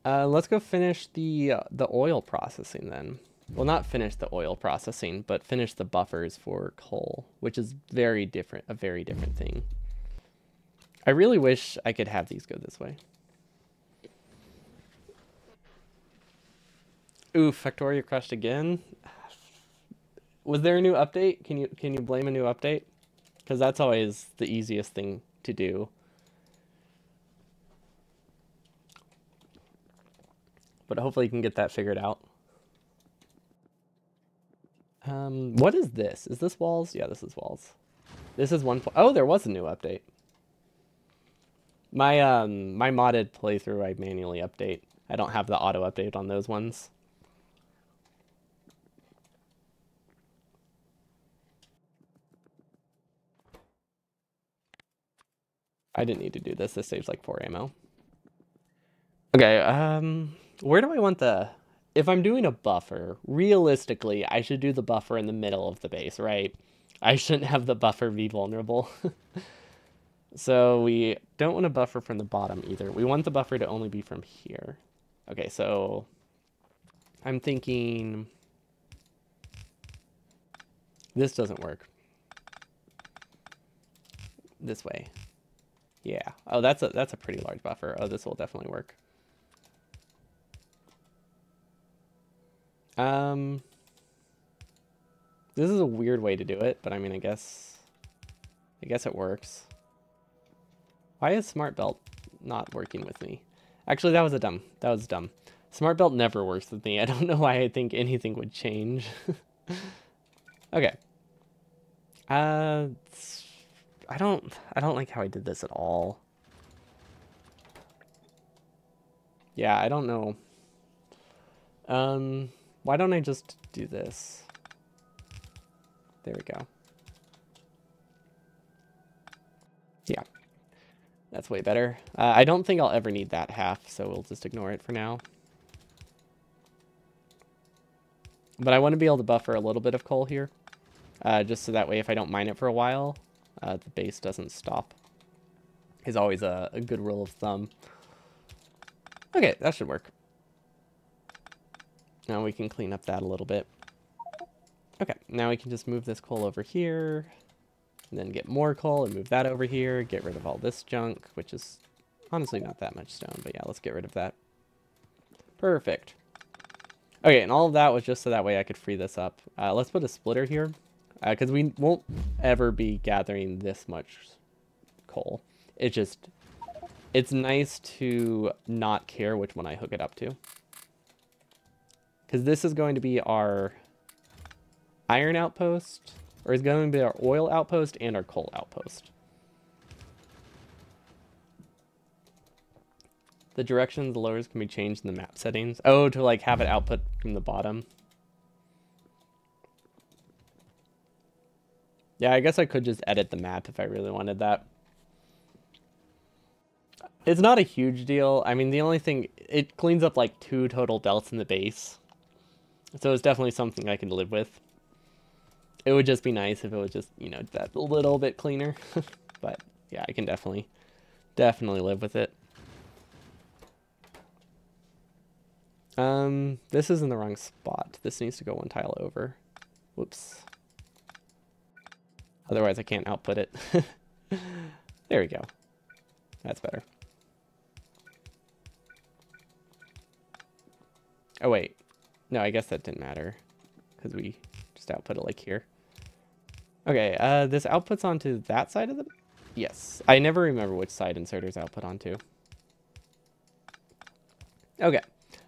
Let's go finish the oil processing then. Well, not finish the oil processing, but finish the buffers for coal, which is a very different thing. I really wish I could have these go this way. Ooh, Factorio crashed again. Was there a new update? Can you blame a new update? Because that's always the easiest thing to do. But hopefully you can get that figured out. What is this? Is this walls? Yeah, this is walls. This is one. Oh, there was a new update. My my modded playthrough, I manually update. I don't have the auto update on those ones. I didn't need to do this. This saves like 4 ammo. Okay, where do I want the... If I'm doing a buffer, realistically, I should do the buffer in the middle of the base, right? I shouldn't have the buffer be vulnerable. So we don't want a buffer from the bottom either. We want the buffer to only be from here. Okay, so I'm thinking this doesn't work. This way. Yeah. Oh, that's a pretty large buffer. Oh, this will definitely work. Um, this is a weird way to do it, but I mean, I guess it works. Why is Smart Belt not working with me? Actually, that was dumb. Smart Belt never works with me. I don't know why I think anything would change. Okay. I don't like how I did this at all. Yeah, I don't know. Why don't I just do this? There we go. Yeah. That's way better. I don't think I'll ever need that half, so we'll just ignore it for now. But I want to be able to buffer a little bit of coal here. Just so that way if I don't mine it for a while, the base doesn't stop. Is always a good rule of thumb. Okay, that should work. Now we can clean up that a little bit. Okay, now we can just move this coal over here. And then get more coal and move that over here. Get rid of all this junk, which is honestly not that much stone. But yeah, let's get rid of that. Perfect. Okay, and all of that was just so that way I could free this up. Let's put a splitter here. Because we won't ever be gathering this much coal. It's nice to not care which one I hook it up to. Because this is going to be our iron outpost, or it's going to be our oil outpost and our coal outpost. The direction of the lowers can be changed in the map settings. Oh, to like have it output from the bottom. Yeah, I guess I could just edit the map if I really wanted that. It's not a huge deal. I mean, the only thing, it cleans up like 2 total delts in the base. So it's definitely something I can live with. It would just be nice if it was just, you know, that little bit cleaner. But yeah, I can definitely live with it. This is in the wrong spot. This needs to go 1 tile over. Whoops. Otherwise I can't output it. There we go. That's better. Oh wait. No, I guess that didn't matter. Because we just output it like here. Okay, this outputs onto that side of the... Yes. I never remember which side inserters output onto. Okay.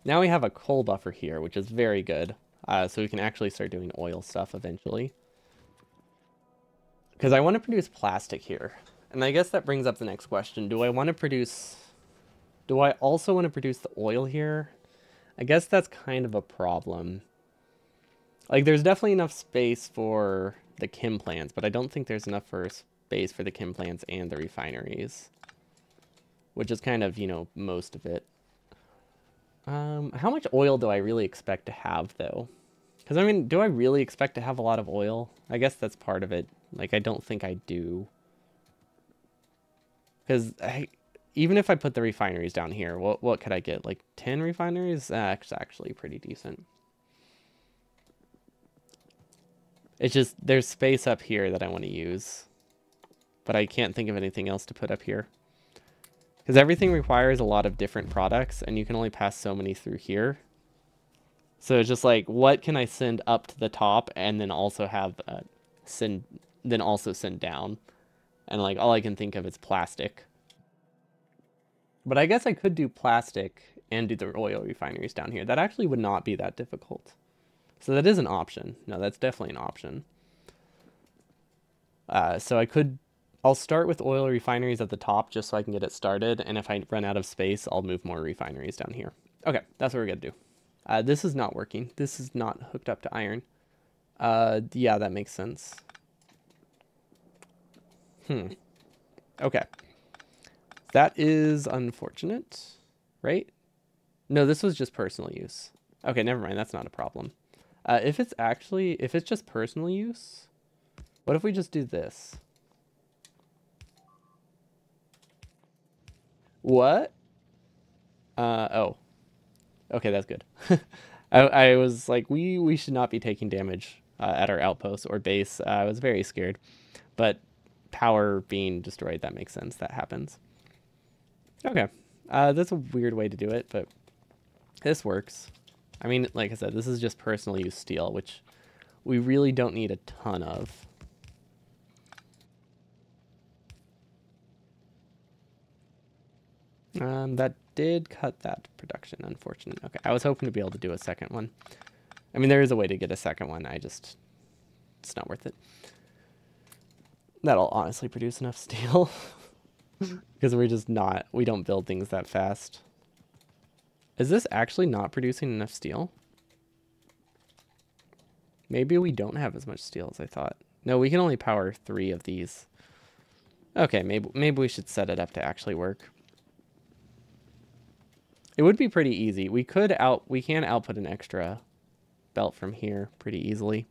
Now we have a coal buffer here, which is very good. So we can actually start doing oil stuff eventually. Because I want to produce plastic here. And I guess that brings up the next question. Do I also want to produce the oil here? I guess that's kind of a problem. Like, there's definitely enough space for the chem plants, but I don't think there's enough space for the chem plants and the refineries. Which is kind of, you know, most of it. How much oil do I really expect to have, though? Because, I mean, do I really expect to have a lot of oil? I guess that's part of it. Like, I don't think I do. Because even if I put the refineries down here, what could I get? Like 10 refineries? That's actually pretty decent. It's just, there's space up here that I want to use. But I can't think of anything else to put up here. Because everything requires a lot of different products, and you can only pass so many through here. So it's just like, what can I send up to the top, and then also have send down? And like, all I can think of is plastic. But I guess I could do plastic and do the oil refineries down here. That actually would not be that difficult. So that is an option. No, that's definitely an option. So I'll start with oil refineries at the top just so I can get it started. And if I run out of space, I'll move more refineries down here. Okay, that's what we're going to do. This is not working. This is not hooked up to iron. Yeah, that makes sense. Okay. That is unfortunate, right? No, this was just personal use. Okay, never mind. That's not a problem. If it's just personal use, what if we just do this? What? Oh. Okay, that's good. I was like, we should not be taking damage at our outpost or base. I was very scared. But power being destroyed, that makes sense. That happens. Okay. That's a weird way to do it, but this works. I mean, like I said, this is just personal use steel, which we really don't need a ton of. That did cut that production, unfortunately. Okay, I was hoping to be able to do a second one. I mean, there is a way to get a second one. It's not worth it. That'll honestly produce enough steel. Because we don't build things that fast. Is this actually not producing enough steel? Maybe we don't have as much steel as I thought. No, we can only power 3 of these. Okay, maybe we should set it up to actually work. It would be pretty easy. We can output an extra belt from here pretty easily.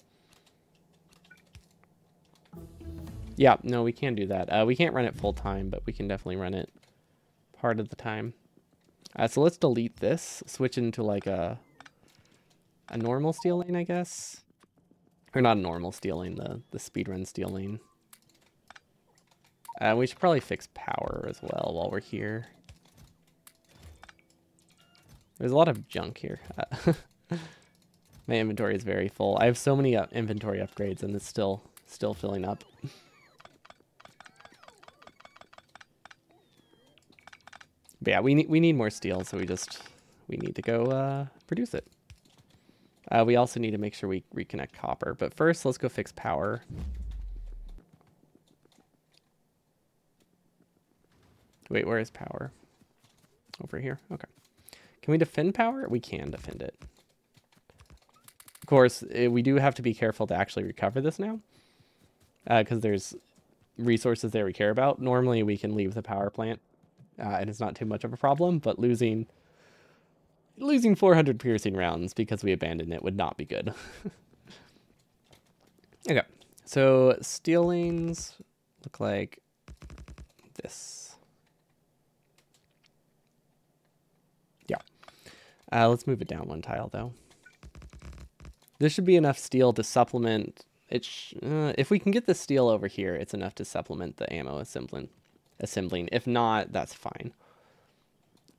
Yeah, no, we can do that. We can't run it full time, but we can definitely run it part of the time. So let's delete this, switch into like a normal steel lane, I guess. Or not a normal steel lane, the speedrun steel lane. We should probably fix power as well while we're here. There's a lot of junk here. My inventory is very full. I have so many inventory upgrades, and it's still filling up. But yeah, we need more steel, so we need to go produce it. We also need to make sure we reconnect copper. But first, let's go fix power. Wait, where is power? Over here. Okay. Can we defend power? We can defend it. Of course, we do have to be careful to actually recover this now. Because there's resources there we care about. Normally, we can leave the power plant. And it's not too much of a problem. But losing 400 piercing rounds because we abandoned it would not be good. Okay. So, steel lanes look like this. Let's move it down one tile, though. This should be enough steel to supplement... if we can get the steel over here, it's enough to supplement the ammo assembling. If not, that's fine.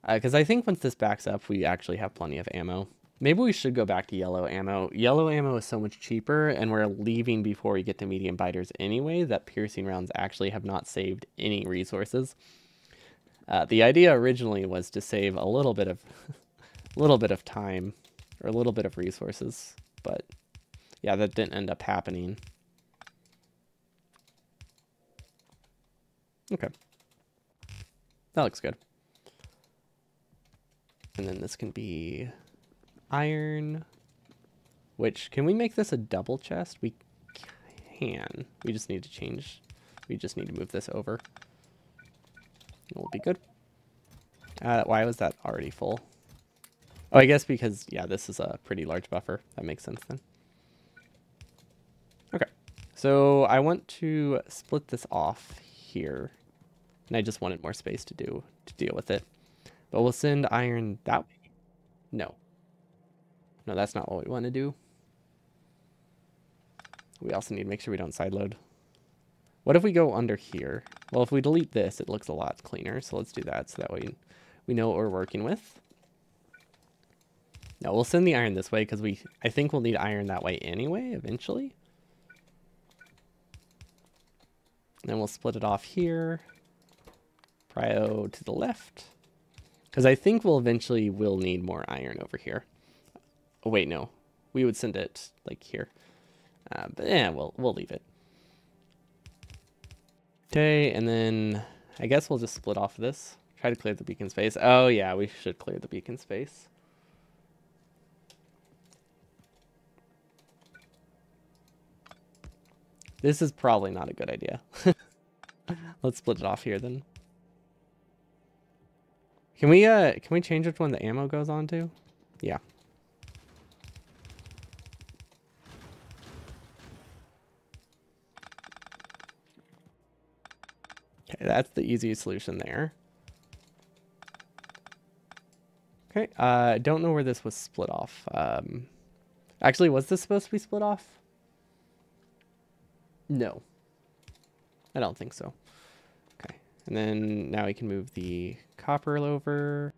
Because I think once this backs up, we actually have plenty of ammo. Maybe we should go back to yellow ammo. Yellow ammo is so much cheaper, and we're leaving before we get to medium biters anyway, that piercing rounds actually have not saved any resources. The idea originally was to save a little bit of... time or a little bit of resources, but yeah, that didn't end up happening. Okay, that looks good. And then this can be iron, which, can we make this a double chest? We can. We just need to move this over. We'll be good. Why was that already full? Oh, I guess because, yeah, this is a pretty large buffer. That makes sense then. Okay, so I want to split this off here. And I just wanted more space to deal with it. But we'll send iron that way. No. No, that's not what we want to do. We also need to make sure we don't sideload. What if we go under here? Well, if we delete this, it looks a lot cleaner. So let's do that, so that way we know what we're working with. No, we'll send the iron this way because I think we'll need iron that way anyway, eventually. Then we'll split it off here. Prio to the left. Because I think we'll need more iron over here. Oh, wait, no. We would send it like here. But yeah, we'll leave it. Okay, and then I guess we'll just split off this. Try to clear the beacon space. Oh yeah, we should clear the beacon space. This is probably not a good idea. Let's split it off here then. Can we change which one the ammo goes on to? Yeah. Okay, that's the easiest solution there. Okay, I don't know where this was split off. Actually, was this supposed to be split off? No. I don't think so. Okay, and then now we can move the copper over.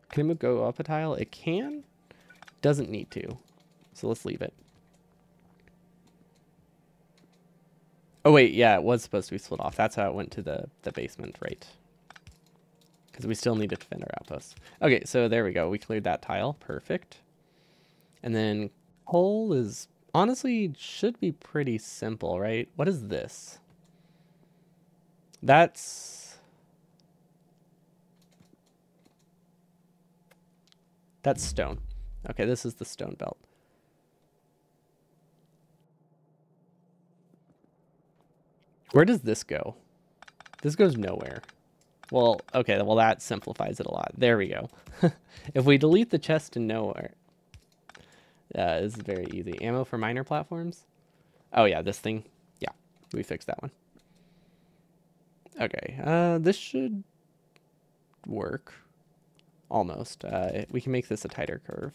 Can it go up a tile? It can. doesn't need to. So let's leave it. Oh wait, yeah, it was supposed to be split off. That's how it went to the basement, right? Because we still need to defend our outposts. Okay, so there we go. We cleared that tile. Perfect. And then coal is honestly should be pretty simple, right? What is this? That's stone. Okay, this is the stone belt. Where does this go? This goes nowhere. Well, okay, well that simplifies it a lot. There we go. If we delete the chest to nowhere. Yeah, this is very easy. Ammo for miner platforms? Oh yeah, this thing. Yeah, we fixed that one. Okay, this should work. Almost. We can make this a tighter curve.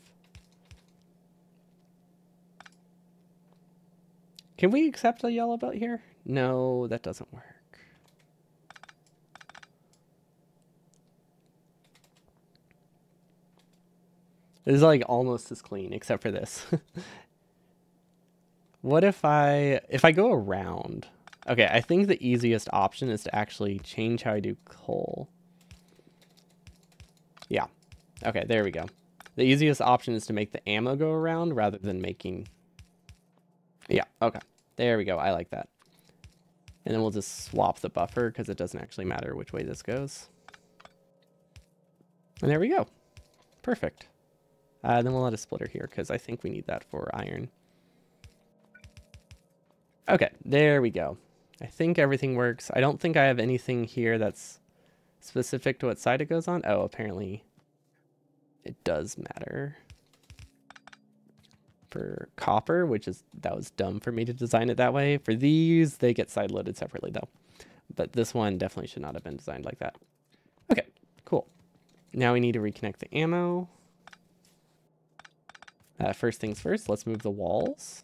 Can we accept a yellow belt here? No, that doesn't work. This is like almost as clean, except for this. What if I go around? Okay, I think the easiest option is to actually change how I do coal. Yeah. Okay, there we go. The easiest option is to make the ammo go around rather than making... Yeah, okay. There we go. I like that. And then we'll just swap the buffer because it doesn't actually matter which way this goes. And there we go. Perfect. Then we'll let a splitter here because I think we need that for iron. Okay, there we go. I think everything works. I don't think I have anything here that's specific to what side it goes on. Oh, apparently it does matter. For copper, that was dumb for me to design it that way. For these, they get side loaded separately though. But this one definitely should not have been designed like that. Okay, cool. Now we need to reconnect the ammo. First things first, let's move the walls.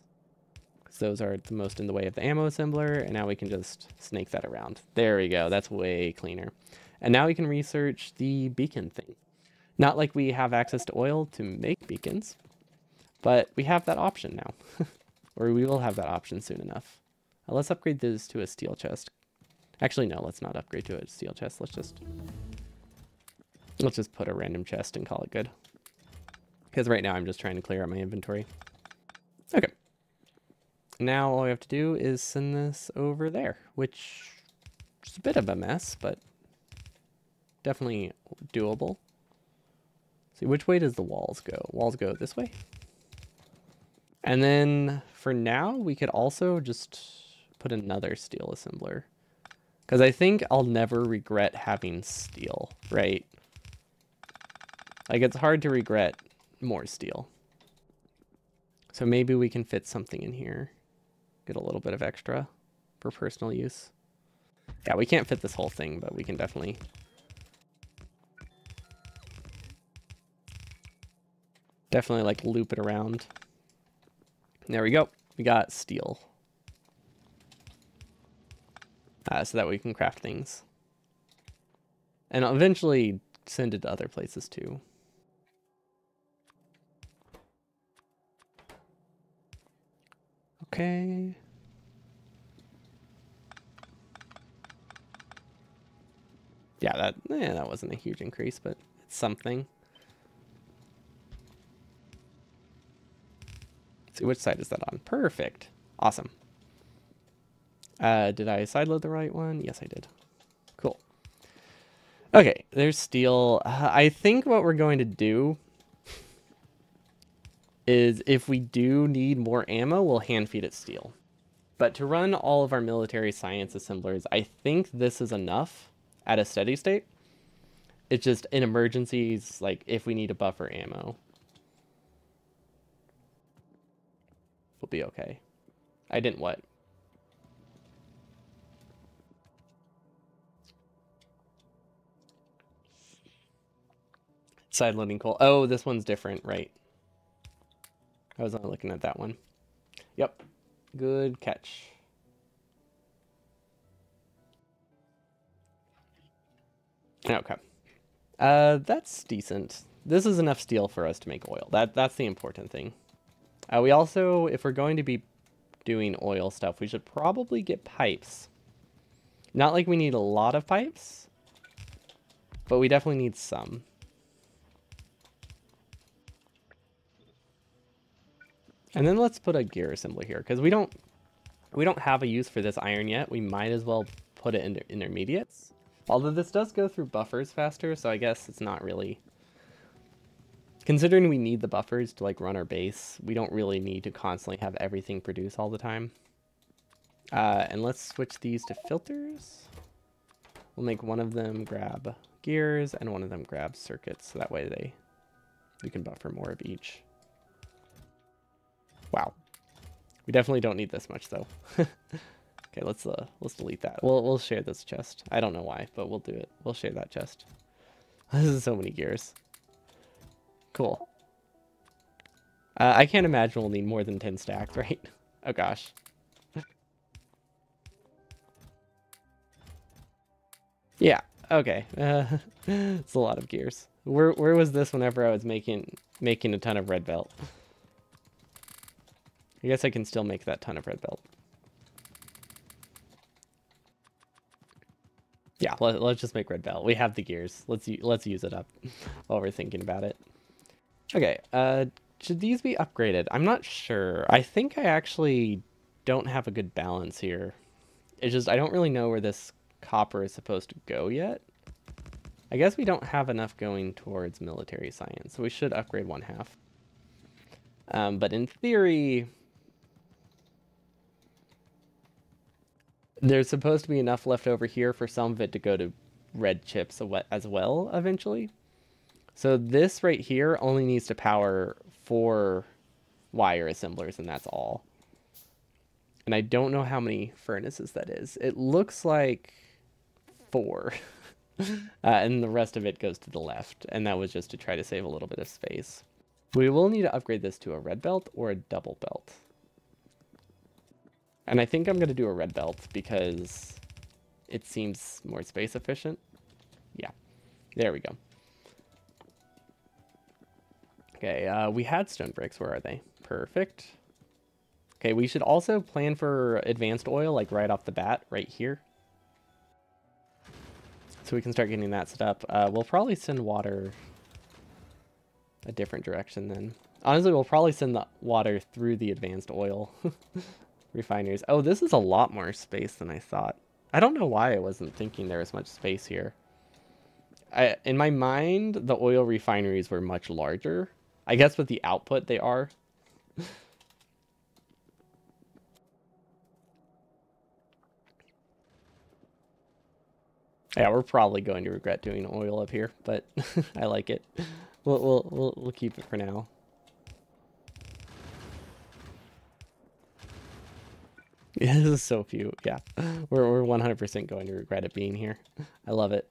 Because those are the most in the way of the ammo assembler. And now we can just snake that around. There we go. That's way cleaner. And now we can research the beacon thing. Not like we have access to oil to make beacons, but we have that option now. Or we will have that option soon enough. Let's upgrade this to a steel chest. Actually, no, let's not upgrade to a steel chest. Let's just put a random chest and call it good. Because right now I'm just trying to clear out my inventory. Okay. Now all we have to do is send this over there, which is a bit of a mess, but definitely doable. See, which way does the walls go? Walls go this way. And then for now, we could also just put another steel assembler. Because I think I'll never regret having steel, right? Like, it's hard to regret more steel. So maybe we can fit something in here. Get a little bit of extra for personal use. Yeah, we can't fit this whole thing, but we can definitely... Definitely, like, loop it around. There we go. We got steel. So that we can craft things. And I'll eventually send it to other places, too. Okay. Yeah, that wasn't a huge increase, but it's something. Let's see, which side is that on? Perfect. Awesome. Did I sideload the right one? Yes, I did. Cool. Okay, there's steel. I think what we're going to do is if we do need more ammo, we'll hand feed it steel. But to run all of our military science assemblers, I think this is enough at a steady state. It's just in emergencies, like if we need a buffer ammo, we'll be okay. I didn't what? Side loading coal. Oh, this one's different, right? I was only looking at that one. Yep. Good catch. Okay. That's decent. this is enough steel for us to make oil. That's the important thing. We also, if we're going to be doing oil stuff, we should probably get pipes. Not like we need a lot of pipes, but we definitely need some. And then let's put a gear assembly here, because we don't have a use for this iron yet. We might as well put it into intermediates. Although this does go through buffers faster, so I guess it's not really... Considering we need the buffers to like run our base, we don't really need to constantly have everything produce all the time. And let's switch these to filters. We'll make one of them grab gears and one of them grab circuits, so that way we can buffer more of each. Wow. We definitely don't need this much though. Okay, let's delete that. We'll share this chest. I don't know why, but we'll do it. We'll share that chest. This is so many gears. Cool. I can't imagine we'll need more than 10 stacks, right? Oh gosh. Yeah, okay. It's a lot of gears. Where was this whenever I was making a ton of red belt? I guess I can still make that ton of red belt. Yeah, let's just make red belt. We have the gears. Let's use it up while we're thinking about it. Okay, should these be upgraded? I'm not sure. I think I actually don't have a good balance here. It's just I don't really know where this copper is supposed to go yet. I guess we don't have enough going towards military science, so we should upgrade 1/2. But in theory, there's supposed to be enough left over here for some of it to go to red chips as well eventually. So this right here only needs to power 4 wire assemblers, and that's all. And I don't know how many furnaces that is. It looks like 4. And the rest of it goes to the left, and that was just to try to save a little bit of space. We will need to upgrade this to a red belt or a double belt. And I think I'm going to do a red belt because it seems more space efficient. Yeah, there we go. Okay, we had stone bricks. Where are they? Perfect. Okay, we should also plan for advanced oil, like right off the bat, right here. So we can start getting that set up. We'll probably send water a different direction then. Honestly, we'll probably send the water through the advanced oil refineries. Oh, this is a lot more space than I thought. I don't know why I wasn't thinking there was much space here. In my mind, the oil refineries were much larger. I guess with the output they are. Yeah, we're probably going to regret doing oil up here, but I like it. We'll keep it for now. Yeah, this is so few. Yeah, we're 100% going to regret it being here. I love it.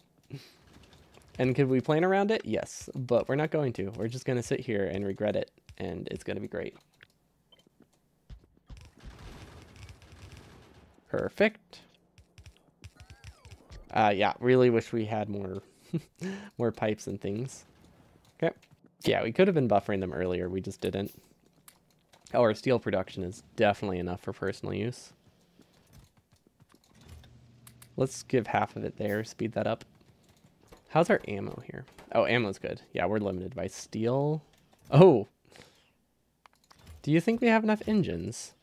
And could we plan around it? Yes, but we're not going to. We're just going to sit here and regret it, and it's going to be great. Perfect. Yeah, really wish we had more more pipes and things. Okay. Yeah, we could have been buffering them earlier. We just didn't. Oh, our steel production is definitely enough for personal use. Let's give half of it there. Speed that up. How's our ammo here? Oh, ammo's good. Yeah, we're limited by steel. Oh! Do you think we have enough engines?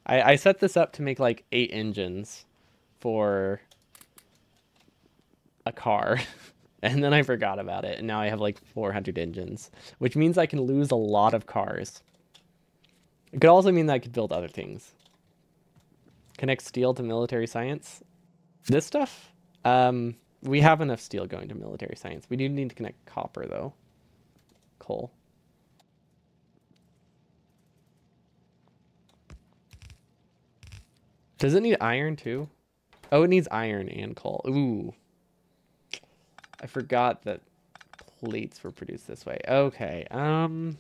I set this up to make like 8 engines for a car. And then I forgot about it. And now I have like 400 engines. Which means I can lose a lot of cars. It could also mean that I could build other things. Connect steel to military science. This stuff? We have enough steel going to military science. We do need to connect copper, though. Coal. Does it need iron, too? Oh, it needs iron and coal. Ooh. I forgot that plates were produced this way. Okay, then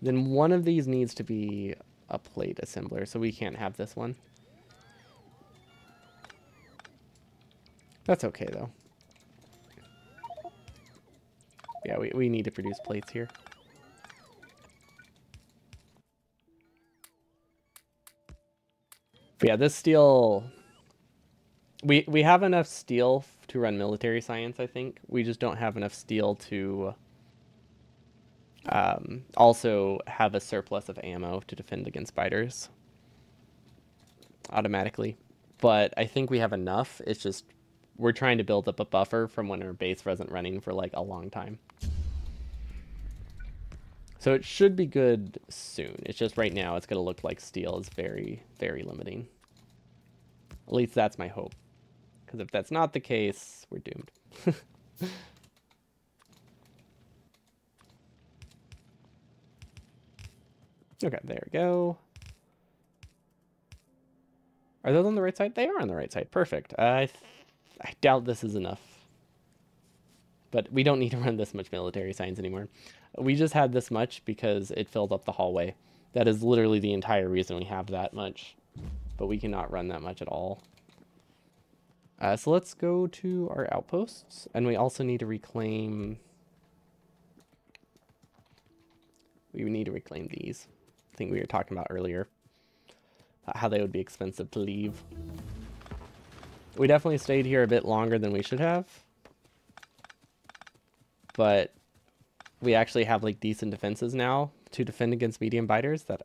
one of these needs to be a plate assembler, so we can't have this one. That's okay, though. Yeah, we need to produce plates here. But yeah, this steel... We have enough steel to run military science, I think. We just don't have enough steel to also have a surplus of ammo to defend against spiders automatically. But I think we have enough. It's just we're trying to build up a buffer from when our base wasn't running for like a long time. So it should be good soon. It's just right now it's going to look like steel is very, very limiting. At least that's my hope. Because if that's not the case, we're doomed. Okay, there we go. Are those on the right side? They are on the right side. Perfect. I doubt this is enough. But we don't need to run this much military science anymore. We just had this much because it filled up the hallway. That is literally the entire reason we have that much. But we cannot run that much at all. So let's go to our outposts. And we also need to reclaim... We need to reclaim these. I think we were talking about earlier. How they would be expensive to leave. We definitely stayed here a bit longer than we should have. But we actually have like decent defenses now to defend against medium biters that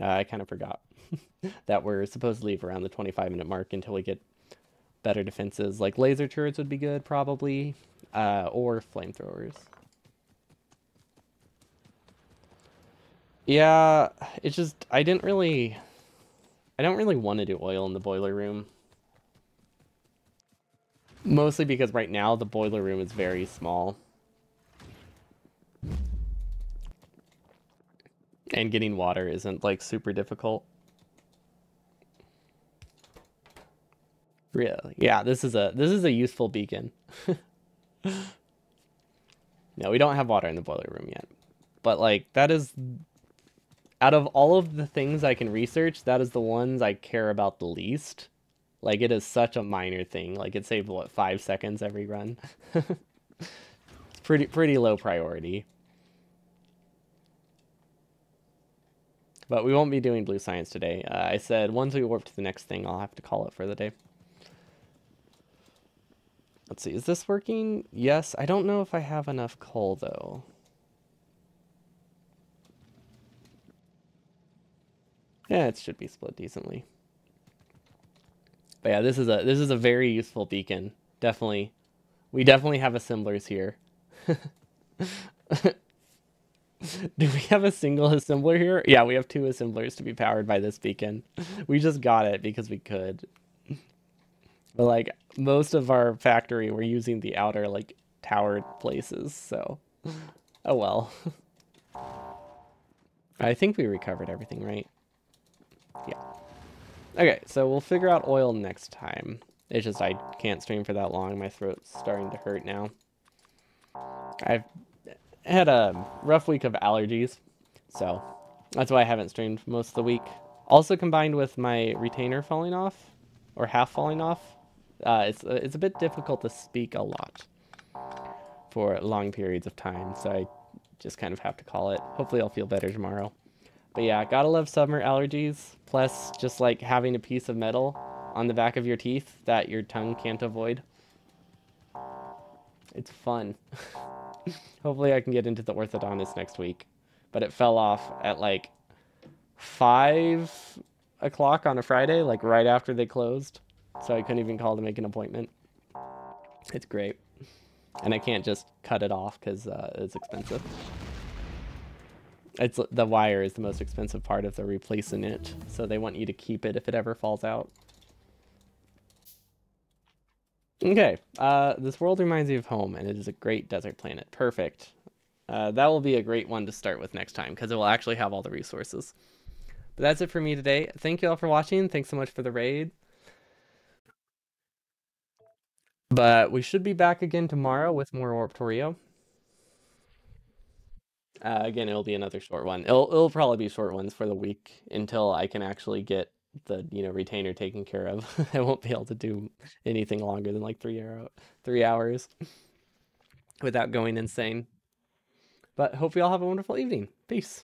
I kind of forgot that we're supposed to leave around the 25-minute mark until we get better defenses. Like laser turrets would be good probably, or flamethrowers. Yeah, it's just I don't really want to do oil in the boiler room. Mostly because right now the boiler room is very small. And getting water isn't like super difficult. Really? Yeah, this is a useful beacon. No, we don't have water in the boiler room yet. But like that is out of all of the things I can research, that is the ones I care about the least. Like it is such a minor thing. Like it saved what 5 seconds every run. It's pretty low priority. But we won't be doing blue science today. I said once we warp to the next thing, I'll have to call it for the day. Let's see, is this working? Yes, I don't know if I have enough coal though. Yeah, it should be split decently. But yeah, this is a very useful beacon. Definitely. We definitely have assemblers here. Do we have a single assembler here? Yeah, we have 2 assemblers to be powered by this beacon. We just got it because we could. But like most of our factory, we're using the outer like towered places, so oh well. I think we recovered everything, right? Yeah. Okay, so we'll figure out oil next time. It's just I can't stream for that long. My throat's starting to hurt now. I've had a rough week of allergies, so that's why I haven't streamed most of the week. Also combined with my retainer falling off, or half falling off, it's a bit difficult to speak a lot for long periods of time, so I just kind of have to call it. Hopefully I'll feel better tomorrow. But yeah, gotta love summer allergies, plus just like having a piece of metal on the back of your teeth that your tongue can't avoid. It's fun. Hopefully I can get into the orthodontist next week. But it fell off at like 5 o'clock on a Friday, like right after they closed. So I couldn't even call to make an appointment. It's great. And I can't just cut it off because it's expensive. The wire is the most expensive part of the replacing it. So they want you to keep it if it ever falls out. Okay, this world reminds me of home, and it is a great desert planet. Perfect. That will be a great one to start with next time, because it will actually have all the resources. But that's it for me today. Thank you all for watching. Thanks so much for the raid. But we should be back again tomorrow with more Warp Torio. Again, it'll be another short one. It'll probably be short ones for the week until I can actually get the retainer taken care of. I won't be able to do anything longer than like 3 hours. without going insane. But hope you all have a wonderful evening. Peace.